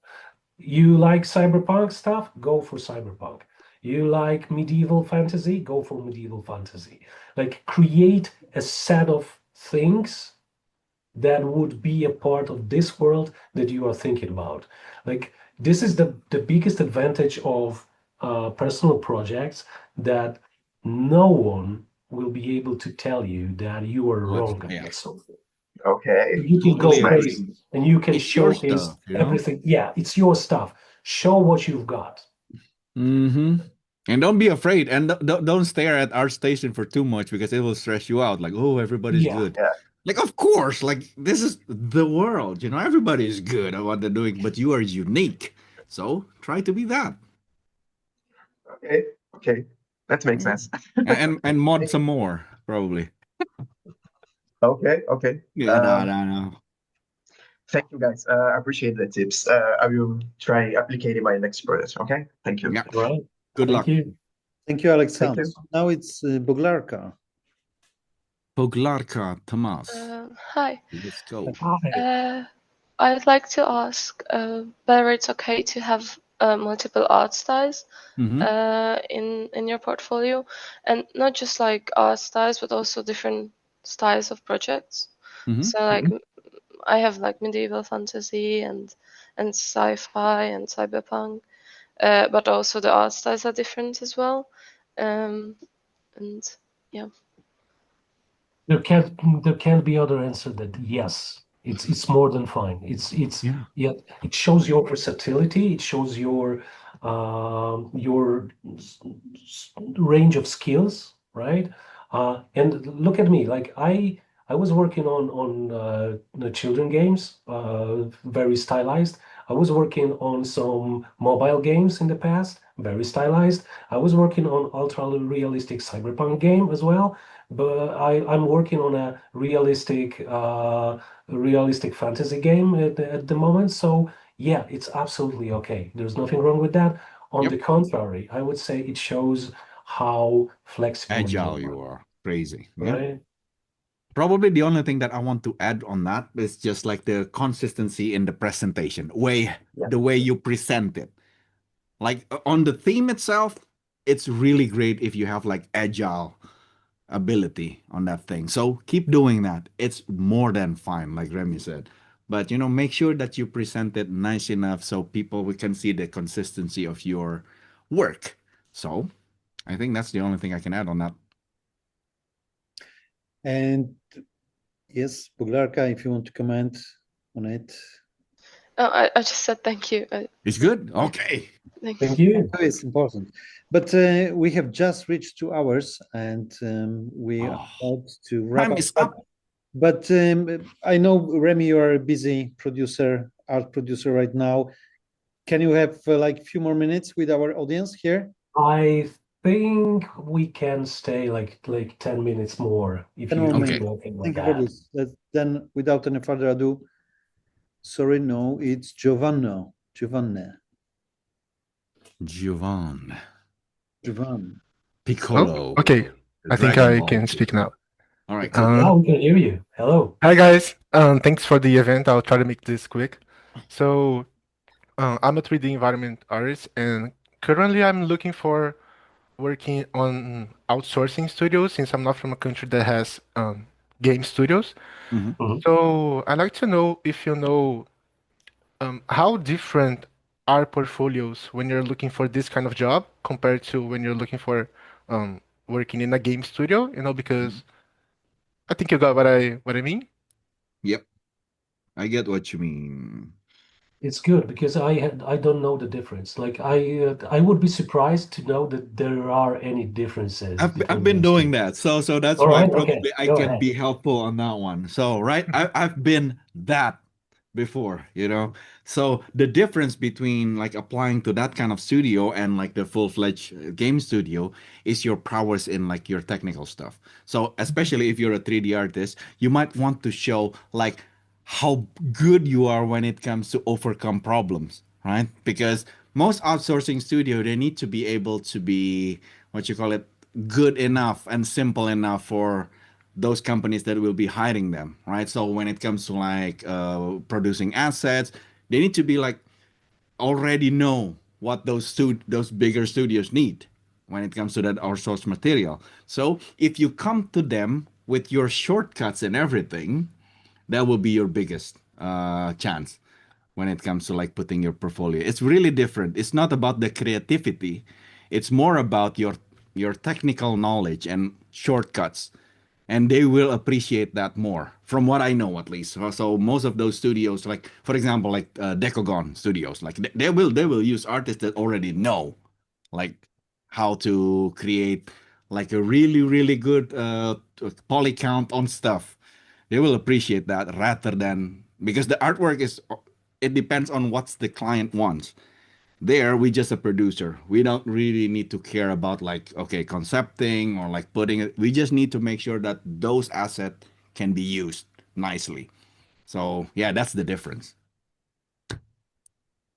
Speaker 3: You like cyberpunk stuff? Go for cyberpunk. You like medieval fantasy? Go for medieval fantasy. Like create a set of things that would be a part of this world that you are thinking about. Like this is the biggest advantage of personal projects, that no one will be able to tell you that you are wrong
Speaker 2: Yeah.
Speaker 3: about something.
Speaker 10: Okay.
Speaker 3: You can go
Speaker 2: Totally agree.
Speaker 3: crazy and you can
Speaker 2: It's your
Speaker 3: showcase
Speaker 2: stuff,
Speaker 3: everything. Yeah, it's your stuff. Show what you've got.
Speaker 2: Mm-hmm. And don't be afraid. And don't stare at our station for too much because it will stress you out. Like, oh, everybody's
Speaker 3: Yeah.
Speaker 2: good.
Speaker 10: Yeah.
Speaker 2: Like, of course, like this is the world. Everybody is good at what they're doing, but you are unique. So try to be that.
Speaker 10: Okay. That makes sense.
Speaker 2: And mod some more, probably.
Speaker 10: Okay.
Speaker 2: Yeah, no.
Speaker 10: Thank you, guys. I appreciate the tips. I will try applicating my next project. Okay. Thank you.
Speaker 2: Yeah.
Speaker 3: Right.
Speaker 2: Good luck.
Speaker 3: Thank you.
Speaker 1: Thank you, Alexander.
Speaker 10: Thank you.
Speaker 1: Now it's Boglarka.
Speaker 2: Poglarka Tomas.
Speaker 11: Hi.
Speaker 2: Let's go.
Speaker 3: Hi.
Speaker 11: I'd like to ask whether it's okay to have multiple art styles
Speaker 2: Mhm.
Speaker 11: in your portfolio, and not just like art styles, but also different styles of projects.
Speaker 2: Mhm.
Speaker 11: So like I have like medieval fantasy and sci-fi and cyberpunk, but also the art styles are different as well. And yeah.
Speaker 3: There can't be other answer that yes, it's more than fine. It's
Speaker 2: Yeah.
Speaker 3: it shows your versatility. It shows your range of skills, right? And look at me, like I was working on the children games, very stylized. I was working on some mobile games in the past, very stylized. I was working on ultra realistic cyberpunk game as well, but I'm working on a realistic fantasy game at the moment. So yeah, it's absolutely okay. There's nothing wrong with that. On
Speaker 2: Yep.
Speaker 3: the contrary, I would say it shows how flexible
Speaker 2: Agile
Speaker 3: you
Speaker 2: you are. Crazy. Yeah.
Speaker 3: right?
Speaker 2: Probably the only thing that I want to add on that is just like the consistency in the presentation, the way you present it. Like on the theme itself, it's really great if you have like agile ability on that thing. So keep doing that. It's more than fine, like Remy said. But make sure that you present it nice enough so we can see the consistency of your work. So I think that's the only thing I can add on that.
Speaker 1: And yes, Boglarka, if you want to comment on it.
Speaker 11: I just said thank you.
Speaker 2: It's good. Okay.
Speaker 3: Thank you.
Speaker 1: It's important. But we have just reached 2 hours and we are about to wrap
Speaker 2: Time
Speaker 1: up.
Speaker 2: is up.
Speaker 1: But I know, Remy, you are a busy art producer right now. Can you have like a few more minutes with our audience here?
Speaker 3: I think we can stay like 10 minutes more if
Speaker 1: 10
Speaker 3: you
Speaker 1: more
Speaker 3: okay
Speaker 1: minutes.
Speaker 3: with
Speaker 1: Thank you for
Speaker 3: that.
Speaker 1: this. Then, without any further ado, sorry, no, it's Giovanni.
Speaker 2: Piccolo.
Speaker 12: Okay, I think
Speaker 2: Dragon
Speaker 12: I
Speaker 2: Ball.
Speaker 12: can speak now.
Speaker 2: All right, cool.
Speaker 3: Yeah, we can hear you. Hello.
Speaker 12: Hi guys, thanks for the event. I'll try to make this quick. So, I'm a 3D environment artist, and currently I'm looking for working on outsourcing studios since I'm not from a country that has game studios. So I'd like to know if you know how different are portfolios when you're looking for this kind of job compared to when you're looking for working in a game studio, because I think you got what I mean.
Speaker 2: Yep. I get what you mean.
Speaker 3: It's good because I don't know the difference. Like I would be surprised to know that there are any differences.
Speaker 2: I've been doing that, so that's
Speaker 3: All
Speaker 2: why
Speaker 3: right,
Speaker 2: probably
Speaker 3: okay,
Speaker 2: I
Speaker 3: go
Speaker 2: can
Speaker 3: ahead.
Speaker 2: be helpful on that one. So I've been that before, So the difference between like applying to that kind of studio and like the full-fledged game studio is your prowess in like your technical stuff. So especially if you're a 3D artist, you might want to show like how good you are when it comes to overcome problems, right? Because most outsourcing studio, they need to be able to be what you call it, good enough and simple enough for those companies that will be hiring them, right? So when it comes to like producing assets, they need to be like already know what those bigger studios need when it comes to that outsourced material. So if you come to them with your shortcuts and everything, that will be your biggest chance when it comes to like putting your portfolio. It's really different. It's not about the creativity. It's more about your technical knowledge and shortcuts. And they will appreciate that more, from what I know at least. So most of those studios, like for example, like Decagon Studios, like they will use artists that already know, like how to create like a really good poly count on stuff. They will appreciate that rather than because the artwork it depends on what the client wants. There, we just a producer. We don't really need to care about like concepting or like putting it. We just need to make sure that those assets can be used nicely. So yeah, that's the difference.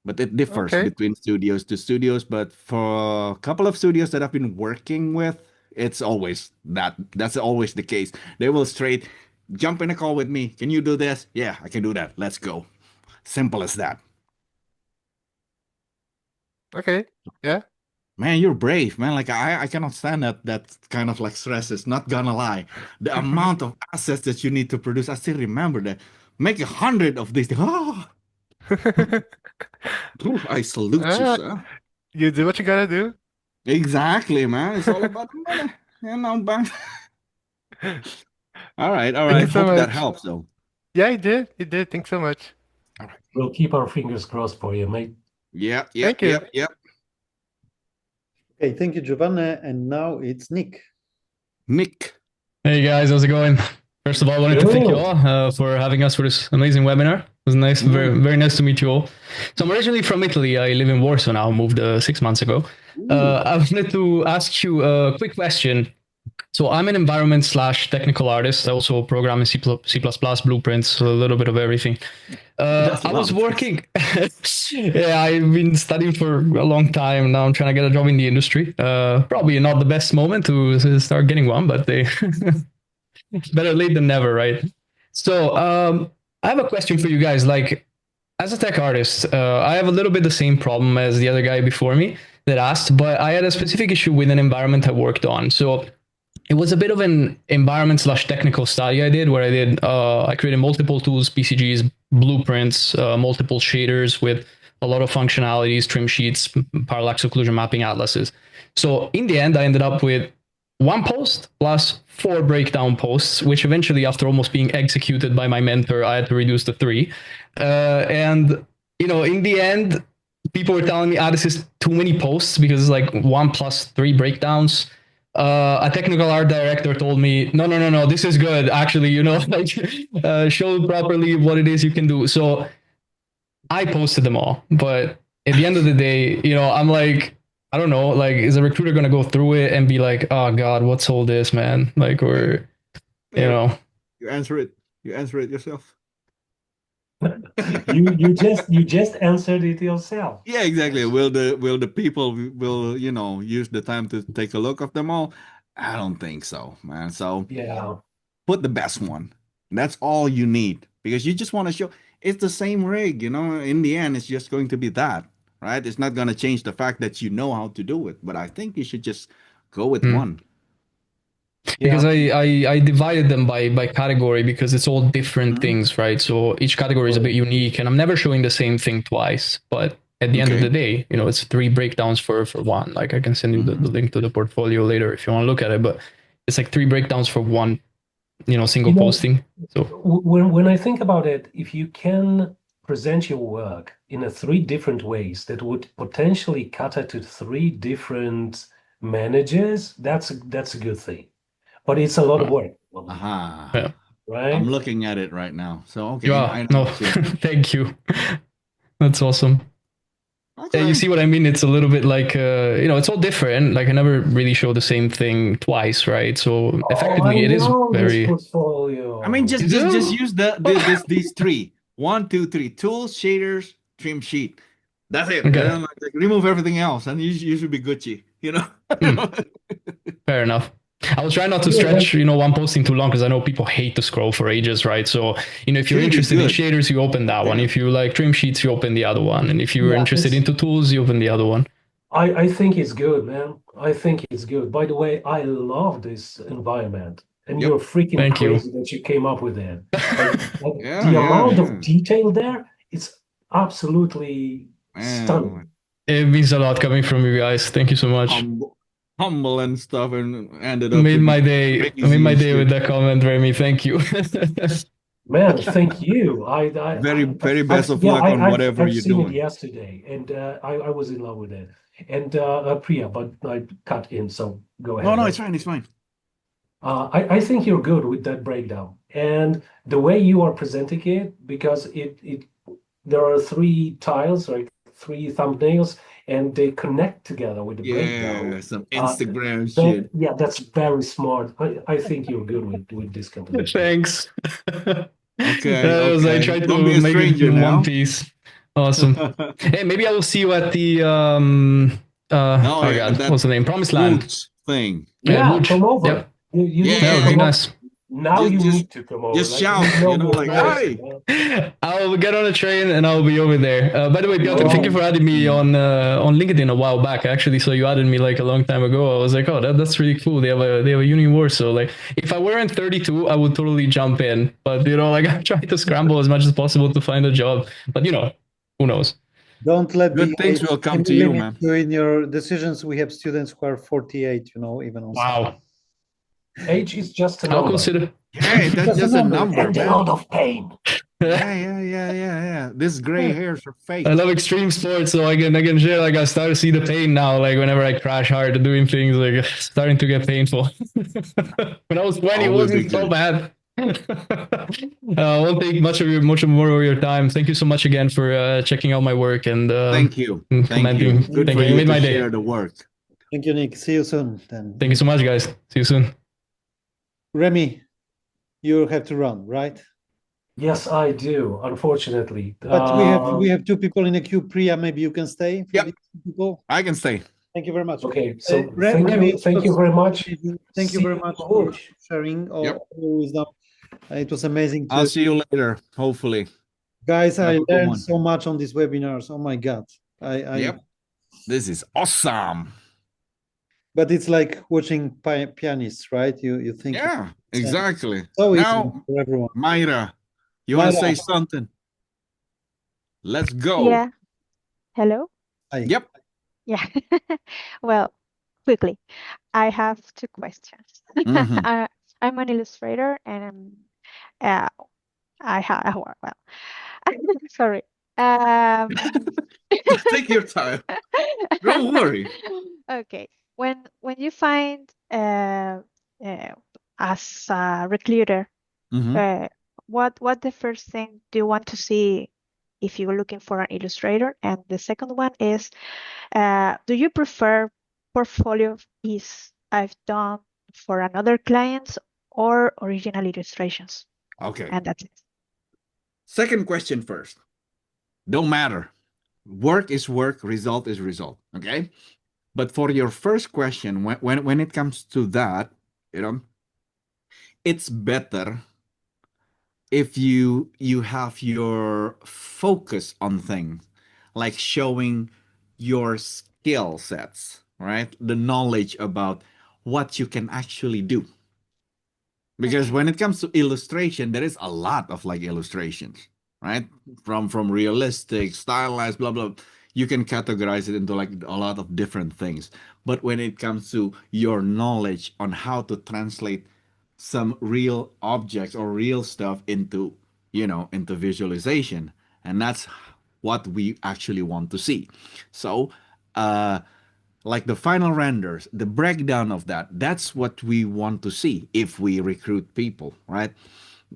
Speaker 2: But it differs
Speaker 12: Okay.
Speaker 2: between studios to studios. But for a couple of studios that I've been working with, it's always that. That's always the case. They will straight jump in a call with me. Can you do this? Yeah, I can do that. Let's go. Simple as that.
Speaker 12: Okay. Yeah.
Speaker 2: Man, you're brave, man. Like I cannot stand that kind of like stresses. Not gonna lie, the amount of assets that you need to produce. I still remember that. Make 100 of these. Oh, I salute you,
Speaker 12: Uh,
Speaker 2: sir.
Speaker 12: you do what you gotta do.
Speaker 2: Exactly, man. It's all about the money. You know, but all right, all
Speaker 12: Thank you
Speaker 2: right.
Speaker 12: so
Speaker 2: Hope that
Speaker 12: much.
Speaker 2: helps, though.
Speaker 12: Yeah, you did. You did. Thanks so much.
Speaker 2: All right.
Speaker 3: We'll keep our fingers crossed for you, mate.
Speaker 2: Yep,
Speaker 12: Thank you.
Speaker 2: yep.
Speaker 1: Okay, thank you, Giovanni. And now it's Nick.
Speaker 2: Nick.
Speaker 13: Hey guys, how's it going? First of all, I wanted to thank you
Speaker 3: Good.
Speaker 13: all for having us for this amazing webinar. It was nice, very nice to meet you all. So I'm originally from Italy. I live in Warsaw now. Moved 6 months ago. I wanted to ask you a quick question. So I'm an environment/technical artist. I also program in C++, blueprints, a little bit of everything. I was working. Yeah, I've been studying for a long time now. I'm trying to get a job in the industry. Probably not the best moment to start getting one, but better late than never, right? So I have a question for you guys. Like, as a tech artist, I have a little bit the same problem as the other guy before me that asked, but I had a specific issue with an environment I worked on. So it was a bit of an environment/technical study I did, where I created multiple tools, PCGs, blueprints, multiple shaders with a lot of functionalities, trim sheets, parallax occlusion mapping atlases. So in the end, I ended up with one post plus 4 breakdown posts, which eventually, after almost being executed by my mentor, I had to reduce to 3. And in the end, people were telling me, this is too many posts because it's like 1 plus 3 breakdowns. A technical art director told me, no, this is good. Actually, show properly what it is you can do. So I posted them all. But at the end of the day, I'm like, I don't know, like, is a recruiter going to go through it and be like, oh God, what's all this, man? Like, or,
Speaker 2: You answer it. You answer it yourself.
Speaker 3: You just answered it yourself.
Speaker 2: Yeah, exactly. Will the people use the time to take a look of them all? I don't think so, man. So
Speaker 3: yeah,
Speaker 2: put the best one. That's all you need, because you just want to show it's the same rig. In the end, it's just going to be that, right? It's not going to change the fact that you know how to do it. But I think you should just go with one.
Speaker 13: Because I divided them by category, because it's all different things, right? So each category is a bit unique, and I'm never showing the same thing twice. But at the end of the day, it's 3 breakdowns for one. Like, I can send you the link to the portfolio later if you want to look at it. But it's like 3 breakdowns for one, single posting. So
Speaker 3: when I think about it, if you can present your work in 3 different ways that would potentially cater to 3 different managers, that's a good thing. But it's a lot of work.
Speaker 2: Yeah.
Speaker 3: Right?
Speaker 2: I'm looking at it right now. So, okay.
Speaker 13: Yeah, no, thank you. That's awesome. Okay. Yeah, you see what I mean? It's a little bit like, it's all different. Like, I never really show the same thing twice, right? So effectively, it is very...
Speaker 2: I mean, just use these 3. 1, 2, 3. Tools, shaders, trim sheet. That's it.
Speaker 13: Okay.
Speaker 2: Like, remove everything else, and you should be Gucci,
Speaker 13: Fair enough. I will try not to stretch, one posting too long, because I know people hate to scroll for ages, right? So, if you're interested in shaders, you open that one. If you like trim sheets, you open the other one. And if you're interested into tools, you open the other one.
Speaker 3: I think it's good, man. I think it's good. By the way, I love this environment. And you're freaking crazy that you came up with it. The amount of detail there, it's absolutely stunning.
Speaker 13: It means a lot coming from you guys. Thank you so much.
Speaker 2: Humble and stuff, and ended up
Speaker 13: made my day with that comment, Remy. Thank you.
Speaker 3: Man, thank you.
Speaker 2: Very best of luck on whatever you're doing.
Speaker 3: I've seen it yesterday, and I was in love with it. And Priya, but I cut in, so go ahead.
Speaker 2: No, it's fine. It's fine.
Speaker 3: I think you're good with that breakdown, and the way you are presenting it, because there are 3 tiles, right? 3 thumbnails, and they connect together with the breakdown.
Speaker 2: Yeah, some Instagram shit.
Speaker 3: Yeah, that's very smart. I think you're good with this company.
Speaker 13: Thanks.
Speaker 2: Okay,
Speaker 13: I was like
Speaker 2: okay.
Speaker 13: trying
Speaker 2: Don't
Speaker 13: to
Speaker 2: be a
Speaker 13: make it
Speaker 2: stranger
Speaker 13: in one
Speaker 2: now.
Speaker 13: piece. Awesome. Hey, maybe I will see you at the
Speaker 2: Oh yeah,
Speaker 13: God,
Speaker 2: that
Speaker 13: what's the name? Promised Land.
Speaker 2: roots thing.
Speaker 3: Yeah,
Speaker 13: Butch.
Speaker 3: come over.
Speaker 13: Yep.
Speaker 3: You need
Speaker 2: Yeah,
Speaker 13: That
Speaker 3: to
Speaker 13: would be
Speaker 3: come over.
Speaker 13: nice.
Speaker 3: Now you
Speaker 2: Just
Speaker 3: need to come over.
Speaker 2: just
Speaker 3: Like,
Speaker 2: shout,
Speaker 3: we know
Speaker 2: you know,
Speaker 3: your
Speaker 2: like,
Speaker 3: voice,
Speaker 2: hey.
Speaker 3: you know?
Speaker 13: I'll get on a train and I'll be over there. By the way, Piotr, thank you for adding me on LinkedIn a while back. I actually saw you added me like a long time ago. I was like, oh, that's really cool. They have a uni war. So like, if I weren't 32, I would totally jump in. But you know, like I'm trying to scramble as much as possible to find a job. But you know, who knows?
Speaker 1: Don't let
Speaker 2: Good
Speaker 1: the
Speaker 2: things
Speaker 1: age
Speaker 2: will come to you,
Speaker 1: limit
Speaker 2: man.
Speaker 1: you in your decisions. We have students who are 48, you know, even on
Speaker 13: Wow.
Speaker 3: Age is just a
Speaker 13: I'll
Speaker 3: number.
Speaker 13: consider.
Speaker 2: Hey, that's just a number,
Speaker 3: And a
Speaker 2: man.
Speaker 3: lot of pain.
Speaker 2: Yeah. This gray hairs are fake.
Speaker 13: I love extreme sports, so I can share. Like I start to see the pain now. Like whenever I crash hard doing things, like starting to get painful. When I was 20, it
Speaker 2: All will be
Speaker 13: wasn't so
Speaker 2: good.
Speaker 13: bad. I won't take much more of your time. Thank you so much again for checking out my work and
Speaker 2: Thank you.
Speaker 13: and
Speaker 2: Thank
Speaker 13: commenting.
Speaker 2: you. Good
Speaker 13: Thank
Speaker 2: for
Speaker 13: you.
Speaker 2: you
Speaker 13: Made
Speaker 2: to
Speaker 13: my day.
Speaker 2: share the work.
Speaker 1: Thank you, Nick. See you soon then.
Speaker 13: Thank you so much, guys. See you soon.
Speaker 1: Remy, you have to run, right?
Speaker 3: Yes, I do, unfortunately.
Speaker 1: But we have two people in the queue. Priya, maybe you can stay for these people.
Speaker 2: I can stay.
Speaker 1: Thank you very much.
Speaker 3: Okay, so
Speaker 1: Remy,
Speaker 3: thank you very much.
Speaker 1: Thank you
Speaker 3: See
Speaker 1: very
Speaker 3: you
Speaker 1: much
Speaker 3: in
Speaker 1: for
Speaker 3: Lodz.
Speaker 1: sharing all your wisdom. It was amazing.
Speaker 2: I'll see you later, hopefully.
Speaker 1: Guys,
Speaker 2: Have
Speaker 1: I
Speaker 2: a good
Speaker 1: learned
Speaker 2: one.
Speaker 1: so much on these webinars. Oh my God.
Speaker 2: Yep. This is awesome.
Speaker 1: But it's like watching pianists, right? You think.
Speaker 2: Yeah, exactly.
Speaker 1: So easy
Speaker 2: Now,
Speaker 1: for everyone.
Speaker 2: Mayra, you want to say
Speaker 1: Mayra.
Speaker 2: something? Let's go.
Speaker 14: Yeah. Hello?
Speaker 2: Yep.
Speaker 14: Yeah. Well, quickly, I have two questions.
Speaker 2: Mhm.
Speaker 14: I'm an illustrator and I have, well, sorry.
Speaker 2: Take your time. Don't worry.
Speaker 14: Okay. When you find as a recruiter,
Speaker 2: Mhm.
Speaker 14: what the first thing do you want to see if you're looking for an illustrator? And the second one is, do you prefer portfolio piece I've done for another clients or original illustrations?
Speaker 2: Okay.
Speaker 14: And that's it.
Speaker 2: Second question first. Don't matter. Work is work, result is result. Okay. But for your first question, when it comes to that, you know, it's better if you have your focus on things, like showing your skill sets, right? The knowledge about what you can actually do. Because when it comes to illustration, there is a lot of like illustrations, right? From realistic, stylized, blah blah. You can categorize it into like a lot of different things. But when it comes to your knowledge on how to translate some real objects or real stuff into, you know, into visualization, and that's what we actually want to see. So like the final renders, the breakdown of that, that's what we want to see if we recruit people, right?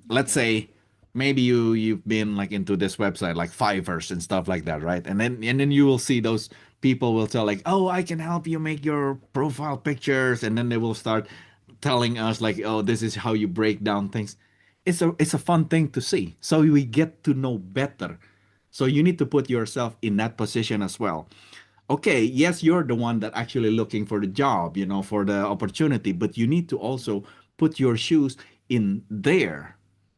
Speaker 2: Let's say maybe you've been like into this website like Fiverr and stuff like that, right? And then you will see those people will tell like, oh, I can help you make your profile pictures, and then they will start telling us like, oh, this is how you break down things. It's a fun thing to see, so we get to know better. So you need to put yourself in that position as well. Okay, yes, you're the one that actually looking for the job, you know, for the opportunity, but you need to also put your shoes in their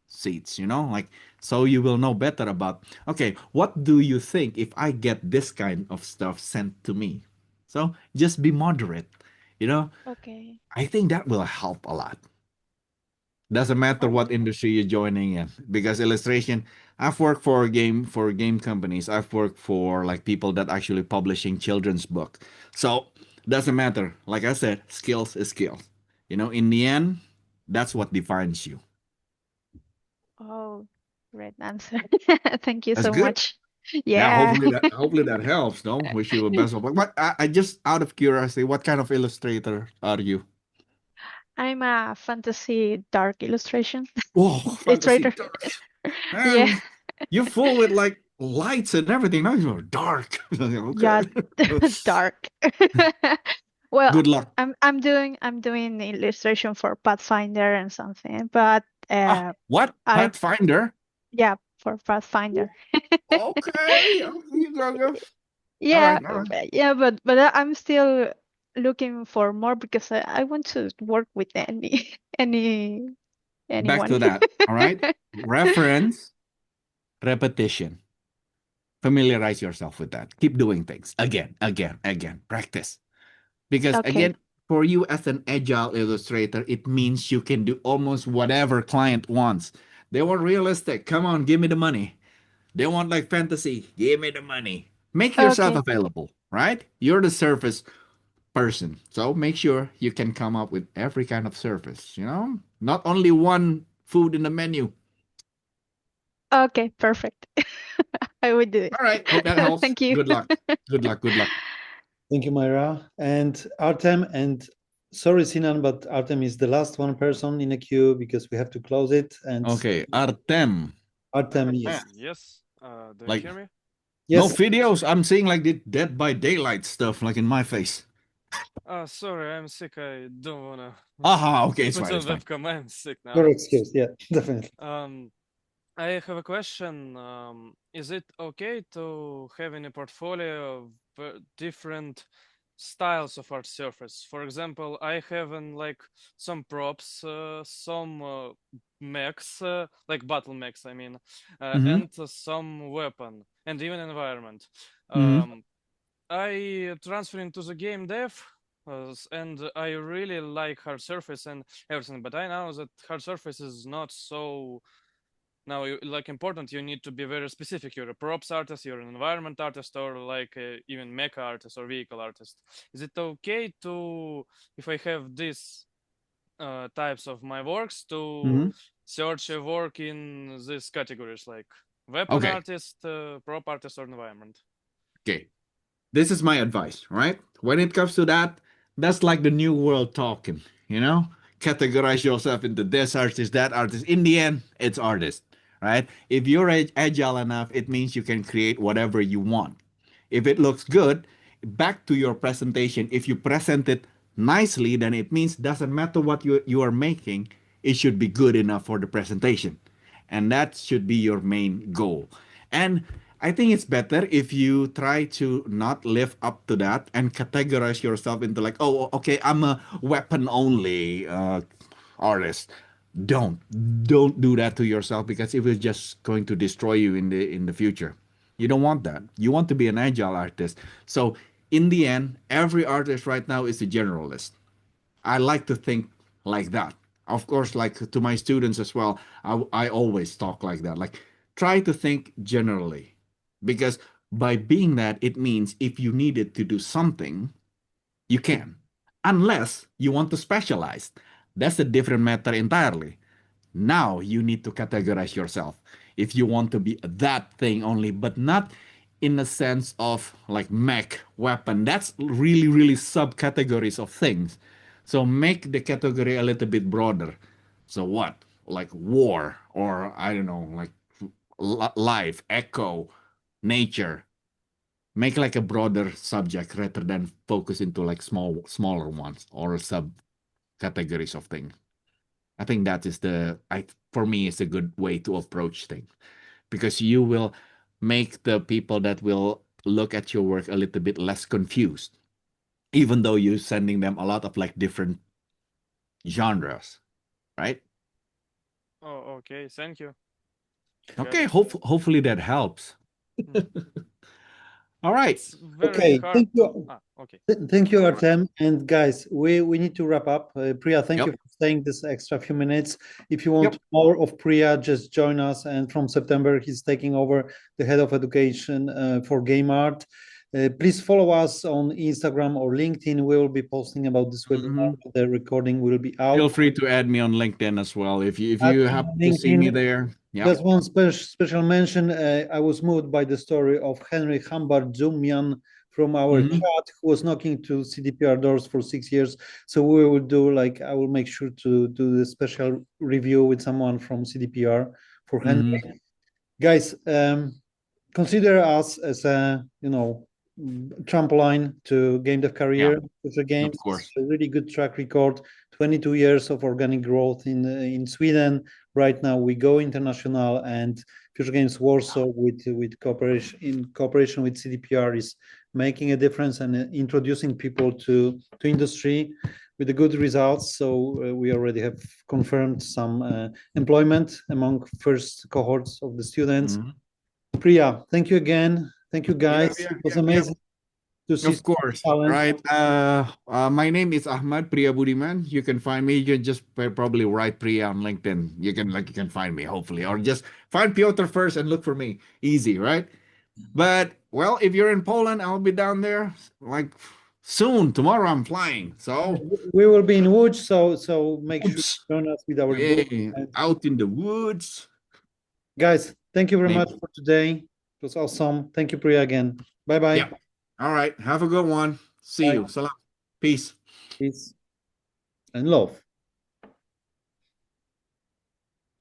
Speaker 2: seats, you know, like, so you will know better about, okay, what do you think if I get this kind of stuff sent to me? So just be moderate, you know.
Speaker 14: Okay.
Speaker 2: I think that will help a lot. Doesn't matter what industry you're joining in, because illustration, I've worked for game companies. I've worked for like people that actually publishing children's book. So doesn't matter. Like I said, skills is skills. You know, in the end, that's what defines you.
Speaker 14: Oh, great answer. Thank you
Speaker 2: That's
Speaker 14: so
Speaker 2: good.
Speaker 14: much.
Speaker 2: Yeah,
Speaker 14: Yeah.
Speaker 2: hopefully that helps. No, wish you the best of luck. But I just out of curiosity, what kind of illustrator are you?
Speaker 14: I'm a fantasy dark illustration
Speaker 2: Oh, fantasy
Speaker 14: illustrator.
Speaker 2: dark.
Speaker 14: Yeah.
Speaker 2: Man, you're full with like lights and everything. Now you're dark.
Speaker 14: Yeah,
Speaker 2: Okay.
Speaker 14: dark. Well,
Speaker 2: Good luck.
Speaker 14: I'm doing illustration for Pathfinder and something, but
Speaker 2: What?
Speaker 14: I
Speaker 2: Pathfinder?
Speaker 14: yeah, for Pathfinder.
Speaker 2: Okay. You go.
Speaker 14: Yeah,
Speaker 2: All right.
Speaker 14: yeah, but I'm still looking for more because I want to work with
Speaker 2: Back
Speaker 14: anyone.
Speaker 2: to that. All right. Reference, repetition. Familiarize yourself with that. Keep doing things again, again. Practice. Because
Speaker 14: Okay.
Speaker 2: again, for you as an agile illustrator, it means you can do almost whatever client wants. They want realistic. Come on, give me the money. They want like fantasy. Give me the money. Make yourself
Speaker 14: Okay.
Speaker 2: available, right? You're the service person. So make sure you can come up with every kind of service, Not only one food in the menu.
Speaker 14: Okay, perfect. I will do it.
Speaker 2: All right. Hope that helps.
Speaker 14: Thank you.
Speaker 2: Good luck. Good luck. Good luck.
Speaker 1: Thank you, Myra. And Artem, and sorry, Sinan, but Artem is the last one person in the queue because we have to close it. And
Speaker 2: Okay, Artem.
Speaker 1: Artem, yes.
Speaker 15: Yes. Do you
Speaker 2: Like,
Speaker 15: hear me?
Speaker 2: no
Speaker 1: Yes.
Speaker 2: videos. I'm seeing like the Dead by Daylight stuff, like in my face.
Speaker 15: Sorry, I'm sick. I don't wanna
Speaker 2: Aha, okay, it's
Speaker 15: put
Speaker 2: fine.
Speaker 15: on
Speaker 2: It's fine.
Speaker 15: webcam. I'm sick now.
Speaker 1: Your excuse, yeah, definitely.
Speaker 15: I have a question. Is it okay to have in a portfolio of different styles of art surface? For example, I have like some props, some mechs, like battle mechs, I mean, and some weapon, and even environment. I transfer into the game dev, and I really like hard surface and everything, but I know that hard surface is not so now like important. You need to be very specific. You're a props artist, you're an environment artist, or like even mecha artist or vehicle artist. Is it okay to, if I have these types of my works, to search a work in these categories, like weapon artist, prop artist, or environment?
Speaker 2: Okay. This is my advice, right? When it comes to that, that's like the new world talking, Categorize yourself into this artist, that artist. In the end, it's artist, right? If you're agile enough, it means you can create whatever you want. If it looks good, back to your presentation, if you present it nicely, then it means doesn't matter what you are making, it should be good enough for the presentation. And that should be your main goal. And I think it's better if you try to not live up to that and categorize yourself into like, oh, okay, I'm a weapon only artist. Don't do that to yourself, because it was just going to destroy you in the future. You don't want that. You want to be an agile artist. So in the end, every artist right now is a generalist. I like to think like that. Of course, like to my students as well, I always talk like that. Like, try to think generally, because by being that, it means if you needed to do something, you can, unless you want to specialize. That's a different matter entirely. Now you need to categorize yourself. If you want to be that thing only, but not in the sense of like mech, weapon, that's really, really subcategories of things. So make the category a little bit broader. So what? Like war, or I don't know, like life, echo, nature. Make like a broader subject rather than focus into like smaller ones or subcategories of things. I think that is for me, it's a good way to approach things, because you will make the people that will look at your work a little bit less confused, even though you're sending them a lot of like different genres, right?
Speaker 15: Oh, okay. Thank you.
Speaker 2: Okay, hopefully that helps. All right.
Speaker 15: It's very
Speaker 1: Okay,
Speaker 15: hard.
Speaker 1: thank you.
Speaker 15: Okay.
Speaker 1: Thank you, Artem. And guys, we need to wrap up. Priya, thank
Speaker 2: Yep.
Speaker 1: you for staying this extra few minutes. If you want more of Priya, just join us. And from September, he's taking over the head of education for game art. Please follow us on Instagram or LinkedIn. We will be posting about this webinar. The recording will be out.
Speaker 2: Feel free to add me on LinkedIn as well if you happen to see me there. Yeah.
Speaker 1: Just one special mention. I was moved by the story of Henry Humbard-Zumian from our chat, who was knocking to CDPR doors for 6 years. So we will do I will make sure to do the special review with someone from CDPR for Henry. Guys, consider us as a trampoline to game dev career. Futuregames,
Speaker 2: of course.
Speaker 1: a really good track record 22 years of organic growth in Sweden. Right now we go international, and Futuregames Warsaw with cooperation with CDPR is making a difference and introducing people to industry with the good results. So we already have confirmed some employment among first cohorts of the students. Priya, thank you again. Thank you, guys. It was amazing to see.
Speaker 2: Of course,
Speaker 1: talent.
Speaker 2: right? My name is Ahmad Priya Budiman. You can find me. You can just probably write Priya on LinkedIn. You can find me, hopefully, or just find Piotr first and look for me. Easy, right? But well, if you're in Poland, I'll be down there like soon. Tomorrow I'm flying. So
Speaker 1: we will be in Łódź, so make sure you join us with our booth.
Speaker 2: Out in the woods.
Speaker 1: Guys, thank you very much for today. It was awesome. Thank you, Priya, again. Bye-bye.
Speaker 2: Yeah. All right. Have a good one. See you. Salam. Peace.
Speaker 1: Peace and love.